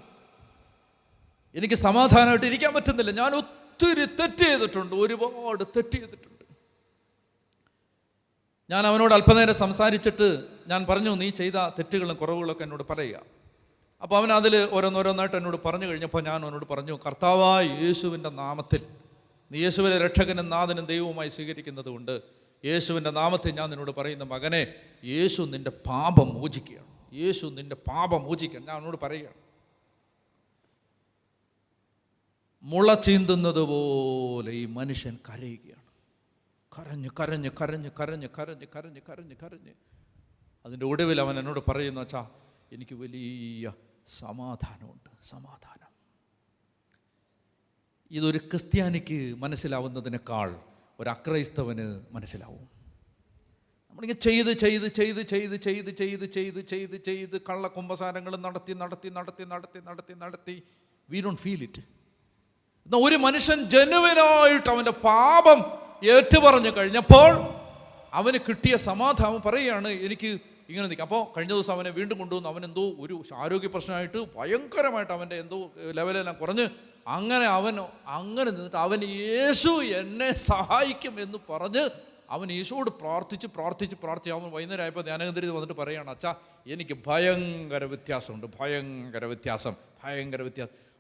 എനിക്ക് സമാധാനമായിട്ട് ഇരിക്കാൻ പറ്റുന്നില്ല, ഞാൻ ഒത്തിരി തെറ്റ് ചെയ്തിട്ടുണ്ട്, ഒരുപാട് തെറ്റ് ചെയ്തിട്ടുണ്ട്. ഞാൻ അവനോട് അല്പനേരം സംസാരിച്ചിട്ട് ഞാൻ പറഞ്ഞു, നീ ചെയ്ത തെറ്റുകളും കുറവുകളൊക്കെ എന്നോട് പറയുക. അപ്പോൾ അവൻ അതിൽ ഓരോന്നോരോന്നായിട്ട് എന്നോട് പറഞ്ഞു കഴിഞ്ഞപ്പോൾ ഞാൻ അവനോട് പറഞ്ഞു, കർത്താവായ യേശുവിൻ്റെ നാമത്തിൽ നീ യേശുവിനെ രക്ഷകനും നാഥനും ദൈവവുമായി സ്വീകരിക്കുന്നത് കൊണ്ട് യേശുവിൻ്റെ നാമത്തിൽ ഞാൻ നിന്നോട് പറയുന്ന, മകനെ, യേശു നിൻ്റെ പാപം മോചിക്കുകയാണ്, യേശു നിൻ്റെ പാപം മോചിക്കുകയാണ്. ഞാൻ അവനോട് പറയുകയാണ്. മുള ചീന്തുന്നത് പോലെ ഈ മനുഷ്യൻ കരയുകയാണ്. കരഞ്ഞ് കരഞ്ഞ് കരഞ്ഞ് കരഞ്ഞ് കരഞ്ഞ് കരഞ്ഞ് കരഞ്ഞ് കരഞ്ഞ് അതിൻ്റെ ഒടുവിൽ അവൻ എന്നോട് പറയുന്നു, അച്ഛാ, എനിക്ക് വലിയ സമാധാനമുണ്ട്, സമാധാനം. ഇതൊരു ക്രിസ്ത്യാനിക്ക് മനസ്സിലാവുന്നതിനേക്കാൾ ഒരു അക്രൈസ്തവന് മനസ്സിലാവും. നമ്മളിങ്ങനെ ചെയ്ത് ചെയ്ത് ചെയ്ത് ചെയ്ത് ചെയ്ത് ചെയ്ത് ചെയ്ത് ചെയ്ത് ചെയ്ത് കള്ള കുമ്പസാരങ്ങൾ നടത്തി നടത്തി നടത്തി നടത്തി നടത്തി നടത്തി വി ഡോണ്ട് ഫീൽ ഇറ്റ്. എന്നാൽ ഒരു മനുഷ്യൻ ജനുവിനായിട്ട് അവൻ്റെ പാപം ഏറ്റുപറഞ്ഞു കഴിഞ്ഞപ്പോൾ അവന് കിട്ടിയ സമാധാനം പറയുകയാണ്, എനിക്ക് ഇങ്ങനെ നിൽക്കാം. അപ്പോൾ കഴിഞ്ഞ ദിവസം അവനെ വീണ്ടും കൊണ്ടുവന്നു. അവനെന്തോ ഒരു ആരോഗ്യ പ്രശ്നമായിട്ട് ഭയങ്കരമായിട്ട് അവൻ്റെ എന്തോ ലെവലെല്ലാം കുറഞ്ഞ് അങ്ങനെ നിന്നിട്ട് അവൻ യേശു എന്നെ സഹായിക്കും എന്ന് പറഞ്ഞ് അവൻ യേശുവോട് പ്രാർത്ഥിച്ച് പ്രാർത്ഥിച്ച് പ്രാർത്ഥിച്ച് അവൻ വൈകുന്നേരം ആയപ്പോൾ ധ്യാനകേന്ദ്രത്തിൽ വന്നിട്ട് പറയുകയാണ്, അച്ഛാ, എനിക്ക് ഭയങ്കര വ്യത്യാസമുണ്ട്, ഭയങ്കര വ്യത്യാസം.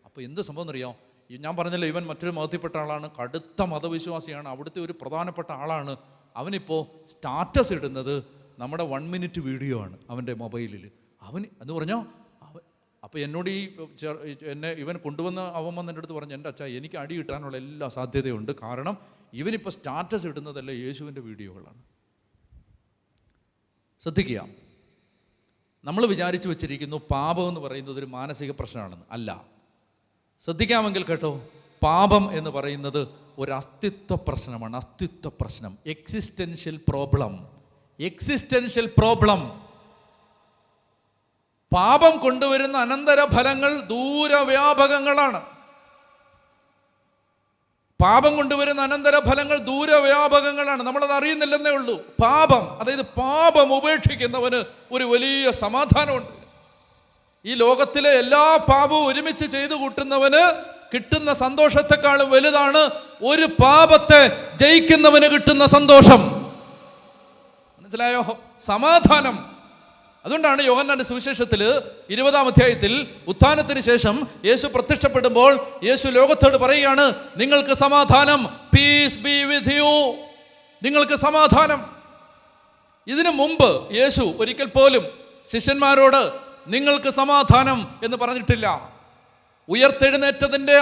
അപ്പോൾ എന്ത് സംഭവം എന്നറിയാം? ഞാൻ പറഞ്ഞല്ലോ, ഇവൻ മറ്റൊരു മതത്തിൽപ്പെട്ട ആളാണ്, കടുത്ത മതവിശ്വാസിയാണ്, അവിടുത്തെ ഒരു പ്രധാനപ്പെട്ട ആളാണ്. അവനിപ്പോൾ സ്റ്റാറ്റസ് ഇടുന്നത് നമ്മുടെ 1 മിനിറ്റ് വീഡിയോ ആണ് അവൻ്റെ മൊബൈലിൽ. എന്ന് പറഞ്ഞാൽ അപ്പോൾ എന്നോട് ഇവൻ കൊണ്ടുവന്ന അവൻ വന്ന് എൻ്റെ അടുത്ത് പറഞ്ഞു, എൻ്റെ അച്ഛാ, എനിക്ക് അടി കിട്ടാനുള്ള എല്ലാ സാധ്യതയുണ്ട്. കാരണം ഇവനിപ്പോൾ സ്റ്റാറ്റസ് ഇടുന്നതല്ല യേശുവിൻ്റെ വീഡിയോകളാണ്. ശ്രദ്ധിക്കുക, നമ്മൾ വിചാരിച്ചു വെച്ചിരിക്കുന്നു പാപം എന്ന് പറയുന്നത് ഒരു മാനസിക പ്രശ്നമാണെന്ന്. അല്ല, ശ്രദ്ധിക്കാമെങ്കിൽ കേട്ടോ, പാപം എന്ന് പറയുന്നത് ഒരു അസ്തിത്വ പ്രശ്നമാണ്. അസ്തിത്വ പ്രശ്നം, എക്സിസ്റ്റൻഷ്യൽ പ്രോബ്ലം. പാപം കൊണ്ടുവരുന്ന അനന്തര ഫലങ്ങൾ ദൂരവ്യാപകങ്ങളാണ്. പാപം കൊണ്ടുവരുന്ന അനന്തരഫലങ്ങൾ ദൂരവ്യാപകങ്ങളാണ്, നമ്മളത് അറിയുന്നില്ലെന്നേ ഉള്ളൂ. പാപം, അതായത് പാപം ഉപേക്ഷിക്കുന്നവന് ഒരു വലിയ സമാധാനമുണ്ട്. ഈ ലോകത്തിലെ എല്ലാ പാപവും ഒരുമിച്ച് ചെയ്തു കൂട്ടുന്നവന് കിട്ടുന്ന സന്തോഷത്തെക്കാളും വലുതാണ് ഒരു പാപത്തെ ജയിക്കുന്നവന് കിട്ടുന്ന സന്തോഷം. മനസ്സിലായോ? സമാധാനം. അതുകൊണ്ടാണ് യോഹന്നാന്റെ സുവിശേഷത്തിൽ 20-ാം അധ്യായത്തിൽ ഉത്ഥാനത്തിന് ശേഷം യേശു പ്രത്യക്ഷപ്പെടുമ്പോൾ യേശു ലോകത്തോട് പറയുകയാണ്, നിങ്ങൾക്ക് സമാധാനം, പീസ് ബി വിത്ത് യു, നിങ്ങൾക്ക് സമാധാനം. ഇതിനു മുമ്പ് യേശു ഒരിക്കൽ പോലും ശിഷ്യന്മാരോട് നിങ്ങൾക്ക് സമാധാനം എന്ന് പറഞ്ഞിട്ടില്ല. ഉയർത്തെഴുന്നേറ്റതിൻ്റെ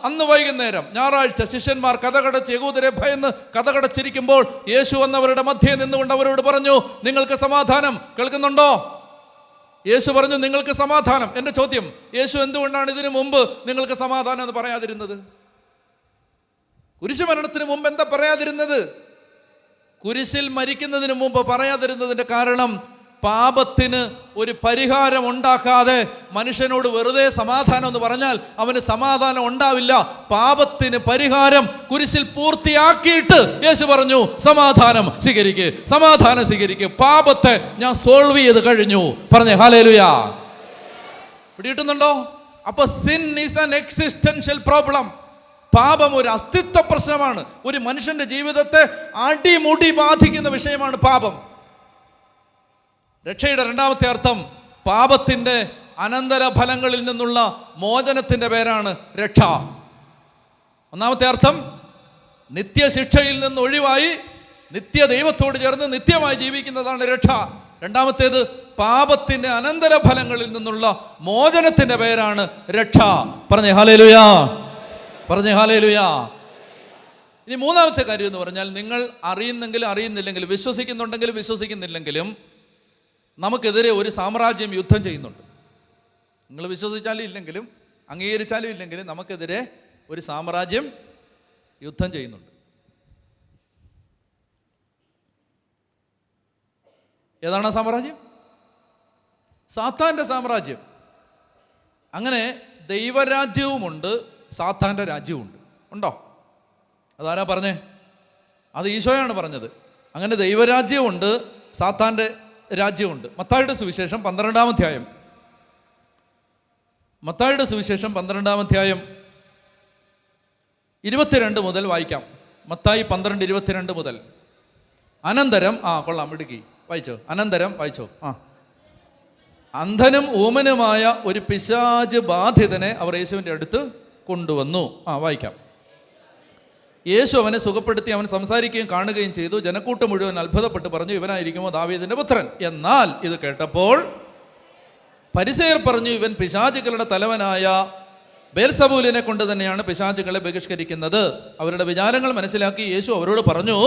അന്ന് വൈകുന്നേരം ഞായറാഴ്ച ശിഷ്യന്മാർ കഥകടച്ച് യഹൂദരെ ഭയന്ന് കഥകടച്ചിരിക്കുമ്പോൾ യേശു വന്നവരുടെ മധ്യേ നിന്നുകൊണ്ട് അവരോട് പറഞ്ഞു, നിങ്ങൾക്ക് സമാധാനം. കേൾക്കുന്നുണ്ടോ? യേശു പറഞ്ഞു, നിങ്ങൾക്ക് സമാധാനം. എൻ്റെ ചോദ്യം, യേശു എന്തുകൊണ്ടാണ് ഇതിനു മുമ്പ് നിങ്ങൾക്ക് സമാധാനം എന്ന് പറയാതിരുന്നത്? കുരിശുമരണത്തിന് മുമ്പ് എന്താ പറയാതിരുന്നത്? കുരിശിൽ മരിക്കുന്നതിന് മുമ്പ് പറയാതിരുന്നതിൻ്റെ കാരണം, പാപത്തിന് ഒരു പരിഹാരം ഉണ്ടാക്കാതെ മനുഷ്യനോട് വെറുതെ സമാധാനം എന്ന് പറഞ്ഞാൽ അവന് സമാധാനം ഉണ്ടാവില്ല. പാപത്തിന് പരിഹാരം കുരിശിൽ പൂർത്തിയാക്കിയിട്ട് യേശു പറഞ്ഞു, സമാധാനം സ്വീകരിക്ക്, സമാധാനം സ്വീകരിക്ക്, പാപത്തെ ഞാൻ സോൾവ് ചെയ്ത് കഴിഞ്ഞു. പറഞ്ഞേ ഹല്ലേലൂയ. പിടികിട്ടുന്നുണ്ടോ? അപ്പൊ sin is an existential problem. പാപം ഒരു അസ്തിത്വ പ്രശ്നമാണ്. ഒരു മനുഷ്യന്റെ ജീവിതത്തെ അടിമുടി ബാധിക്കുന്ന വിഷയമാണ് പാപം. രക്ഷയുടെ രണ്ടാമത്തെ അർത്ഥം പാപത്തിൻ്റെ അനന്തരഫലങ്ങളിൽ നിന്നുള്ള മോചനത്തിൻ്റെ പേരാണ് രക്ഷ. ഒന്നാമത്തെ അർത്ഥം നിത്യശിക്ഷയിൽ നിന്ന് ഒഴിവായി നിത്യ ദൈവത്തോട് ചേർന്ന് നിത്യമായി ജീവിക്കുന്നതാണ് രക്ഷ. രണ്ടാമത്തേത് പാപത്തിൻ്റെ അനന്തരഫലങ്ങളിൽ നിന്നുള്ള മോചനത്തിൻ്റെ പേരാണ് രക്ഷ. പറഞ്ഞേ ഹല്ലേലൂയ, പറഞ്ഞേ ഹല്ലേലൂയ. ഇനി മൂന്നാമത്തെ കാര്യം എന്ന് പറഞ്ഞാൽ, നിങ്ങൾ അറിയുന്നെങ്കിലും അറിയുന്നില്ലെങ്കിലും, വിശ്വസിക്കുന്നുണ്ടെങ്കിലും വിശ്വസിക്കുന്നില്ലെങ്കിലും നമുക്കെതിരെ ഒരു സാമ്രാജ്യം യുദ്ധം ചെയ്യുന്നുണ്ട്. നിങ്ങൾ വിശ്വസിച്ചാലും ഇല്ലെങ്കിലും അംഗീകരിച്ചാലും ഇല്ലെങ്കിലും നമുക്കെതിരെ ഒരു സാമ്രാജ്യം യുദ്ധം ചെയ്യുന്നുണ്ട്. ഏതാണ് ആ സാമ്രാജ്യം? സാത്താൻ്റെ സാമ്രാജ്യം. അങ്ങനെ ദൈവരാജ്യവുമുണ്ട്, സാത്താൻ്റെ രാജ്യവുമുണ്ട്. ഉണ്ടോ? അതാരാ പറഞ്ഞേ? അത് ഈശോയാണ് പറഞ്ഞത്. അങ്ങനെ ദൈവരാജ്യമുണ്ട്, സാത്താൻ്റെ രാജ്യമുണ്ട്. മത്തായിയുടെ സുവിശേഷം 12-ാം അധ്യായം, മത്തായിയുടെ സുവിശേഷം 12-ാം അധ്യായം 22 മുതൽ വായിക്കാം. മത്തായി 12:22 മുതൽ. അനന്തരം കൊള്ളാം, ഇടുക്കി വായിച്ചോ. അനന്തരം വായിച്ചോ. അന്ധനും ഊമനുമായ ഒരു പിശാച് ബാധിതനെ അവർ യേശുവിൻ്റെ അടുത്ത് കൊണ്ടുവന്നു. വായിക്കാം. യേശു അവനെ സുഖപ്പെടുത്തി, അവൻ സംസാരിക്കുകയും കാണുകയും ചെയ്തു. ജനക്കൂട്ടം മുഴുവൻ അത്ഭുതപ്പെട്ട് പറഞ്ഞു, ഇവനായിരിക്കുമോ ദാവീദിന്റെ പുത്രൻ. എന്നാൽ ഇത് കേട്ടപ്പോൾ ഫരിസേയർ പറഞ്ഞു, ഇവൻ പിശാചുക്കളുടെ തലവനായ ബേൽസബൂലിനെ കൊണ്ട് തന്നെയാണ് പിശാചുക്കളെ ബഹിഷ്കരിക്കുന്നത്. അവരുടെ വിചാരങ്ങൾ മനസ്സിലാക്കി യേശു അവരോട് പറഞ്ഞു,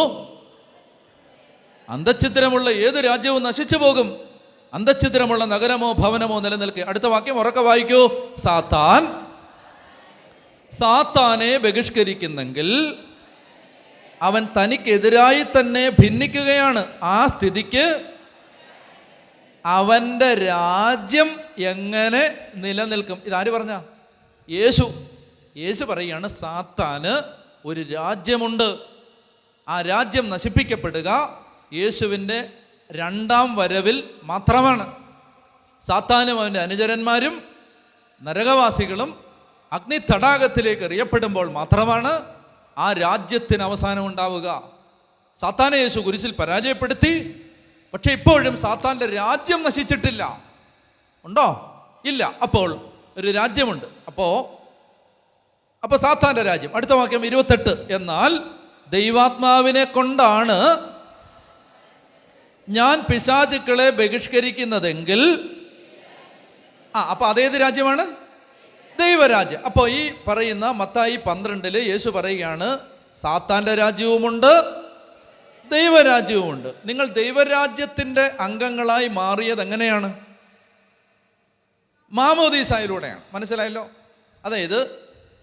അന്തഛിദ്രമുള്ള ഏത് രാജ്യവും നശിച്ചു പോകും, അന്തഛിദ്രമുള്ള നഗരമോ ഭവനമോ നിലനിൽക്കുക. അടുത്ത വാക്യം ഉറക്കെ വായിക്കൂ. സാത്താനെ ബഹിഷ്കരിക്കുന്നെങ്കിൽ അവൻ തനിക്കെതിരായി തന്നെ ഭിന്നിക്കുകയാണ്. ആ സ്ഥിതിക്ക് അവൻ്റെ രാജ്യം എങ്ങനെ നിലനിൽക്കും? ഇതാര് പറഞ്ഞ? യേശു പറയുകയാണ്, സാത്താന് ഒരു രാജ്യമുണ്ട്. ആ രാജ്യം നശിപ്പിക്കപ്പെടുക യേശുവിൻ്റെ രണ്ടാം വരവിൽ മാത്രമാണ്. സാത്താനും അവൻ്റെ അനുചരന്മാരും നരകവാസികളും അഗ്നി തടാകത്തിലേക്ക് എറിയപ്പെടുമ്പോൾ മാത്രമാണ് ആ രാജ്യത്തിന് അവസാനം ഉണ്ടാവുക. സാത്താനെ യേശു കുരിശിൽ പരാജയപ്പെടുത്തി. പക്ഷെ ഇപ്പോഴും സാത്താൻ്റെ രാജ്യം നശിച്ചിട്ടില്ല. ഉണ്ടോ? ഇല്ല. അപ്പോൾ ഒരു രാജ്യമുണ്ട്. അപ്പോൾ സാത്താൻ്റെ രാജ്യം. അടുത്ത വാക്യം 28. എന്നാൽ ദൈവാത്മാവിനെ കൊണ്ടാണ് ഞാൻ പിശാചുക്കളെ ബഹിഷ്കരിക്കുന്നതെങ്കിൽ അപ്പൊ അതേത് രാജ്യമാണ്? ദൈവരാജ്യം. അപ്പോൾ ഈ പറയുന്ന മത്തായി 12 യേശു പറയുകയാണ്, സാത്താൻ്റെ രാജ്യവുമുണ്ട്, ദൈവരാജ്യവുമുണ്ട്. നിങ്ങൾ ദൈവരാജ്യത്തിൻ്റെ അംഗങ്ങളായി മാറിയത് എങ്ങനെയാണ്? മാമോദീസായിലൂടെയാണ്. മനസ്സിലായല്ലോ? അതായത്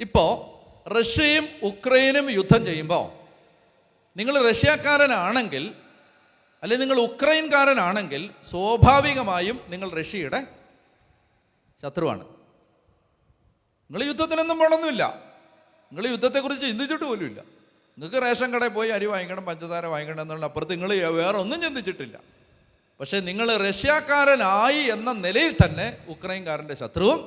ഇപ്പോൾ റഷ്യയും ഉക്രൈനും യുദ്ധം ചെയ്യുമ്പോൾ നിങ്ങൾ റഷ്യക്കാരനാണെങ്കിൽ അല്ലെങ്കിൽ നിങ്ങൾ ഉക്രൈൻകാരനാണെങ്കിൽ സ്വാഭാവികമായും നിങ്ങൾ റഷ്യയുടെ ശത്രുവാണ്. നിങ്ങൾ യുദ്ധത്തിനൊന്നും പോകണമെന്നില്ല. നിങ്ങൾ യുദ്ധത്തെക്കുറിച്ച് ചിന്തിച്ചിട്ട് പോലും ഇല്ല. നിങ്ങൾക്ക് റേഷൻ കടയിൽ പോയി അരി വാങ്ങിക്കണം, പഞ്ചസാര വാങ്ങിക്കണം എന്നുള്ള അപ്പുറത്ത് നിങ്ങൾ വേറെ ഒന്നും ചിന്തിച്ചിട്ടില്ല. പക്ഷേ നിങ്ങൾ റഷ്യക്കാരനായി എന്ന നിലയിൽ തന്നെ ഉക്രൈൻകാരൻ്റെ ശത്രുവും,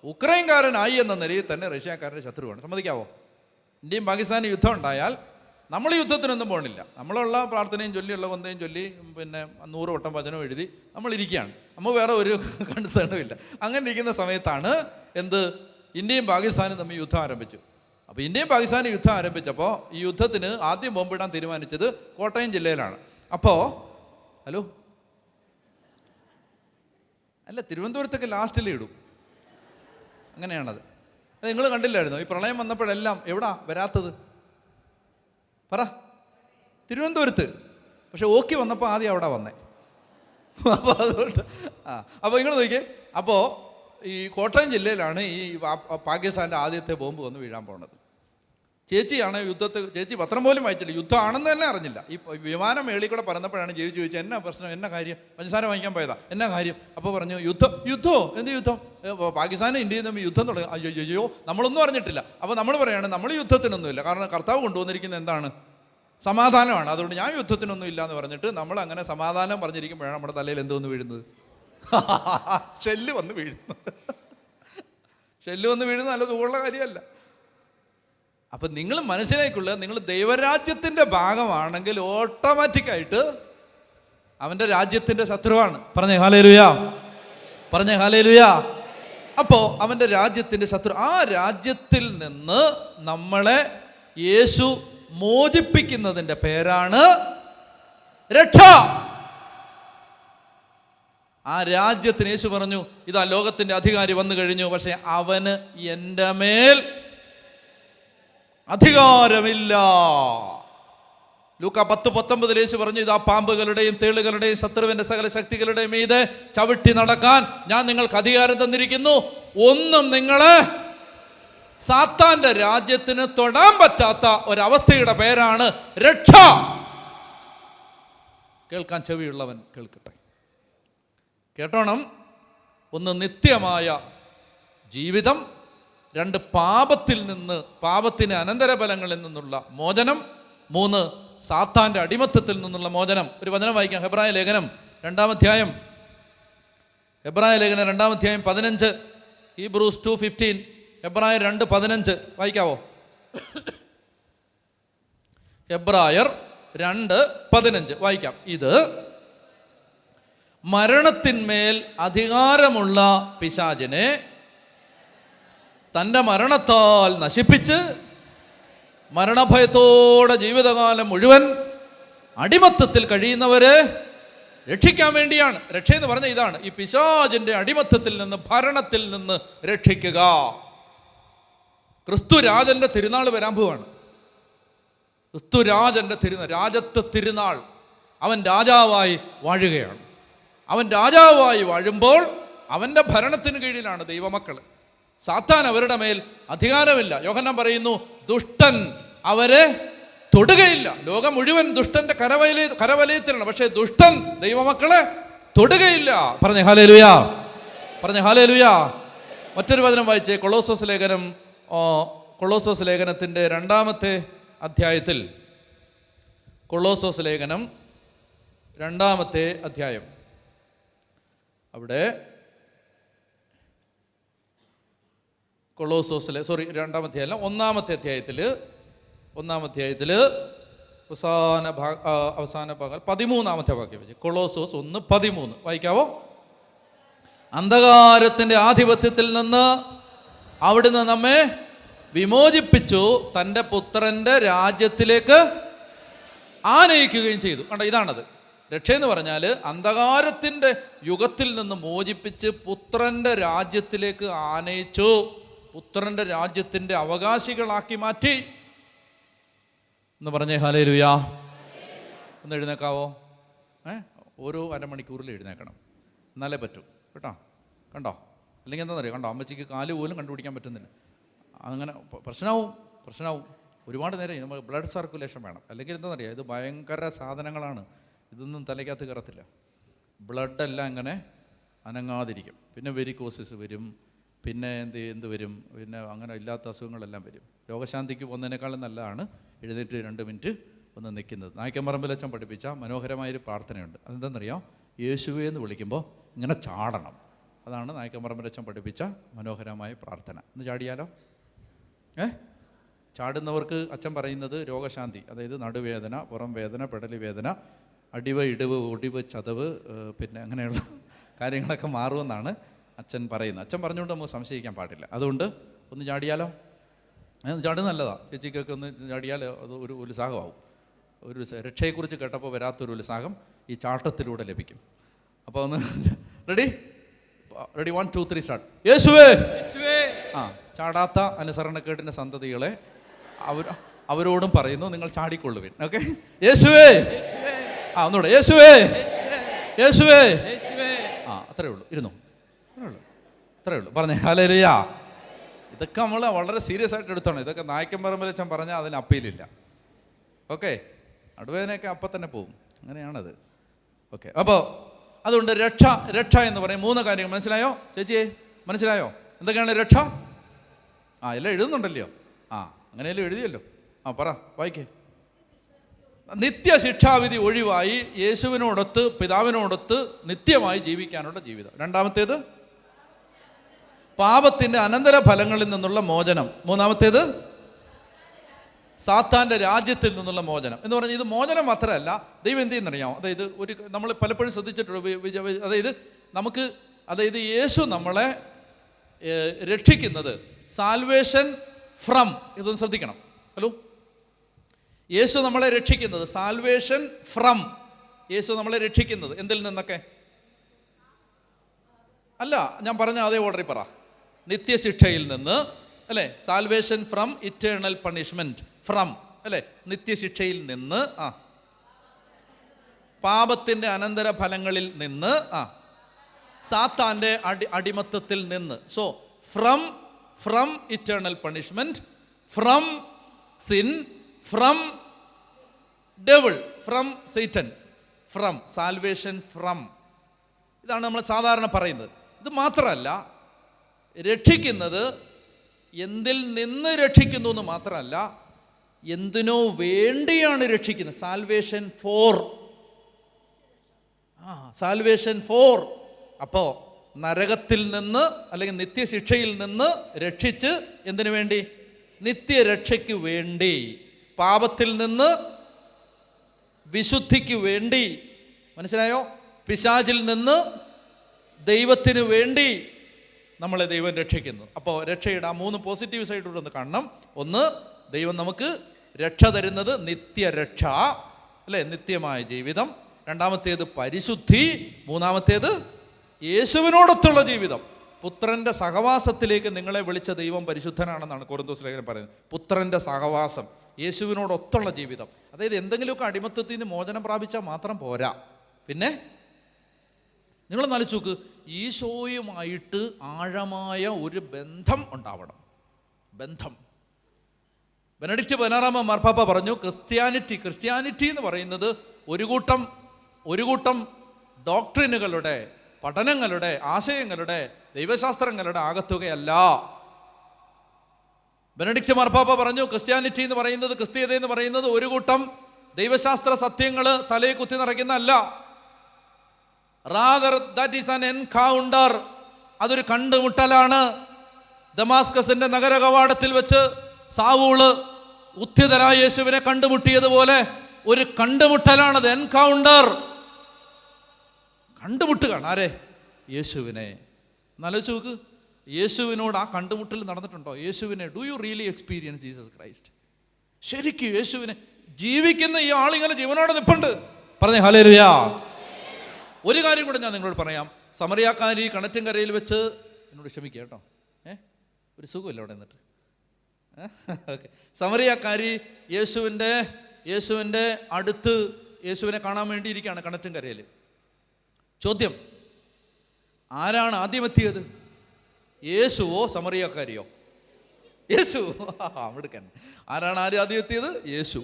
ഉക്രൈൻകാരനായി എന്ന നിലയിൽ തന്നെ റഷ്യക്കാരൻ്റെ ശത്രുവാണ്. സമ്മതിക്കാവോ? ഇന്ത്യയും പാകിസ്ഥാനും യുദ്ധം ഉണ്ടായാൽ നമ്മൾ യുദ്ധത്തിനൊന്നും പോകണില്ല. നമ്മളുള്ള പ്രാർത്ഥനയും ചൊല്ലി, ഉള്ള കൊന്തയും ചൊല്ലി, പിന്നെ 100 വട്ടം വചനം എഴുതി നമ്മളിരിക്കുകയാണ്. നമ്മൾ വേറെ ഒരു കൺസേണും ഇല്ല. അങ്ങനെ ഇരിക്കുന്ന സമയത്താണ് ഇന്ത്യയും പാകിസ്ഥാനും തമ്മിൽ യുദ്ധം ആരംഭിച്ചു. അപ്പോൾ ഇന്ത്യയും പാകിസ്ഥാനും യുദ്ധം ആരംഭിച്ചപ്പോൾ ഈ യുദ്ധത്തിന് ആദ്യം ബോംബിടാൻ തീരുമാനിച്ചത് കോട്ടയം ജില്ലയിലാണ്. അപ്പോൾ അല്ല, തിരുവനന്തപുരത്തൊക്കെ ലാസ്റ്റിൽ ഇടും. അങ്ങനെയാണത്. നിങ്ങൾ കണ്ടില്ലായിരുന്നോ? ഈ പ്രളയം വന്നപ്പോഴെല്ലാം എവിടാ വരാത്തത്? പറ. തിരുവനന്തപുരത്ത്. പക്ഷെ ഓക്കി വന്നപ്പോൾ ആദ്യം അവിടെ വന്നേ. അപ്പോൾ അതുകൊണ്ട് അപ്പോൾ നിങ്ങൾ നോക്കിയേ. അപ്പോൾ ഈ കോട്ടയം ജില്ലയിലാണ് ഈ പാകിസ്ഥാൻ്റെ ആദ്യത്തെ ബോംബ് വന്ന് വീഴാൻ പോകുന്നത്. ചേച്ചിയാണ് ചേച്ചി പത്രം പോലും വായിച്ചില്ല, യുദ്ധമാണെന്ന് തന്നെ അറിഞ്ഞില്ല. ഈ വിമാനം മേളിൽ കൂടെ പറന്നപ്പോഴാണ് ചേച്ചി ചോദിച്ചത്, എന്നാ പ്രശ്നം, എന്നാ കാര്യം? പഞ്ചസാര വാങ്ങിക്കാൻ പോയതാ, എന്നാ കാര്യം? അപ്പോൾ പറഞ്ഞു, യുദ്ധമോ? എന്ത് യുദ്ധം? പാകിസ്ഥാനും ഇന്ത്യയും തമ്മിൽ യുദ്ധം തുടങ്ങി. അയ്യോ, നമ്മളൊന്നും അറിഞ്ഞിട്ടില്ല. അപ്പോൾ നമ്മൾ പറയാണ്, നമ്മൾ യുദ്ധത്തിനൊന്നുമില്ല, കാരണം കർത്താവ് കൊണ്ടുവന്നിരിക്കുന്നത് എന്താണ്? സമാധാനമാണ്. അതുകൊണ്ട് ഞാൻ യുദ്ധത്തിനൊന്നും ഇല്ല എന്ന് പറഞ്ഞിട്ട് നമ്മൾ അങ്ങനെ സമാധാനം പറഞ്ഞിരിക്കുമ്പോഴാണ് നമ്മുടെ തലയിൽ എന്തോന്ന് വീഴുന്നത്? ഷെല്ല് വന്ന് വീഴുന്നു. ഷെല്ല് വന്ന് വീഴുന്നത് നല്ല സുഖമുള്ള കാര്യമല്ല. അപ്പം നിങ്ങൾ മനസ്സിലാക്കിക്കൊള്ളുക, നിങ്ങൾ ദൈവരാജ്യത്തിൻ്റെ ഭാഗമാണെങ്കിൽ ഓട്ടോമാറ്റിക്കായിട്ട് അവൻ്റെ രാജ്യത്തിൻ്റെ ശത്രുവാണ്. പറഞ്ഞേ ഹല്ലേലൂയാ, പറഞ്ഞേ ഹല്ലേലൂയാ. അപ്പോൾ അവൻ്റെ രാജ്യത്തിൻ്റെ ശത്രു, ആ രാജ്യത്തിൽ നിന്ന് നമ്മളെ യേശു മോചിപ്പിക്കുന്നതിൻ്റെ പേരാണ് രക്ഷ. ആ രാജ്യത്തിന് യേശു പറഞ്ഞു, ഇതാ ലോകത്തിൻ്റെ അധികാരി വന്നു കഴിഞ്ഞു, പക്ഷെ അവന് എൻ്റെ മേൽ അധികാരമില്ല. ലൂക്ക 10:19 യേശു പറഞ്ഞു, ഇതാ പാമ്പുകളുടെയും തേളുകളുടെയും ശത്രുവിന്റെ സകല ശക്തികളുടെയും മീതെ ചവിട്ടി നടക്കാൻ ഞാൻ നിങ്ങൾക്ക് അധികാരം തന്നിരിക്കുന്നു. ഒന്നും നിങ്ങളെ സാത്താന്റെ രാജ്യത്തിന് തൊടാൻ പറ്റാത്ത ഒരവസ്ഥയുടെ പേരാണ് രക്ഷ. കേൾക്കാൻ ചെവിയുള്ളവൻ കേൾക്കട്ടെ. കേട്ടോണം. 1, നിത്യമായ ജീവിതം. 2, പാപത്തിൽ നിന്ന്, പാപത്തിന് അനന്തരഫലങ്ങളിൽ നിന്നുള്ള മോചനം. 3, സാത്താന്റെ അടിമത്തത്തിൽ നിന്നുള്ള മോചനം. ഒരു വചനം വായിക്കാം. ഹെബ്രായ ലേഖനം 2-ാം അധ്യായം. ഹെബ്രായ ലേഖനം 2-ാം അധ്യായം 15. ഹീബ്രൂസ് 2:15. ഹെബ്രായർ 2:15 വായിക്കാവോ? ഹെബ്രായർ 2:15 വായിക്കാം. ഇത് മരണത്തിന്മേൽ അധികാരമുള്ള പിശാചിനെ തൻ്റെ മരണത്താൽ നശിപ്പിച്ച് മരണഭയത്തോടെ ജീവിതകാലം മുഴുവൻ അടിമത്തത്തിൽ കഴിയുന്നവരെ രക്ഷിക്കാൻ വേണ്ടിയാണ്. രക്ഷയെന്ന് പറഞ്ഞാൽ ഇതാണ്, ഈ പിശാചിൻ്റെ അടിമത്തത്തിൽ നിന്ന്, ഭരണത്തിൽ നിന്ന് രക്ഷിക്കുക. ക്രിസ്തുരാജന്റെ തിരുനാൾ വരാൻ പോവാണ്. ക്രിസ്തുരാജന്റെ തിരുനാൾ, രാജത്വ തിരുനാൾ. അവൻ രാജാവായി വാഴുകയാണ്. അവൻ രാജാവായി വാഴുമ്പോൾ അവൻ്റെ ഭരണത്തിന് കീഴിലാണ് ദൈവമക്കൾ. സാത്താൻ അവരുടെ മേൽ അധികാരമില്ല. യോഹന്നാൻ പറയുന്നു, ദുഷ്ടൻ അവരെ തൊടുകയില്ല. ലോകം മുഴുവൻ ദുഷ്ടന്റെ കരവലയത്തിലാണ്, പക്ഷേ ദുഷ്ടൻ ദൈവമക്കളെ തൊടുകയില്ല. പറഞ്ഞേ ഹല്ലേലൂയാ, പറഞ്ഞേ ഹല്ലേലൂയാ. മറ്റൊരു വചനം വായിച്ചേ. കൊളോസോസ് ലേഖനത്തിൻ്റെ 2-ാമത്തെ അധ്യായത്തിൽ, കൊളോസോസ് ലേഖനം 2-ാമത്തെ അധ്യായം. അവിടെ കൊളോസോസിലെ 2-ാമത്തെ അധ്യായം, 1-ാമത്തെ അധ്യായത്തിൽ അവസാന ഭാഗം 13-ാമത്തെ വാക്യം വെച്ച് കൊളോസോസ് 1:13 വായിക്കാവോ? അന്ധകാരത്തിൻ്റെ ആധിപത്യത്തിൽ നിന്ന് അവിടുന്ന് നമ്മെ വിമോചിപ്പിച്ചു, തൻ്റെ പുത്രൻ്റെ രാജ്യത്തിലേക്ക് ആനയിക്കുകയും ചെയ്തു. കണ്ടോ, ഇതാണത് രക്ഷയെന്ന് പറഞ്ഞാൽ. അന്ധകാരത്തിൻ്റെ യുഗത്തിൽ നിന്ന് മോചിപ്പിച്ച് പുത്രൻ്റെ രാജ്യത്തിലേക്ക് ആനയിച്ചു, പുത്രൻ്റെ രാജ്യത്തിൻ്റെ അവകാശികളാക്കി മാറ്റി എന്ന് പറഞ്ഞേ ഹല്ലേലൂയാ. ഒന്ന് എഴുന്നേക്കാവോ? ഓരോ അരമണിക്കൂറിൽ എഴുന്നേക്കണം, എന്നാലേ പറ്റൂ കേട്ടോ. കണ്ടോ, അല്ലെങ്കിൽ എന്താണെന്നറിയാം, കണ്ടോ, അമ്മച്ചിക്ക് കാല് പോലും കണ്ടുപിടിക്കാൻ പറ്റുന്നില്ല. അങ്ങനെ പ്രശ്നമാവും. ഒരുപാട് നേരം നമ്മൾ ബ്ലഡ് സർക്കുലേഷൻ വേണം. അല്ലെങ്കിൽ എന്താണെന്നറിയാം, ഇത് ഭയങ്കര സാധനങ്ങളാണ്, ഇതൊന്നും തലയ്ക്കകത്ത് കയറത്തില്ല. ബ്ലഡെല്ലാം ഇങ്ങനെ അനങ്ങാതിരിക്കും. പിന്നെ വെരിക്കോസിസ് വരും, പിന്നെ എന്ത് വരും, പിന്നെ അങ്ങനെ ഇല്ലാത്ത അസുഖങ്ങളെല്ലാം വരും. രോഗശാന്തിക്ക് പോകുന്നതിനേക്കാളും നല്ലതാണ് എഴുന്നേറ്റ് 2 മിനിറ്റ് ഒന്ന് നിൽക്കുന്നത്. നായ്ക്കമ്പറമ്പിലച്ചൻ പഠിപ്പിച്ച മനോഹരമായൊരു പ്രാർത്ഥനയുണ്ട്. അതെന്താണെന്നറിയാം? യേശുവേ എന്ന് വിളിക്കുമ്പോൾ ഇങ്ങനെ ചാടണം. അതാണ് നായ്ക്കമ്പറമ്പിലച്ചൻ പഠിപ്പിച്ച മനോഹരമായ പ്രാർത്ഥന. ഒന്ന് ചാടിയാലോ? ചാടുന്നവർക്ക് അച്ഛൻ പറയുന്നത് രോഗശാന്തി, അതായത് നടുവേദന, പുറം വേദന, പെടലി വേദന, അടിവ്, ഇടിവ്, ഒടിവ്, ചതവ്, പിന്നെ അങ്ങനെയുള്ള കാര്യങ്ങളൊക്കെ മാറുമെന്നാണ് അച്ഛൻ പറയുന്നത്. അച്ഛൻ പറഞ്ഞുകൊണ്ട് നമുക്ക് സംശയിക്കാൻ പാടില്ല. അതുകൊണ്ട് ഒന്ന് ചാടിയാലോ? ചാടി നല്ലതാണ്. ചേച്ചിക്കൊക്കെ ഒന്ന് ചാടിയാൽ അത് ഒരു ഉത്സാഹമാവും. ഒരു രക്ഷയെക്കുറിച്ച് കേട്ടപ്പോൾ വരാത്തൊരു ഉത്സാഹം ഈ ചാട്ടത്തിലൂടെ ലഭിക്കും. അപ്പോൾ ഒന്ന് റെഡി? 1 2 3 സ്റ്റാർട്ട്. യേശുവേ. ചാടാത്ത അനുസരണക്കേടിൻ്റെ സന്തതികളെ അവരോടും പറയുന്നു, നിങ്ങൾ ചാടിക്കൊള്ളുവിൻ. ഓക്കെ? യേശുവേ. ഒന്നുകൂടെ. യേശുവേ. യേശുവേ. അത്രേ ഉള്ളൂ. ഇരുന്നു. അത്രേ ഉള്ളൂ. പറഞ്ഞേ ഹല്ലേലൂയ. ഇതൊക്കെ നമ്മൾ വളരെ സീരിയസ് ആയിട്ട് എടുത്തോണം. ഇതൊക്കെ നായ്ക്കമ്പറമ്പിലച്ചൻ പറഞ്ഞാൽ അതിന് അപ്പീലില്ല. ഓക്കെ? നടുവേദനയൊക്കെ അപ്പം തന്നെ പോവും. അങ്ങനെയാണത്. ഓക്കെ. അപ്പോൾ അതുകൊണ്ട് രക്ഷ എന്ന് പറയും 3 കാര്യങ്ങൾ. മനസ്സിലായോ ചേച്ചിയെ? മനസ്സിലായോ എന്തൊക്കെയാണ് രക്ഷ? എല്ലാം എഴുതുന്നുണ്ടല്ലോ. അങ്ങനെയല്ലോ എഴുതിയല്ലോ. പറ, വായിക്കേ. നിത്യശിക്ഷാവിധി ഒഴിവായി യേശുവിനോടൊത്ത് പിതാവിനോടൊത്ത് നിത്യമായി ജീവിക്കാനുള്ള ജീവിതം. രണ്ടാമത്തേത് പാപത്തിൻ്റെ അനന്തരഫലങ്ങളിൽ നിന്നുള്ള മോചനം. മൂന്നാമത്തേത് സാത്താൻ്റെ രാജ്യത്തിൽ നിന്നുള്ള മോചനം. എന്ന് പറഞ്ഞാൽ ഇത് മോചനം മാത്രമല്ല, ദൈവം എന്ത് ചെയ്യുന്നറിയാമോ? അതായത് നമ്മൾ പലപ്പോഴും ശ്രദ്ധിച്ചിട്ടുണ്ട്. അതായത് യേശു നമ്മളെ രക്ഷിക്കുന്നത് സാൽവേഷൻ ഫ്രം. ഇതൊന്ന് ശ്രദ്ധിക്കണം. ഹലോ, യേശു നമ്മളെ രക്ഷിക്കുന്നത് സാൽവേഷൻ ഫ്രം. യേശു നമ്മളെ രക്ഷിക്കുന്നത് എന്തിൽ നിന്നൊക്കെ? അല്ല, ഞാൻ പറഞ്ഞ അതേ ഓർഡറിൽ പറ. നിത്യശിക്ഷയിൽ നിന്ന്, അല്ലേ? Salvation from eternal punishment. From, അല്ലേ? നിത്യശിക്ഷയിൽ നിന്ന്, പാപത്തിൻ്റെ അനന്തര ഫലങ്ങളിൽ നിന്ന്, സാത്താൻ്റെ അടിമത്തത്തിൽ നിന്ന്. So from eternal punishment, from sin, from devil, from Satan, from salvation from. ഇതാണ് നമ്മൾ സാധാരണ പറയുന്നത്. ഇത് മാത്രമല്ല, രക്ഷിക്കുന്നത് എന്തിൽ നിന്ന് രക്ഷിക്കുന്നു എന്ന് മാത്രമല്ല, എന്തിനോ വേണ്ടിയാണ് രക്ഷിക്കുന്നത്. Salvation for. Salvation for. അപ്പോൾ നരകത്തിൽ നിന്ന് അല്ലെങ്കിൽ നിത്യശിക്ഷയിൽ നിന്ന് രക്ഷിച്ച് എന്തിനു വേണ്ടി? നിത്യരക്ഷയ്ക്ക് വേണ്ടി. പാപത്തിൽ നിന്ന് വിശുദ്ധിക്ക് വേണ്ടി. മനസ്സിലായോ? പിശാചിൽ നിന്ന് ദൈവത്തിന് വേണ്ടി നമ്മളെ ദൈവം രക്ഷിക്കുന്നു. അപ്പോൾ രക്ഷയുടെ 3 പോസിറ്റീവ് സൈഡുകൂടെ ഒന്ന് കാണണം. ഒന്ന്, ദൈവം നമുക്ക് രക്ഷ തരുന്നത് നിത്യരക്ഷ, അല്ലേ? നിത്യമായ ജീവിതം. രണ്ടാമത്തേത് പരിശുദ്ധി. മൂന്നാമത്തേത് യേശുവിനോടൊത്തുള്ള ജീവിതം. പുത്രൻ്റെ സഹവാസത്തിലേക്ക് നിങ്ങളെ വിളിച്ച ദൈവം പരിശുദ്ധനാണെന്നാണ് കൊരിന്തോസ് ലേഖനം പറയുന്നത്. പുത്രൻ്റെ സഹവാസം, യേശുവിനോടൊത്തുള്ള ജീവിതം. അതായത് എന്തെങ്കിലുമൊക്കെ അടിമത്തത്തിൽ നിന്ന് മോചനം പ്രാപിച്ചാൽ മാത്രം പോരാ. പിന്നെ നിങ്ങൾ ആലോചിച്ച് നോക്ക്, ഈശോയുമായിട്ട് ആഴമായ ഒരു ബന്ധം ഉണ്ടാവണം. ബന്ധം. ബെനഡിക്റ്റ് 16 മാർപ്പാപ്പ പറഞ്ഞു, ക്രിസ്ത്യാനിറ്റി എന്ന് പറയുന്നത് ഒരു കൂട്ടം ഡോക്ട്രിനുകളുടെ, പഠനങ്ങളുടെ, ആശയങ്ങളുടെ, ദൈവശാസ്ത്രങ്ങളുടെ ആകത്തുകയല്ല. ബെനഡിക്റ്റ് മാർപ്പാപ്പ പറഞ്ഞു, ക്രിസ്ത്യാനിറ്റി എന്ന് പറയുന്നത്, ക്രിസ്തീയത എന്ന് പറയുന്നത് ഒരു കൂട്ടം ദൈവശാസ്ത്ര സത്യങ്ങൾ തലയെ കുത്തി നിറയ്ക്കുന്നതല്ല. Rather that is an encounter. അതൊരു കണ്ടുമുട്ടലാണ്. ദമാസ്കസിന്റെ നഗര കവാടത്തിൽ വെച്ച് സാവൂള് ഉത്ഥിതനായ യേശുവിനെ കണ്ടുമുട്ടിയതുപോലെ ഒരു കണ്ടുമുട്ടലാണത്. എൻകൗണ്ടർ. കണ്ടുമുട്ടുകയാണ്. ആരെ? യേശുവിനെ. എന്നാലോചിച്ച് നോക്ക്, യേശുവിനോട് ആ കണ്ടുമുട്ടൽ നടന്നിട്ടുണ്ടോ? യേശുവിനെ do you really experience Jesus Christ? ശരിക്കും യേശുവിനെ ജീവിക്കുന്ന ഈ ആളിങ്ങനെ ജീവനോടെ നിൽപ്പുണ്ട്. പറഞ്ഞേ ഹല്ലേലൂയ. ഒരു കാര്യം കൂടെ ഞാൻ നിങ്ങളോട് പറയാം. സമറിയാക്കാരി കണറ്റിൻകരയിൽ വെച്ച്, എന്നോട് ക്ഷമിക്കുക കേട്ടോ, ഒരു സുഖമില്ല അവിടെ നിന്നിട്ട്. ഓക്കെ. സമറിയാക്കാരി യേശുവിൻ്റെ അടുത്ത് യേശുവിനെ കാണാൻ വേണ്ടിയിരിക്കുകയാണ് കണറ്റിൻകരയിൽ. ചോദ്യം, ആരാണ് ആദ്യം എത്തിയത്? യേശുവോ സമറിയാക്കാരിയോ? യേശു. അവിടുക്കൻ. ആരാണ് ആദ്യം എത്തിയത്? യേശു.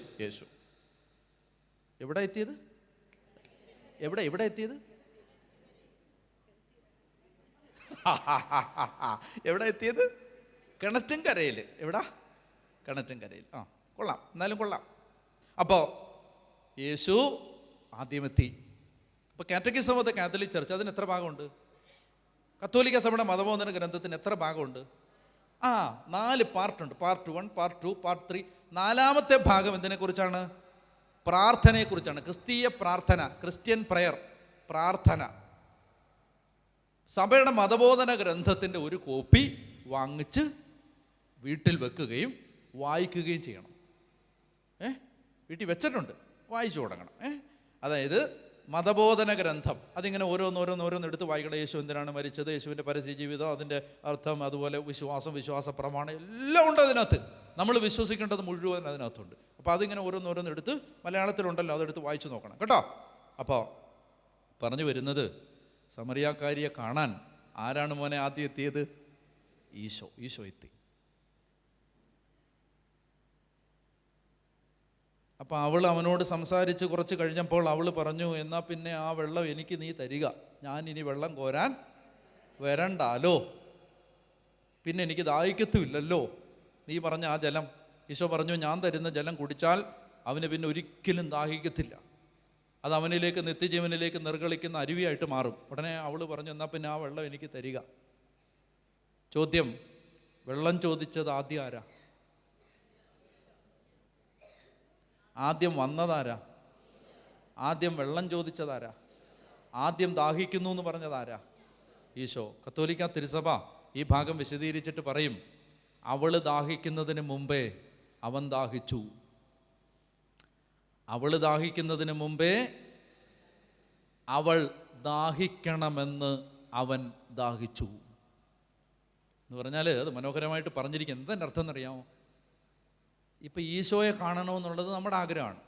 എവിടെ എത്തിയത്? എവിടെ എത്തിയത്? എവിടെ എത്തിയത്? കിണറ്റുംകരയിൽ. എവിടാ? കിണറ്റുംകരയിൽ. കൊള്ളാം, എന്നാലും കൊള്ളാം. അപ്പോൾ യേശു ആദ്യമെത്തി. അപ്പോൾ catechism of the Catholic church, അതിന് എത്ര ഭാഗമുണ്ട്? കത്തോലിക്ക സഭയുടെ മതബോധന ഗ്രന്ഥത്തിന് എത്ര ഭാഗമുണ്ട്? 4 പാർട്ടുണ്ട്. Part 1, part 2, part 3. 4ാമത്തെ ഭാഗം എന്തിനെക്കുറിച്ചാണ്? പ്രാർത്ഥനയെക്കുറിച്ചാണ്. ക്രിസ്തീയ പ്രാർത്ഥന, ക്രിസ്ത്യൻ പ്രയർ, പ്രാർത്ഥന. സഭയുടെ മതബോധന ഗ്രന്ഥത്തിൻ്റെ ഒരു കോപ്പി വാങ്ങിച്ച് വീട്ടിൽ വെക്കുകയും വായിക്കുകയും ചെയ്യണം. വീട്ടിൽ വെച്ചിട്ടുണ്ട്, വായിച്ചു തുടങ്ങണം. അതായത് മതബോധന ഗ്രന്ഥം, അതിങ്ങനെ ഓരോന്നോരോന്ന് എടുത്ത് വായിക്കണം. യേശു എന്തിനാണ് മരിച്ചത്, യേശുവിൻ്റെ പരസ്യ ജീവിതം, അതിൻ്റെ അർത്ഥം, അതുപോലെ വിശ്വാസ പ്രമാണം എല്ലാം ഉണ്ട് അതിനകത്ത്. നമ്മൾ വിശ്വസിക്കേണ്ടത് മുഴുവൻ അതിനകത്തുണ്ട്. അപ്പോൾ അതിങ്ങനെ ഓരോന്നോരോന്ന് എടുത്ത്, മലയാളത്തിലുണ്ടല്ലോ, അതെടുത്ത് വായിച്ചു നോക്കണം കേട്ടോ. അപ്പോൾ പറഞ്ഞു വരുന്നത്, സമറിയാക്കാരിയെ കാണാൻ ആരാണ് മോനെ ആദ്യം എത്തിയത്? ഈശോ എത്തി. അപ്പോൾ അവൾ അവനോട് സംസാരിച്ച് കുറച്ച് കഴിഞ്ഞപ്പോൾ അവൾ പറഞ്ഞു, എന്നാൽ പിന്നെ ആ വെള്ളം എനിക്ക് നീ തരിക, ഞാൻ ഇനി വെള്ളം കോരാൻ വരണ്ടാലോ, പിന്നെ എനിക്ക് ദാഹിക്കത്തുമില്ലല്ലോ നീ പറഞ്ഞ ആ ജലം. ഈശോ പറഞ്ഞു, ഞാൻ തരുന്ന ജലം കുടിച്ചാൽ അവന് പിന്നെ ഒരിക്കലും ദാഹിക്കത്തില്ല, അത് അവനിലേക്ക് നിത്യജീവനിലേക്ക് നിർഗളിക്കുന്ന അരുവിയായിട്ട് മാറും. ഉടനെ അവൾ പറഞ്ഞു, എന്നാൽ പിന്നെ ആ വെള്ളം എനിക്ക് തരിക. ചോദ്യം, വെള്ളം ചോദിച്ചത് ആദ്യം ആരാ? ആദ്യം വന്നതാരാ? ആദ്യം വെള്ളം ചോദിച്ചതാരാ? ആദ്യം ദാഹിക്കുന്നു എന്ന് പറഞ്ഞതാരാ? ഈശോ. കത്തോലിക്ക തിരുസഭ ഈ ഭാഗം വിശദീകരിച്ചിട്ട് പറയും, അവള് ദാഹിക്കുന്നതിന് മുമ്പേ അവൻ ദാഹിച്ചു. അവള് ദാഹിക്കുന്നതിന് മുമ്പേ അവൾ ദാഹിക്കണമെന്ന് അവൻ ദാഹിച്ചു എന്ന് പറഞ്ഞാൽ അത് മനോഹരമായിട്ട് പറഞ്ഞിരിക്കും. എന്തെൻ്റെ അർത്ഥം എന്നറിയാമോ? ഇപ്പം ഈശോയെ കാണണമെന്നുള്ളത് നമ്മുടെ ആഗ്രഹമാണ്.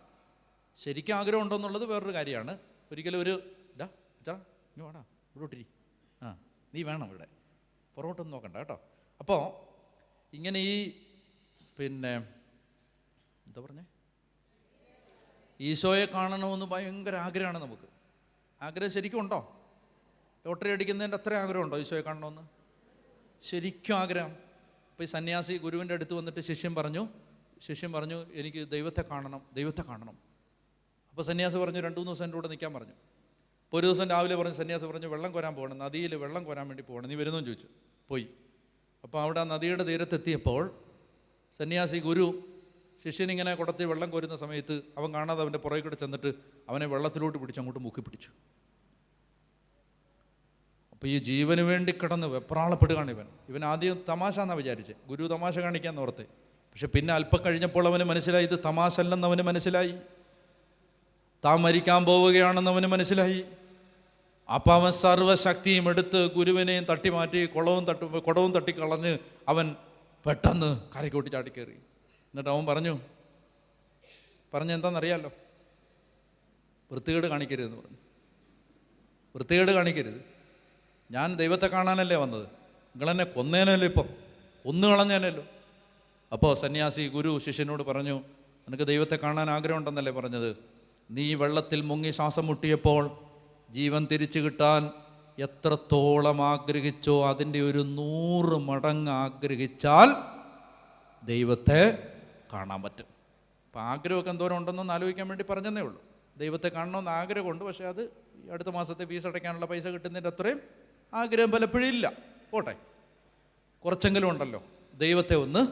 ശരിക്കും ആഗ്രഹം ഉണ്ടോയെന്നുള്ളത് വേറൊരു കാര്യമാണ്. ഒരിക്കലും ഒരു നീ വേടാ ഇവിടോട്ടിരി, നീ വേണം ഇവിടെ, പുറകോട്ടൊന്നും നോക്കണ്ട കേട്ടോ. അപ്പോൾ ഇങ്ങനെ ഈ എന്താ പറഞ്ഞേ, ഈശോയെ കാണണമെന്ന് ഭയങ്കര ആഗ്രഹമാണ് നമുക്ക്. ആഗ്രഹം ശരിക്കും ഉണ്ടോ? ലോട്ടറി അടിക്കുന്നതിൻ്റെ അത്ര ആഗ്രഹമുണ്ടോ ഈശോയെ കാണണമെന്ന്? ശരിക്കും ആഗ്രഹം. ഇപ്പോൾ ഈ സന്യാസി ഗുരുവിൻ്റെ അടുത്ത് വന്നിട്ട് ശിഷ്യൻ പറഞ്ഞു എനിക്ക് ദൈവത്തെ കാണണം. അപ്പോൾ സന്യാസി പറഞ്ഞു 2-3 ദിവസം എൻ്റെ കൂടെ നിൽക്കാൻ പറഞ്ഞു. അപ്പോൾ ഒരു ദിവസം രാവിലെ സന്യാസി പറഞ്ഞു വെള്ളം കോരാൻ പോകണം, നദിയിൽ വെള്ളം കോരാൻ വേണ്ടി പോകണം, നീ വരുന്നോ എന്ന് ചോദിച്ചു. പോയി. അപ്പോൾ അവിടെ ആ നദിയുടെ തീരത്തെത്തിയപ്പോൾ സന്യാസി ഗുരു ശിഷ്യനിങ്ങനെ കുടത്തി വെള്ളം കോരുന്ന സമയത്ത് അവൻ കാണാതെ അവൻ്റെ പുറകെ കൂടെ ചെന്നിട്ട് അവനെ വെള്ളത്തിലോട്ട് പിടിച്ച് അങ്ങോട്ട് മുക്കി പിടിച്ചു. അപ്പോൾ ഈ ജീവന് വേണ്ടി കിടന്ന് വെപ്രാളപ്പെടുകയാണ് ഇവൻ ആദ്യം തമാശ എന്നാണ് വിചാരിച്ചത്, ഗുരു തമാശ കാണിക്കാന്ന് ഓർത്ത്. പക്ഷെ പിന്നെ അല്പം കഴിഞ്ഞപ്പോൾ അവന് മനസ്സിലായി ഇത് തമാശ അല്ലെന്ന് അവന് മനസ്സിലായി, താൻ മരിക്കാൻ പോവുകയാണെന്ന് അവന് മനസ്സിലായി. അപ്പം അവൻ സർവ്വശക്തിയും എടുത്ത് ഗുരുവിനെയും തട്ടി മാറ്റി കുടവും തട്ടിക്കളഞ്ഞ് അവൻ പെട്ടെന്ന് കരയ്ക്കോട്ടി ചാടിക്കയറി. എന്നിട്ട് അവൻ പറഞ്ഞു എന്താണെന്നറിയാമല്ലോ, വൃത്തികേട് കാണിക്കരുതെന്ന് പറഞ്ഞു. വൃത്തികേട് കാണിക്കരുത്, ഞാൻ ദൈവത്തെ കാണാനല്ലേ വന്നത്, നിങ്ങളെന്നെ കൊന്നേനല്ലോ, ഇപ്പം കൊന്നു കളഞ്ഞേനല്ലോ. അപ്പോൾ സന്യാസി ഗുരു ശിഷ്യനോട് പറഞ്ഞു, നിനക്ക് ദൈവത്തെ കാണാൻ ആഗ്രഹമുണ്ടെന്നല്ലേ പറഞ്ഞത്, നീ വെള്ളത്തിൽ മുങ്ങി ശ്വാസം മുട്ടിയപ്പോൾ ജീവൻ തിരിച്ചു കിട്ടാൻ എത്രത്തോളം ആഗ്രഹിച്ചോ അതിൻ്റെ ഒരു 100 മടങ്ങ് ആഗ്രഹിച്ചാൽ ദൈവത്തെ കാണാൻ പറ്റും. അപ്പം ആഗ്രഹമൊക്കെ എന്തോരം ഉണ്ടെന്നൊന്ന് ആലോചിക്കാൻ വേണ്ടി പറഞ്ഞതേ ഉള്ളൂ. ദൈവത്തെ കാണണമെന്ന് ആഗ്രഹമുണ്ട്, പക്ഷേ അത് അടുത്ത മാസത്തെ ഫീസ് അടയ്ക്കാനുള്ള പൈസ കിട്ടുന്നതിൻ്റെ അത്രയും ആഗ്രഹം പലപ്പോഴും ഇല്ല. പോട്ടെ, കുറച്ചെങ്കിലും ഉണ്ടല്ലോ. ദൈവത്തെ ഒന്ന്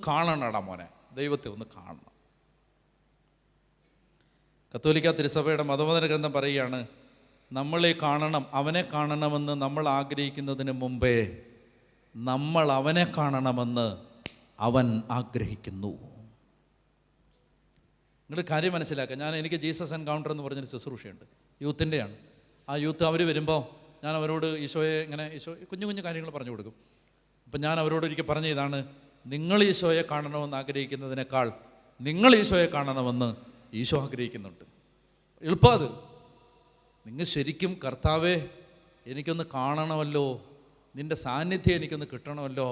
കാണണടാ മോനെ, ദൈവത്തെ ഒന്ന് കാണണം. കത്തോലിക്ക തിരുസഭയുടെ മതബോധന ഗ്രന്ഥം പറയുകയാണ്, നമ്മളെ കാണണം, അവനെ കാണണമെന്ന് നമ്മൾ ആഗ്രഹിക്കുന്നതിന് മുമ്പേ നമ്മൾ അവനെ കാണണമെന്ന് അവൻ ആഗ്രഹിക്കുന്നു. നിങ്ങൾ കാര്യം മനസ്സിലാക്കുക. എനിക്ക് ജീസസ് എൻകൗണ്ടർ എന്ന് പറഞ്ഞൊരു ശുശ്രൂഷയുണ്ട്, യൂത്തിൻ്റെയാണ്. ആ യൂത്ത് അവർ വരുമ്പോൾ ഞാൻ അവരോട് ഈശോ കുഞ്ഞു കാര്യങ്ങൾ പറഞ്ഞു കൊടുക്കും. അപ്പം ഞാൻ അവരോട് ഒരിക്കൽ പറഞ്ഞ ഇതാണ്, നിങ്ങൾ ഈശോയെ കാണണമെന്ന് ആഗ്രഹിക്കുന്നതിനേക്കാൾ നിങ്ങൾ ഈശോയെ കാണണമെന്ന് ഈശോ ആഗ്രഹിക്കുന്നുണ്ട്. എളുപ്പം അത്. നിങ്ങൾ ശരിക്കും കർത്താവേ എനിക്കൊന്ന് കാണണമല്ലോ, നിൻ്റെ സാന്നിധ്യം എനിക്കൊന്ന് കിട്ടണമല്ലോ,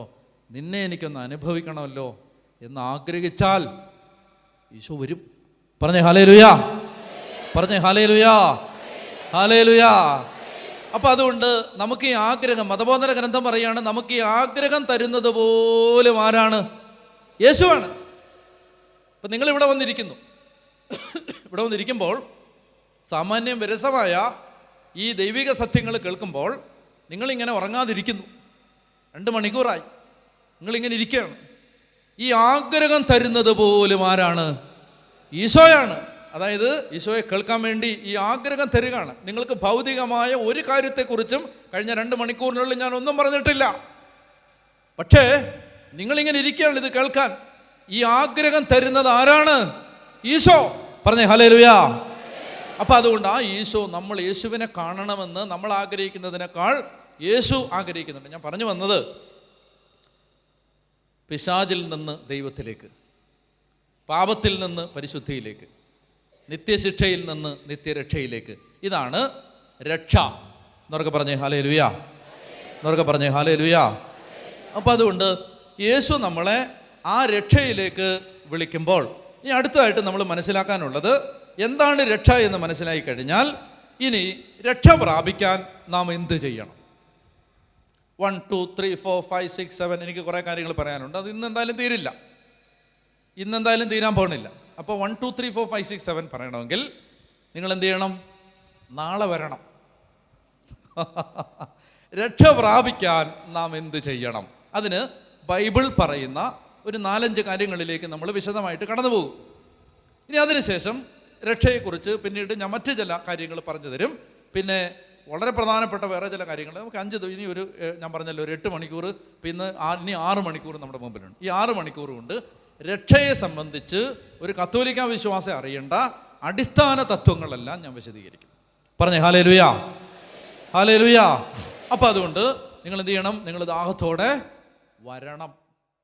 നിന്നെ എനിക്കൊന്ന് അനുഭവിക്കണമല്ലോ എന്ന് ആഗ്രഹിച്ചാൽ ഈശോ വരും. പറഞ്ഞേ ഹല്ലേലൂയ, പറഞ്ഞേ ഹല്ലേലൂയ, ഹല്ലേലൂയ. അപ്പം അതുകൊണ്ട് നമുക്ക് ഈ ആഗ്രഹം, മതബോധന ഗ്രന്ഥം പറയുകയാണ്, നമുക്ക് ഈ ആഗ്രഹം തരുന്നത് പോലും ആരാണ്? യേശുവാണ്. അപ്പം നിങ്ങളിവിടെ വന്നിരിക്കുന്നു. ഇവിടെ വന്നിരിക്കുമ്പോൾ സാമാന്യം വിരസമായ ഈ ദൈവിക സത്യങ്ങൾ കേൾക്കുമ്പോൾ നിങ്ങളിങ്ങനെ ഉറങ്ങാതിരിക്കുന്നു. 2 മണിക്കൂറായി നിങ്ങളിങ്ങനെ ഇരിക്കുകയാണ്. ഈ ആഗ്രഹം തരുന്നത് പോലും ആരാണ്? ഈശോയാണ്. അതായത് ഈശോയെ കേൾക്കാൻ വേണ്ടി ഈ ആഗ്രഹം തരികയാണ്. നിങ്ങൾക്ക് ഭൗതികമായ ഒരു കാര്യത്തെക്കുറിച്ചും കഴിഞ്ഞ 2 മണിക്കൂറിനുള്ളിൽ ഞാൻ ഒന്നും പറഞ്ഞിട്ടില്ല. പക്ഷേ നിങ്ങളിങ്ങനെ ഇരിക്കുകയാണ് ഇത് കേൾക്കാൻ. ഈ ആഗ്രഹം തരുന്നത് ആരാണ്? ഈശോ. പറഞ്ഞേ ഹല്ലേലൂയ. അപ്പം അതുകൊണ്ട് ആ ഈശോ, നമ്മൾ യേശുവിനെ കാണണമെന്ന് നമ്മൾ ആഗ്രഹിക്കുന്നതിനേക്കാൾ യേശു ആഗ്രഹിക്കുന്നുണ്ട്. ഞാൻ പറഞ്ഞു വന്നത്, പിശാചിൽ നിന്ന് ദൈവത്തിലേക്ക്, പാപത്തിൽ നിന്ന് പരിശുദ്ധിയിലേക്ക്, നിത്യശിക്ഷയിൽ നിന്ന് നിത്യരക്ഷയിലേക്ക്. ഇതാണ് രക്ഷ. എന്നൊക്കെ പറഞ്ഞേ ഹല്ലേലൂയ. എന്നൊക്കെ പറഞ്ഞേ ഹല്ലേലൂയ. അപ്പം അതുകൊണ്ട് യേശു നമ്മളെ ആ രക്ഷയിലേക്ക് വിളിക്കുമ്പോൾ ഇനി അടുത്തതായിട്ട് നമ്മൾ മനസ്സിലാക്കാനുള്ളത്, എന്താണ് രക്ഷ എന്ന് മനസ്സിലായി കഴിഞ്ഞാൽ ഇനി രക്ഷ പ്രാപിക്കാൻ നാം എന്ത് ചെയ്യണം? 1 2 3 4 5 6 7 എനിക്ക് കുറേ കാര്യങ്ങൾ പറയാനുണ്ട്. അത് ഇന്നെന്തായാലും തീരില്ല, ഇന്നെന്തായാലും തീരാൻ പോകുന്നില്ല. അപ്പോൾ 1 2 3 4 5 6 7 പറയണമെങ്കിൽ നിങ്ങൾ എന്ത് ചെയ്യണം? നാളെ വരണം. രക്ഷ പ്രാപിക്കാൻ നാം എന്ത് ചെയ്യണം? അതിന് ബൈബിൾ പറയുന്ന ഒരു 4-5 കാര്യങ്ങളിലേക്ക് നമ്മൾ വിശദമായിട്ട് കടന്നു പോകും. ഇനി അതിനുശേഷം രക്ഷയെക്കുറിച്ച് പിന്നീട് ഞാൻ മറ്റു ചില കാര്യങ്ങൾ പറഞ്ഞു തരും. പിന്നെ വളരെ പ്രധാനപ്പെട്ട വേറെ ചില കാര്യങ്ങൾ നമുക്ക് 5 ഇനി ഒരു ഞാൻ പറഞ്ഞല്ലോ ഒരു 8 മണിക്കൂർ, പിന്നെ ഇനി 6 മണിക്കൂർ നമ്മുടെ മുമ്പിലുണ്ട്. ഈ 6 മണിക്കൂർ കൊണ്ട് രക്ഷയെ സംബന്ധിച്ച് ഒരു കത്തോലിക്ക വിശ്വാസം അറിയേണ്ട അടിസ്ഥാന തത്വങ്ങളെല്ലാം ഞാൻ വിശദീകരിക്കും. പറഞ്ഞേ ഹല്ലേലൂയ. ഹല്ലേലൂയ. അപ്പം അതുകൊണ്ട് നിങ്ങൾ എന്ത് ചെയ്യണം? നിങ്ങൾ ദാഹത്തോടെ വരണം.